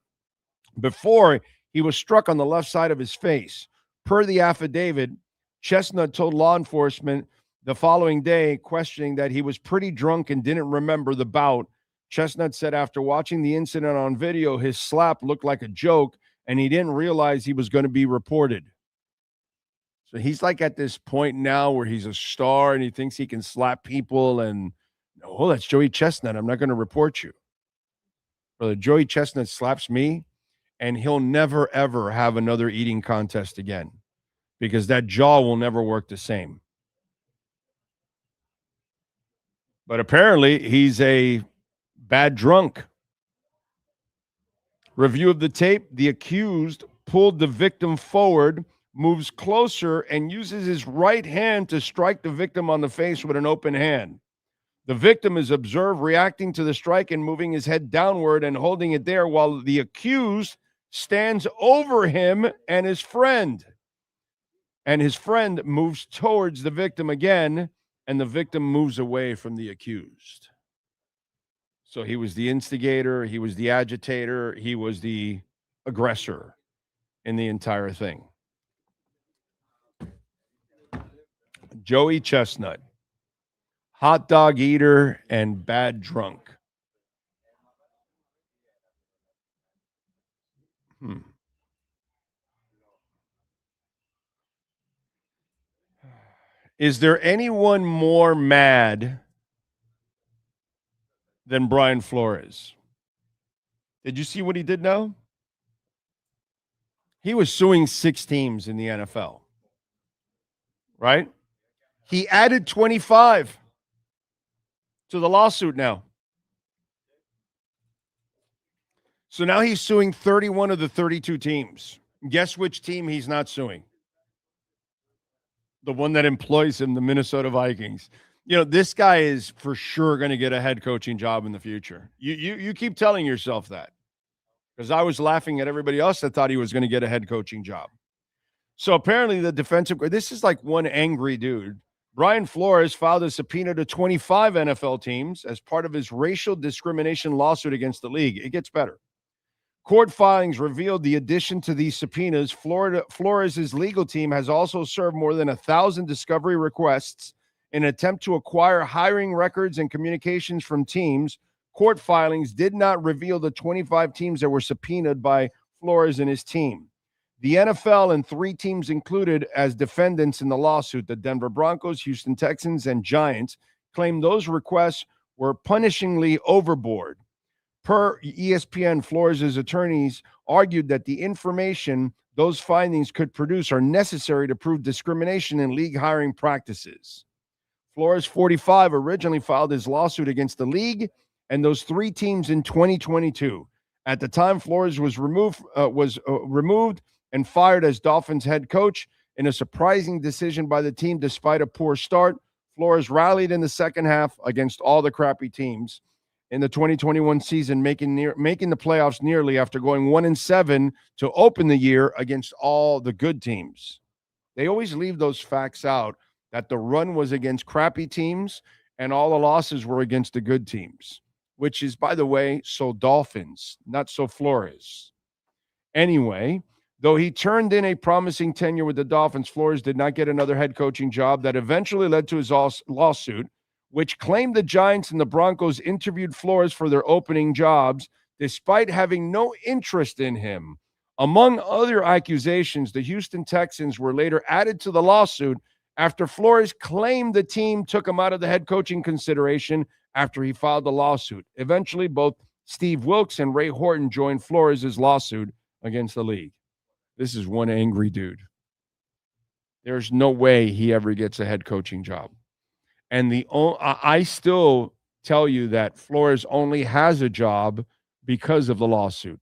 before he was struck on the left side of his face. Per the affidavit, Chestnut told law enforcement the following day, questioning that he was pretty drunk and didn't remember the bout. Chestnut said after watching the incident on video, his slap looked like a joke and he didn't realize he was going to be reported. So he's like at this point now where he's a star and he thinks he can slap people and, oh, that's Joey Chestnut. I'm not going to report you. Brother, Joey Chestnut slaps me and he'll never, ever have another eating contest again because that jaw will never work the same. But apparently he's a bad drunk. Review of the tape. The accused pulled the victim forward, moves closer, and uses his right hand to strike the victim on the face with an open hand. The victim is observed reacting to the strike and moving his head downward and holding it there while the accused stands over him and his friend. And his friend moves towards the victim again, and the victim moves away from the accused. So he was the instigator, he was the agitator, he was the aggressor in the entire thing. Joey Chestnut, hot dog eater and bad drunk. Is there anyone more mad than Brian Flores? Did you see what he did now? He was suing 6 teams in the NFL, right? He added 25 to the lawsuit now. So now he's suing 31 of the 32 teams. Guess which team he's not suing? The one that employs him, the Minnesota Vikings. You know, this guy is for sure going to get a head coaching job in the future. You keep telling yourself that. Because I was laughing at everybody else that thought he was going to get a head coaching job. So apparently the defensive, this is like one angry dude. Brian Flores filed a subpoena to 25 NFL teams as part of his racial discrimination lawsuit against the league. It gets better. Court filings revealed the addition to these subpoenas, Flores' legal team has also served more than 1,000 discovery requests in an attempt to acquire hiring records and communications from teams. Court filings did not reveal the 25 teams that were subpoenaed by Flores and his team. The NFL and 3 teams included as defendants in the lawsuit, the Denver Broncos, Houston Texans, and Giants, claimed those requests were punishingly overboard. Per ESPN, Flores' attorneys argued that the information those findings could produce are necessary to prove discrimination in league hiring practices. Flores, 45, originally filed his lawsuit against the league and those 3 teams in 2022. At the time, Flores was removed and fired as Dolphins head coach in a surprising decision by the team despite a poor start. Flores rallied in the second half against all the crappy teams in the 2021 season, making the playoffs nearly after going 1-7 to open the year against all the good teams. They always leave those facts out that the run was against crappy teams and all the losses were against the good teams, which is, by the way, so Dolphins, not so Flores. Anyway, Though he turned in a promising tenure with the Dolphins, Flores did not get another head coaching job. That eventually led to his lawsuit, which claimed the Giants and the Broncos interviewed Flores for their opening jobs, despite having no interest in him. Among other accusations, the Houston Texans were later added to the lawsuit after Flores claimed the team took him out of the head coaching consideration after he filed the lawsuit. Eventually, both Steve Wilkes and Ray Horton joined Flores' lawsuit against the league. This is one angry dude. There's no way he ever gets a head coaching job. And I still tell you that Flores only has a job because of the lawsuit.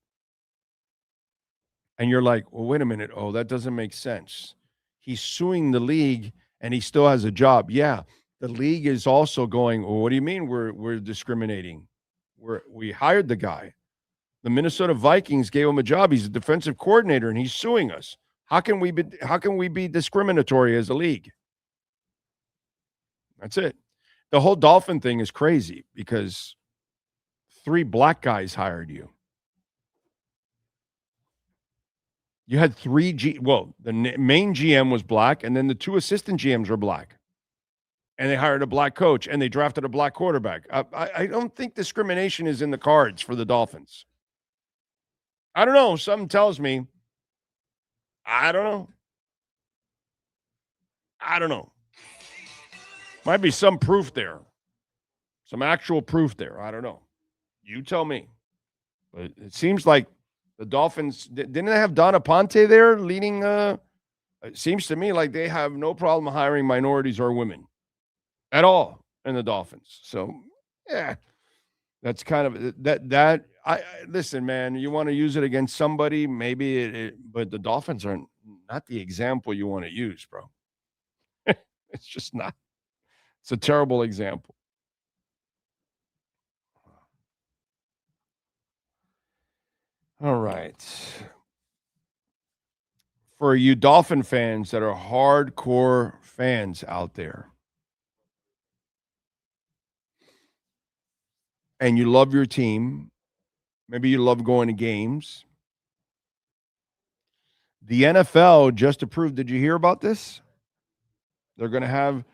And you're like, well, wait a minute. Oh, that doesn't make sense. He's suing the league and he still has a job. Yeah, the league is also going, well, what do you mean we're discriminating? We hired the guy. The Minnesota Vikings gave him a job. He's a defensive coordinator and he's suing us. How can we be discriminatory as a league? That's it. The whole Dolphin thing is crazy because 3 black guys hired you. You had 3 the main GM was black, and then the 2 assistant GMs were black. And they hired a black coach, and they drafted a black quarterback. I don't think discrimination is in the cards for the Dolphins. I don't know. Something tells me. I don't know. Might be some proof there. Some actual proof there. I don't know. You tell me. But it seems like the Dolphins, didn't they have Donna Ponte there leading? It seems to me like they have no problem hiring minorities or women at all in the Dolphins. So, yeah, that's kind of that. Listen, man, you want to use it against somebody, maybe but the Dolphins are not the example you want to use, bro. It's just not. It's a terrible example. All right. For you Dolphin fans that are hardcore fans out there, and you love your team, maybe you love going to games. The NFL just approved. Did you hear about this? They're going to have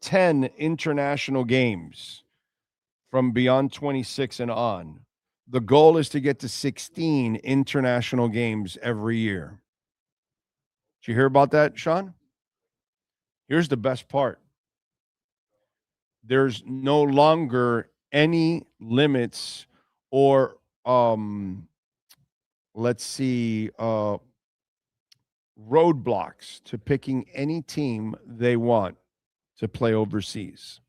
10 international games from beyond 26 and on. The goal is to get to 16 international games every year. Did you hear about that, Sean? Here's the best part. There's no longer any limits or roadblocks to picking any team they want to play overseas.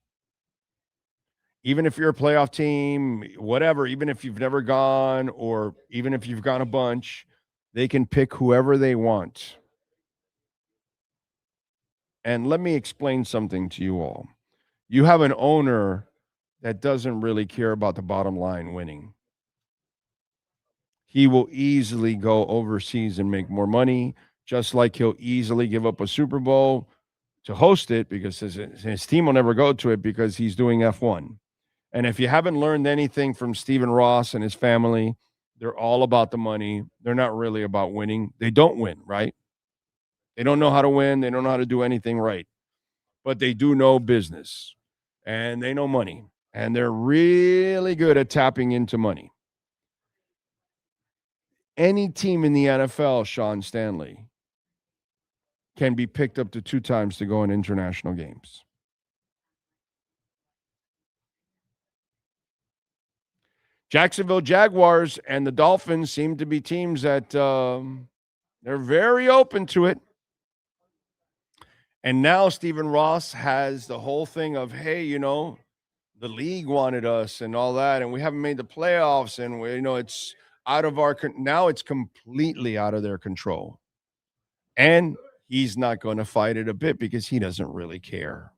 Even if you're a playoff team, whatever, even if you've never gone or even if you've gone a bunch, they can pick whoever they want. And let me explain something to you all. You have an owner that doesn't really care about the bottom line winning. He will easily go overseas and make more money, just like he'll easily give up a Super Bowl to host it because his team will never go to it because he's doing F1. And if you haven't learned anything from Stephen Ross and his family, they're all about the money. They're not really about winning. They don't win, right? They don't know how to win. They don't know how to do anything right. But they do know business. And they know money. And they're really good at tapping into money. Any team in the NFL, Sean Stanley, can be picked up to 2 times to go in international games. Jacksonville Jaguars and the Dolphins seem to be teams that they're very open to it. And now Stephen Ross has the whole thing of, hey, the league wanted us and all that, and we haven't made the playoffs, and it's out of now it's completely out of their control. And he's not going to fight it a bit because he doesn't really care.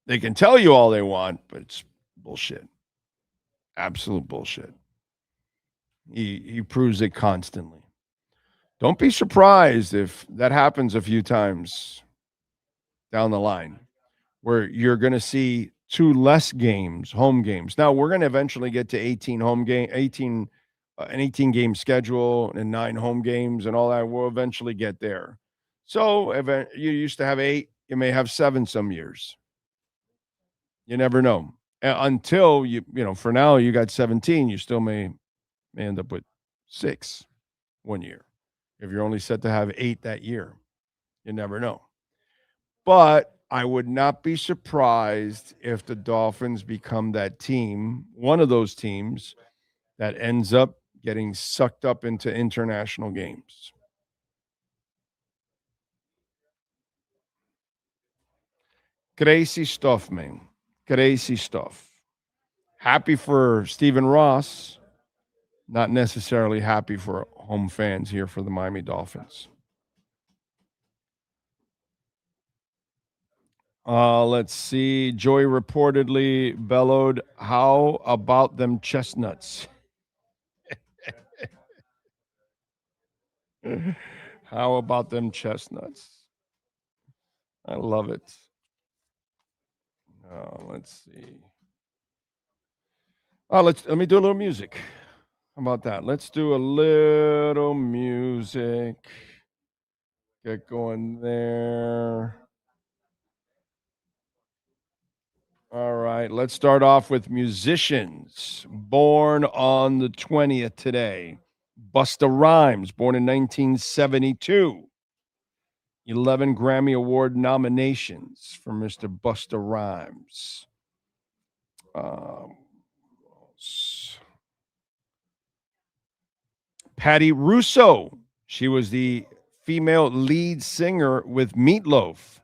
They can tell you all they want, but it's bullshit. Absolute bullshit. He proves it constantly. Don't be surprised if that happens a few times down the line where you're going to see 2 less games, home games. Now, we're going to eventually get to 18 an 18-game schedule and 9 home games and all that. We'll eventually get there. So you used to have 8. You may have 7 some years. You never know. Until for now, you got 17. You still may end up with 6 one year. If you're only set to have 8 that year, you never know. But I would not be surprised if the Dolphins become that team, one of those teams that ends up getting sucked up into international games. Crazy stuff, man. Crazy stuff. Happy for Stephen Ross. Not necessarily happy for home fans here for the Miami Dolphins. Let's see. Joey reportedly bellowed, "How about them chestnuts?" How about them chestnuts? I love it. Let's see. Let me do a little music. How about that? Let's do a little music. Get going there. All right, let's start off with musicians born on the 20th today. Busta Rhymes, born in 1972. 11 Grammy Award nominations for Mr. Busta Rhymes. Patty Russo. She was the female lead singer with Meatloaf.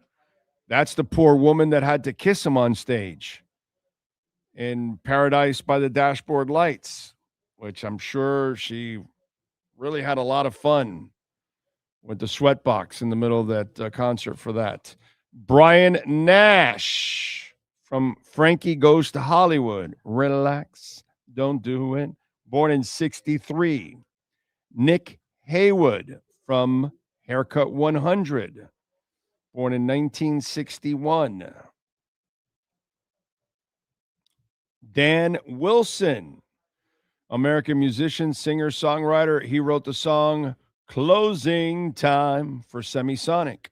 That's the poor woman that had to kiss him on stage in Paradise by the Dashboard Lights, which I'm sure she really had a lot of fun with the sweatbox in the middle of that concert for that. Brian Nash from Frankie Goes to Hollywood. Relax, don't do it. Born in 1963. Nick Haywood from Haircut 100. Born in 1961. Dan Wilson, American musician, singer, songwriter. He wrote the song Closing Time for Semisonic.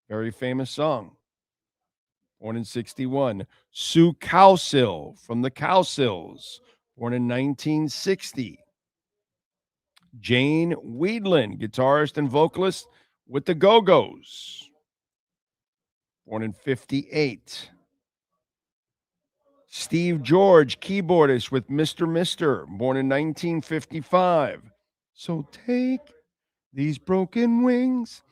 Very famous song. Born in 1961. Sue Cowsill from the Cowsills. Born in 1960. Jane Weedland, guitarist and vocalist with the Go-Go's. Born in 1958. Steve George, keyboardist with Mr. Mister, born in 1955. So take these broken wings.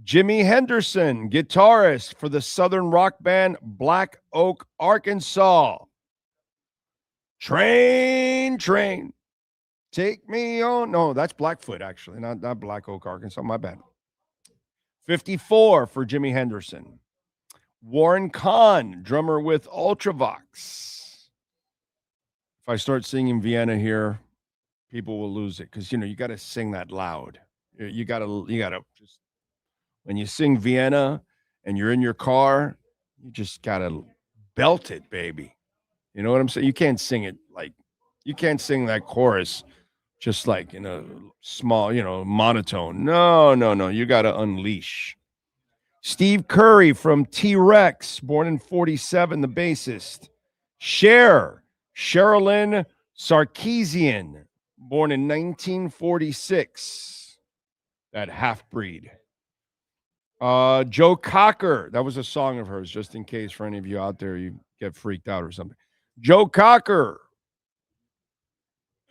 Jimi Henderson, guitarist for the southern rock band Black Oak, Arkansas. Train, take me on. No, that's Blackfoot, actually, not Black Oak, Arkansas. My bad. 54 for Jimi Henderson. Warren Kahn, drummer with Ultravox. If I start singing Vienna here, people will lose it because you got to sing that loud. You got to just, when you sing Vienna and you're in your car, you just got to belt it, baby. You know what I'm saying? You can't sing it you can't sing that chorus just like in a small, monotone. No. You got to unleash. Steve Curry from T-Rex, born in 1947, the bassist. Sherilyn Sarkeesian, born in 1946, that half-breed. Joe Cocker, that was a song of hers, just in case for any of you out there you get freaked out or something. Joe Cocker,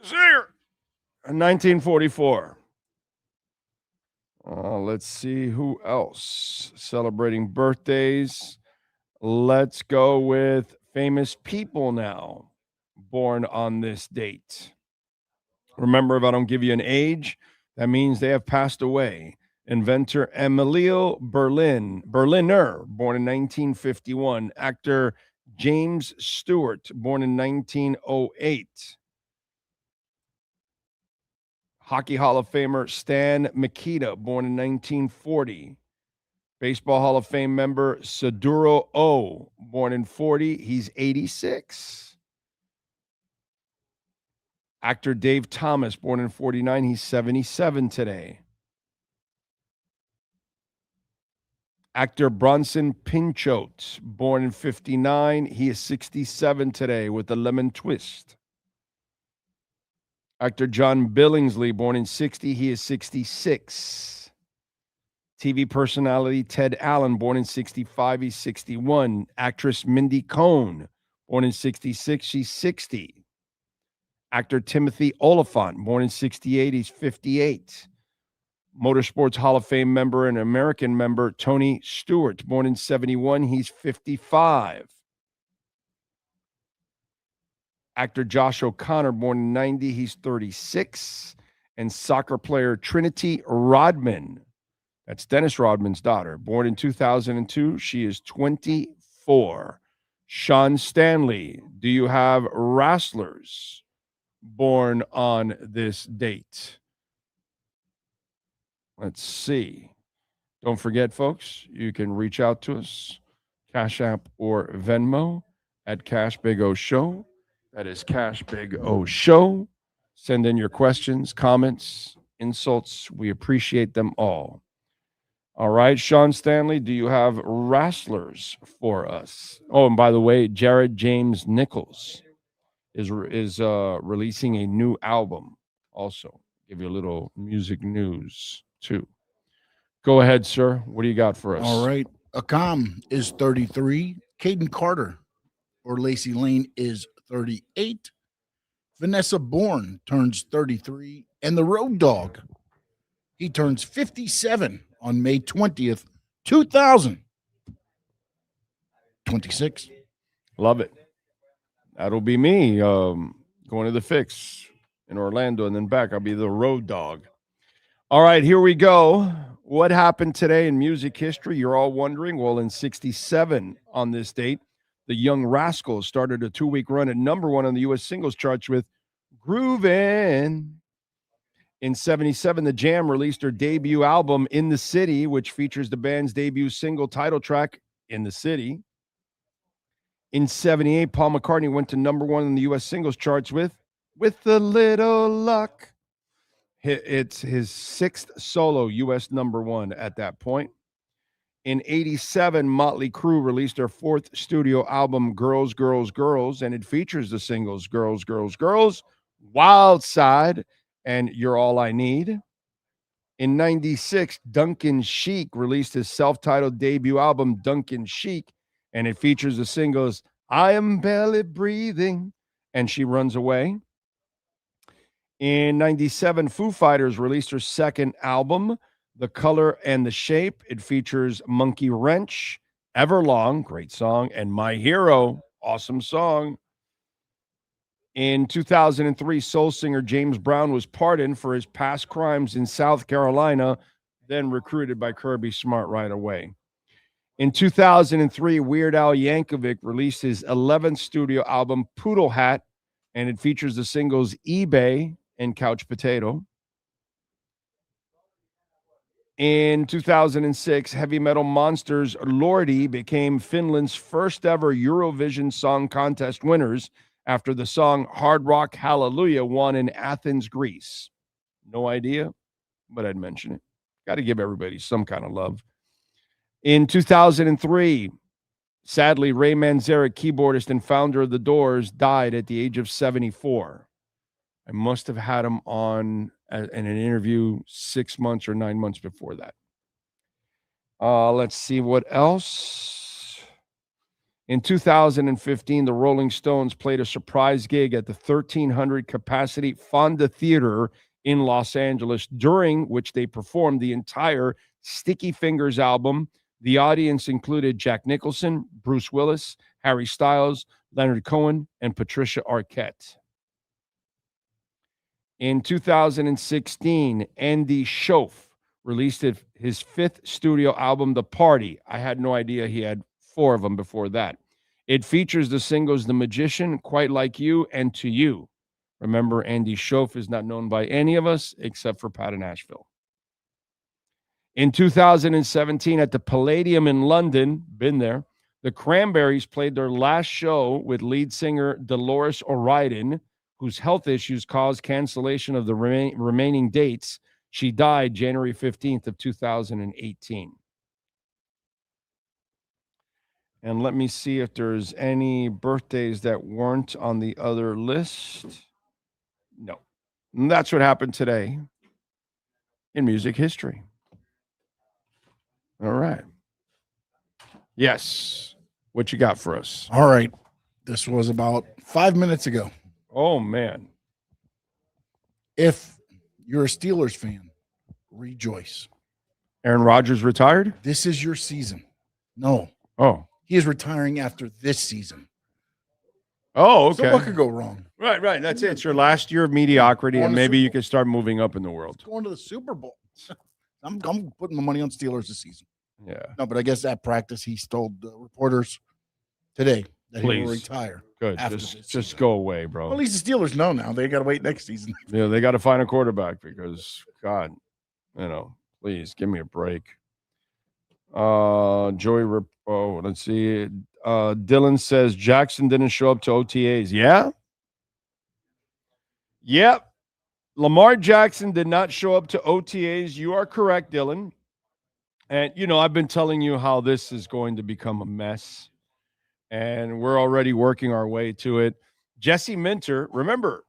singer, in 1944. Let's see who else celebrating birthdays. Let's go with famous people now, born on this date. Remember, if I don't give you an age, that means they have passed away. Inventor Emilio Berliner, born in 1951. Actor James Stewart, born in 1908. Hockey Hall of Famer Stan Mikita, born in 1940. Baseball Hall of Fame member Saduro O, born in 1940. He's 86. Actor Dave Thomas, born in 49, he's 77 today. Actor Bronson Pinchot, born in 59, he is 67 today with a lemon twist. Actor John Billingsley, born in 60, he is 66. TV personality Ted Allen, born in 65, he's 61. Actress Mindy Cohn, born in 66, she's 60. Actor Timothy Oliphant, born in 68, he's 58. Motorsports Hall of Fame member and American member Tony Stewart, born in 71, he's 55. Actor Josh O'Connor, born in 90, he's 36. And soccer player Trinity Rodman, that's Dennis Rodman's daughter, born in 2002, she is 24. Sean Stanley, do you have wrestlers born on this date? Let's see. Don't forget, folks, you can reach out to us, Cash App or Venmo at Cash Big O Show. That is Cash Big O Show. Send in your questions, comments, insults. We appreciate them all. All right, Sean Stanley, do you have wrestlers for us? Oh, and by the way, Jared James Nichols is releasing a new album also. Give you a little music news, too. Go ahead, sir. What do you got for us? All right. Akam is 33. Caden Carter or Lacey Lane is 38. Vanessa Bourne turns 33. And the Road Dogg, he turns 57 on May 20th, 2026. Love it. That'll be me going to the Fix in Orlando and then back. I'll be the Road Dogg. All right, here we go. What happened today in music history? You're all wondering. Well, in 67 on this date, the Young Rascals started a 2-week run at number 1 on the U.S. singles charts with Groovin'. In 77, The Jam released their debut album, In the City, which features the band's debut single title track, In the City. In 78, Paul McCartney went to number 1 on the U.S. singles charts with a Little Luck. It's his 6th solo U.S. number 1 at that point. In 87, Motley Crue released their 4th studio album, Girls, Girls, Girls, and it features the singles Girls, Girls, Girls, Wild Side, and You're All I Need. In 96, Duncan Sheik released his self-titled debut album, Duncan Sheik, and it features the singles I Am Barely Breathing and She Runs Away. In 97, Foo Fighters released their 2nd album, The Color and the Shape. It features Monkey Wrench, Everlong, great song, and My Hero, awesome song. In 2003, soul singer James Brown was pardoned for his past crimes in South Carolina, then recruited by Kirby Smart right away. In 2003, Weird Al Yankovic released his 11th studio album, Poodle Hat, and it features the singles eBay and Couch Potato. In 2006, heavy metal monsters Lordi became Finland's first ever Eurovision Song Contest winners after the song Hard Rock Hallelujah won in Athens, Greece. No idea, but I'd mention it. Got to give everybody some kind of love. In 2003, sadly, Ray Manzarek, keyboardist and founder of The Doors, died at the age of 74. I must have had him on in an interview 6 months or 9 months before that. Let's see what else. In 2015, the Rolling Stones played a surprise gig at the 1,300 capacity Fonda Theater in Los Angeles, during which they performed the entire Sticky Fingers album. The audience included Jack Nicholson, Bruce Willis, Harry Styles, Leonard Cohen, and Patricia Arquette. In 2016, Andy Schoaf released his 5th studio album, The Party. I had no idea he had 4 of them before that. It features the singles The Magician, Quite Like You, and To You. Remember, Andy Schoaf is not known by any of us except for Pat in Nashville. In 2017, at the Palladium in London, been there, the Cranberries played their last show with lead singer Dolores O'Riordan, whose health issues caused cancellation of the remaining dates. She died January 15th of 2018. And let me see if there's any birthdays that weren't on the other list. No. And that's what happened today in music history. All right. Yes. What you got for us? All right. This was about 5 minutes ago. Oh, man. If you're a Steelers fan, rejoice. Aaron Rodgers retired? This is your season. No. Oh. He is retiring after this season. Oh, okay. So what could go wrong? Right. That's it. It's your last year of mediocrity, and maybe you can start moving up in the world. Going to the Super Bowl. I'm putting my money on Steelers this season. Yeah. No, but I guess at practice he told the reporters today that he will retire. Good. Just go away, bro. Well, at least the Steelers know now. They got to wait next season. Yeah, they got to find a quarterback because, God, please give me a break. Let's see. Dylan says Jackson didn't show up to OTAs. Yeah? Yep. Lamar Jackson did not show up to OTAs. You are correct, Dylan. And, I've been telling you how this is going to become a mess. And we're already working our way to it. Jesse Minter, remember,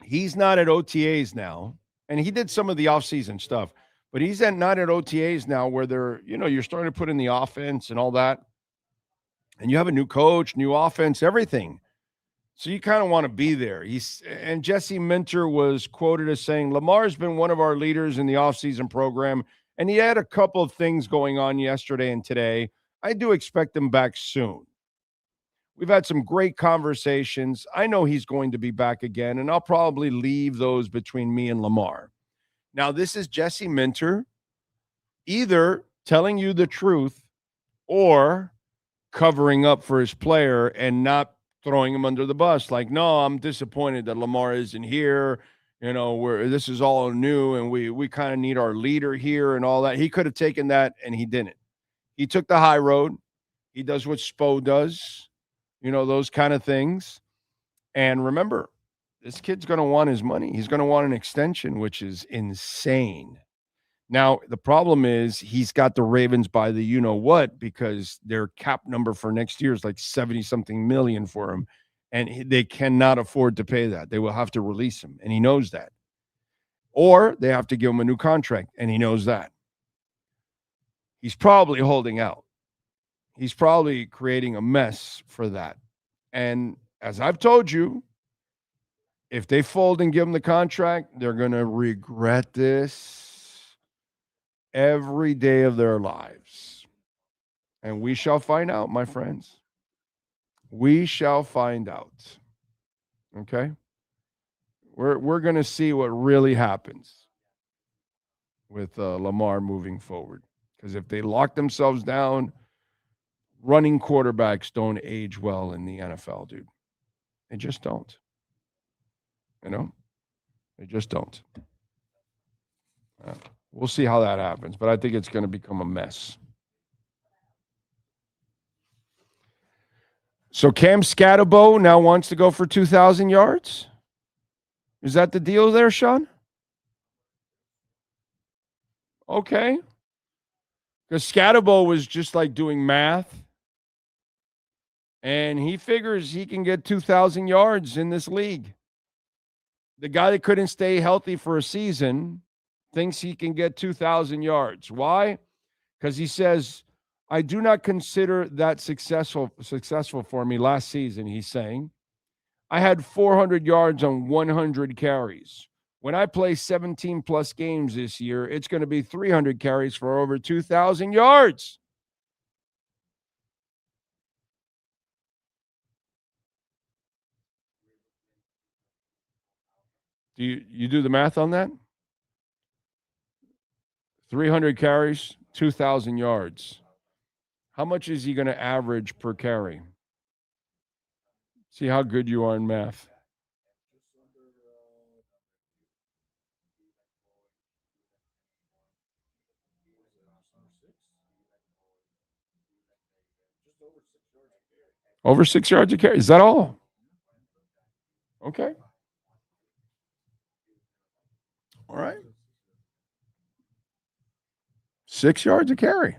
he's not at OTAs now. And he did some of the offseason stuff. But he's not at OTAs now where they're, you're starting to put in the offense and all that. And you have a new coach, new offense, everything. So you kind of want to be there. And Jesse Minter was quoted as saying, Lamar's been one of our leaders in the offseason program. And he had a couple of things going on yesterday and today. I do expect him back soon. We've had some great conversations. I know he's going to be back again, and I'll probably leave those between me and Lamar. Now, this is Jesse Minter either telling you the truth or covering up for his player and not throwing him under the bus. Like, no, I'm disappointed that Lamar isn't here. This is all new, and we kind of need our leader here and all that. He could have taken that, and he didn't. He took the high road. He does what Spo does, those kind of things. And remember, this kid's going to want his money. He's going to want an extension, which is insane. Now, the problem is he's got the Ravens by the you-know-what because their cap number for next year is like 70-something million for him, and they cannot afford to pay that. They will have to release him, and he knows that. Or they have to give him a new contract, and he knows that. He's probably holding out. He's probably creating a mess for that. And as I've told you, if they fold and give him the contract, they're going to regret this every day of their lives. And we shall find out, my friends. We shall find out. Okay? We're going to see what really happens with Lamar moving forward. Because if they lock themselves down, running quarterbacks don't age well in the NFL, dude. They just don't. They just don't. We'll see how that happens, but I think it's going to become a mess. So Cam Scatterbo now wants to go for 2,000 yards? Is that the deal there, Sean? Okay. Because Scatterbo was just like doing math. And he figures he can get 2,000 yards in this league. The guy that couldn't stay healthy for a season thinks he can get 2,000 yards. Why? Because he says, I do not consider that successful for me last season, he's saying. I had 400 yards on 100 carries. When I play 17-plus games this year, it's going to be 300 carries for over 2,000 yards. Do you do the math on that? 300 carries, 2,000 yards. How much is he going to average per carry? See how good you are in math. Over 6 yards a carry. Is that all? Okay. All right. 6 yards a carry.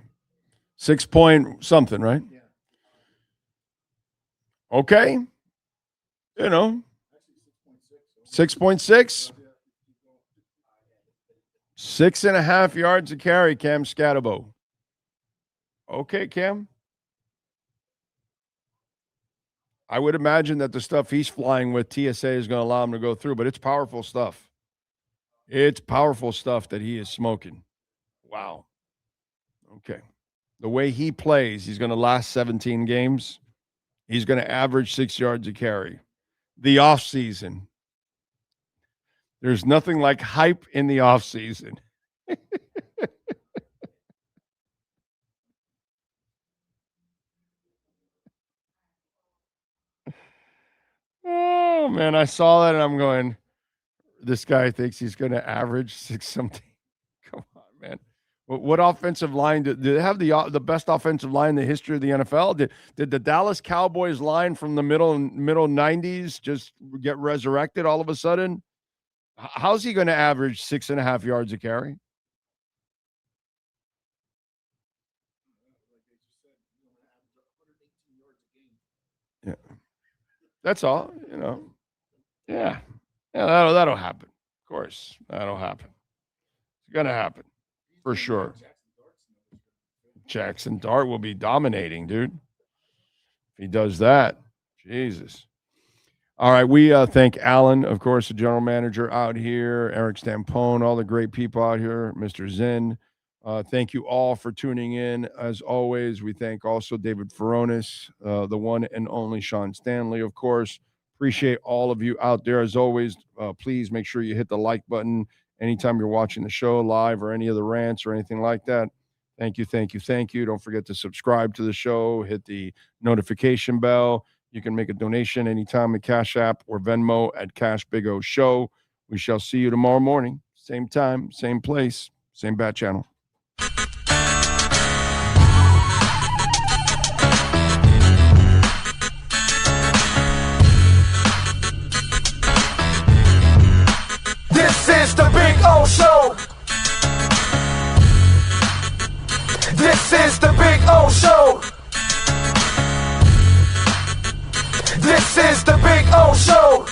6 point something, right? Yeah. Okay. 6.6. 6.5 yards a carry, Cam Scatabo. Okay, Cam. I would imagine that the stuff he's flying with, TSA is going to allow him to go through, but it's powerful stuff. It's powerful stuff that he is smoking. Wow. Okay. The way he plays, he's going to last 17 games. He's going to average 6 yards a carry. The offseason. There's nothing like hype in the offseason. Oh, man, I saw that and I'm going, this guy thinks he's going to average 6 something. Come on, man. What offensive line did they have the best offensive line in the history of the NFL? Did the Dallas Cowboys line from the middle 90s just get resurrected all of a sudden? How's he going to average 6.5 yards a carry? Yeah, that's all. Yeah, that'll happen. Of course, that'll happen. It's gonna happen for sure. Jackson Dart will be dominating, dude. If he does that, Jesus. All right, we thank Alan, of course, the general manager out here, Eric Stampone, all the great people out here, Mr. Zinn. Thank you all for tuning in. As always, we thank also David Furones, the one and only Sean Stanley, of course. Appreciate all of you out there. As always, please make sure you hit the like button anytime you're watching the show live or any of the rants or anything like that. Thank you, thank you, thank you. Don't forget to subscribe to the show. Hit the notification bell. You can make a donation anytime at Cash App or Venmo at Cash Big O Show. We shall see you tomorrow morning. Same time, same place, same bat channel. This is the Big O Show. This is the Big O Show. This is the Big O Show.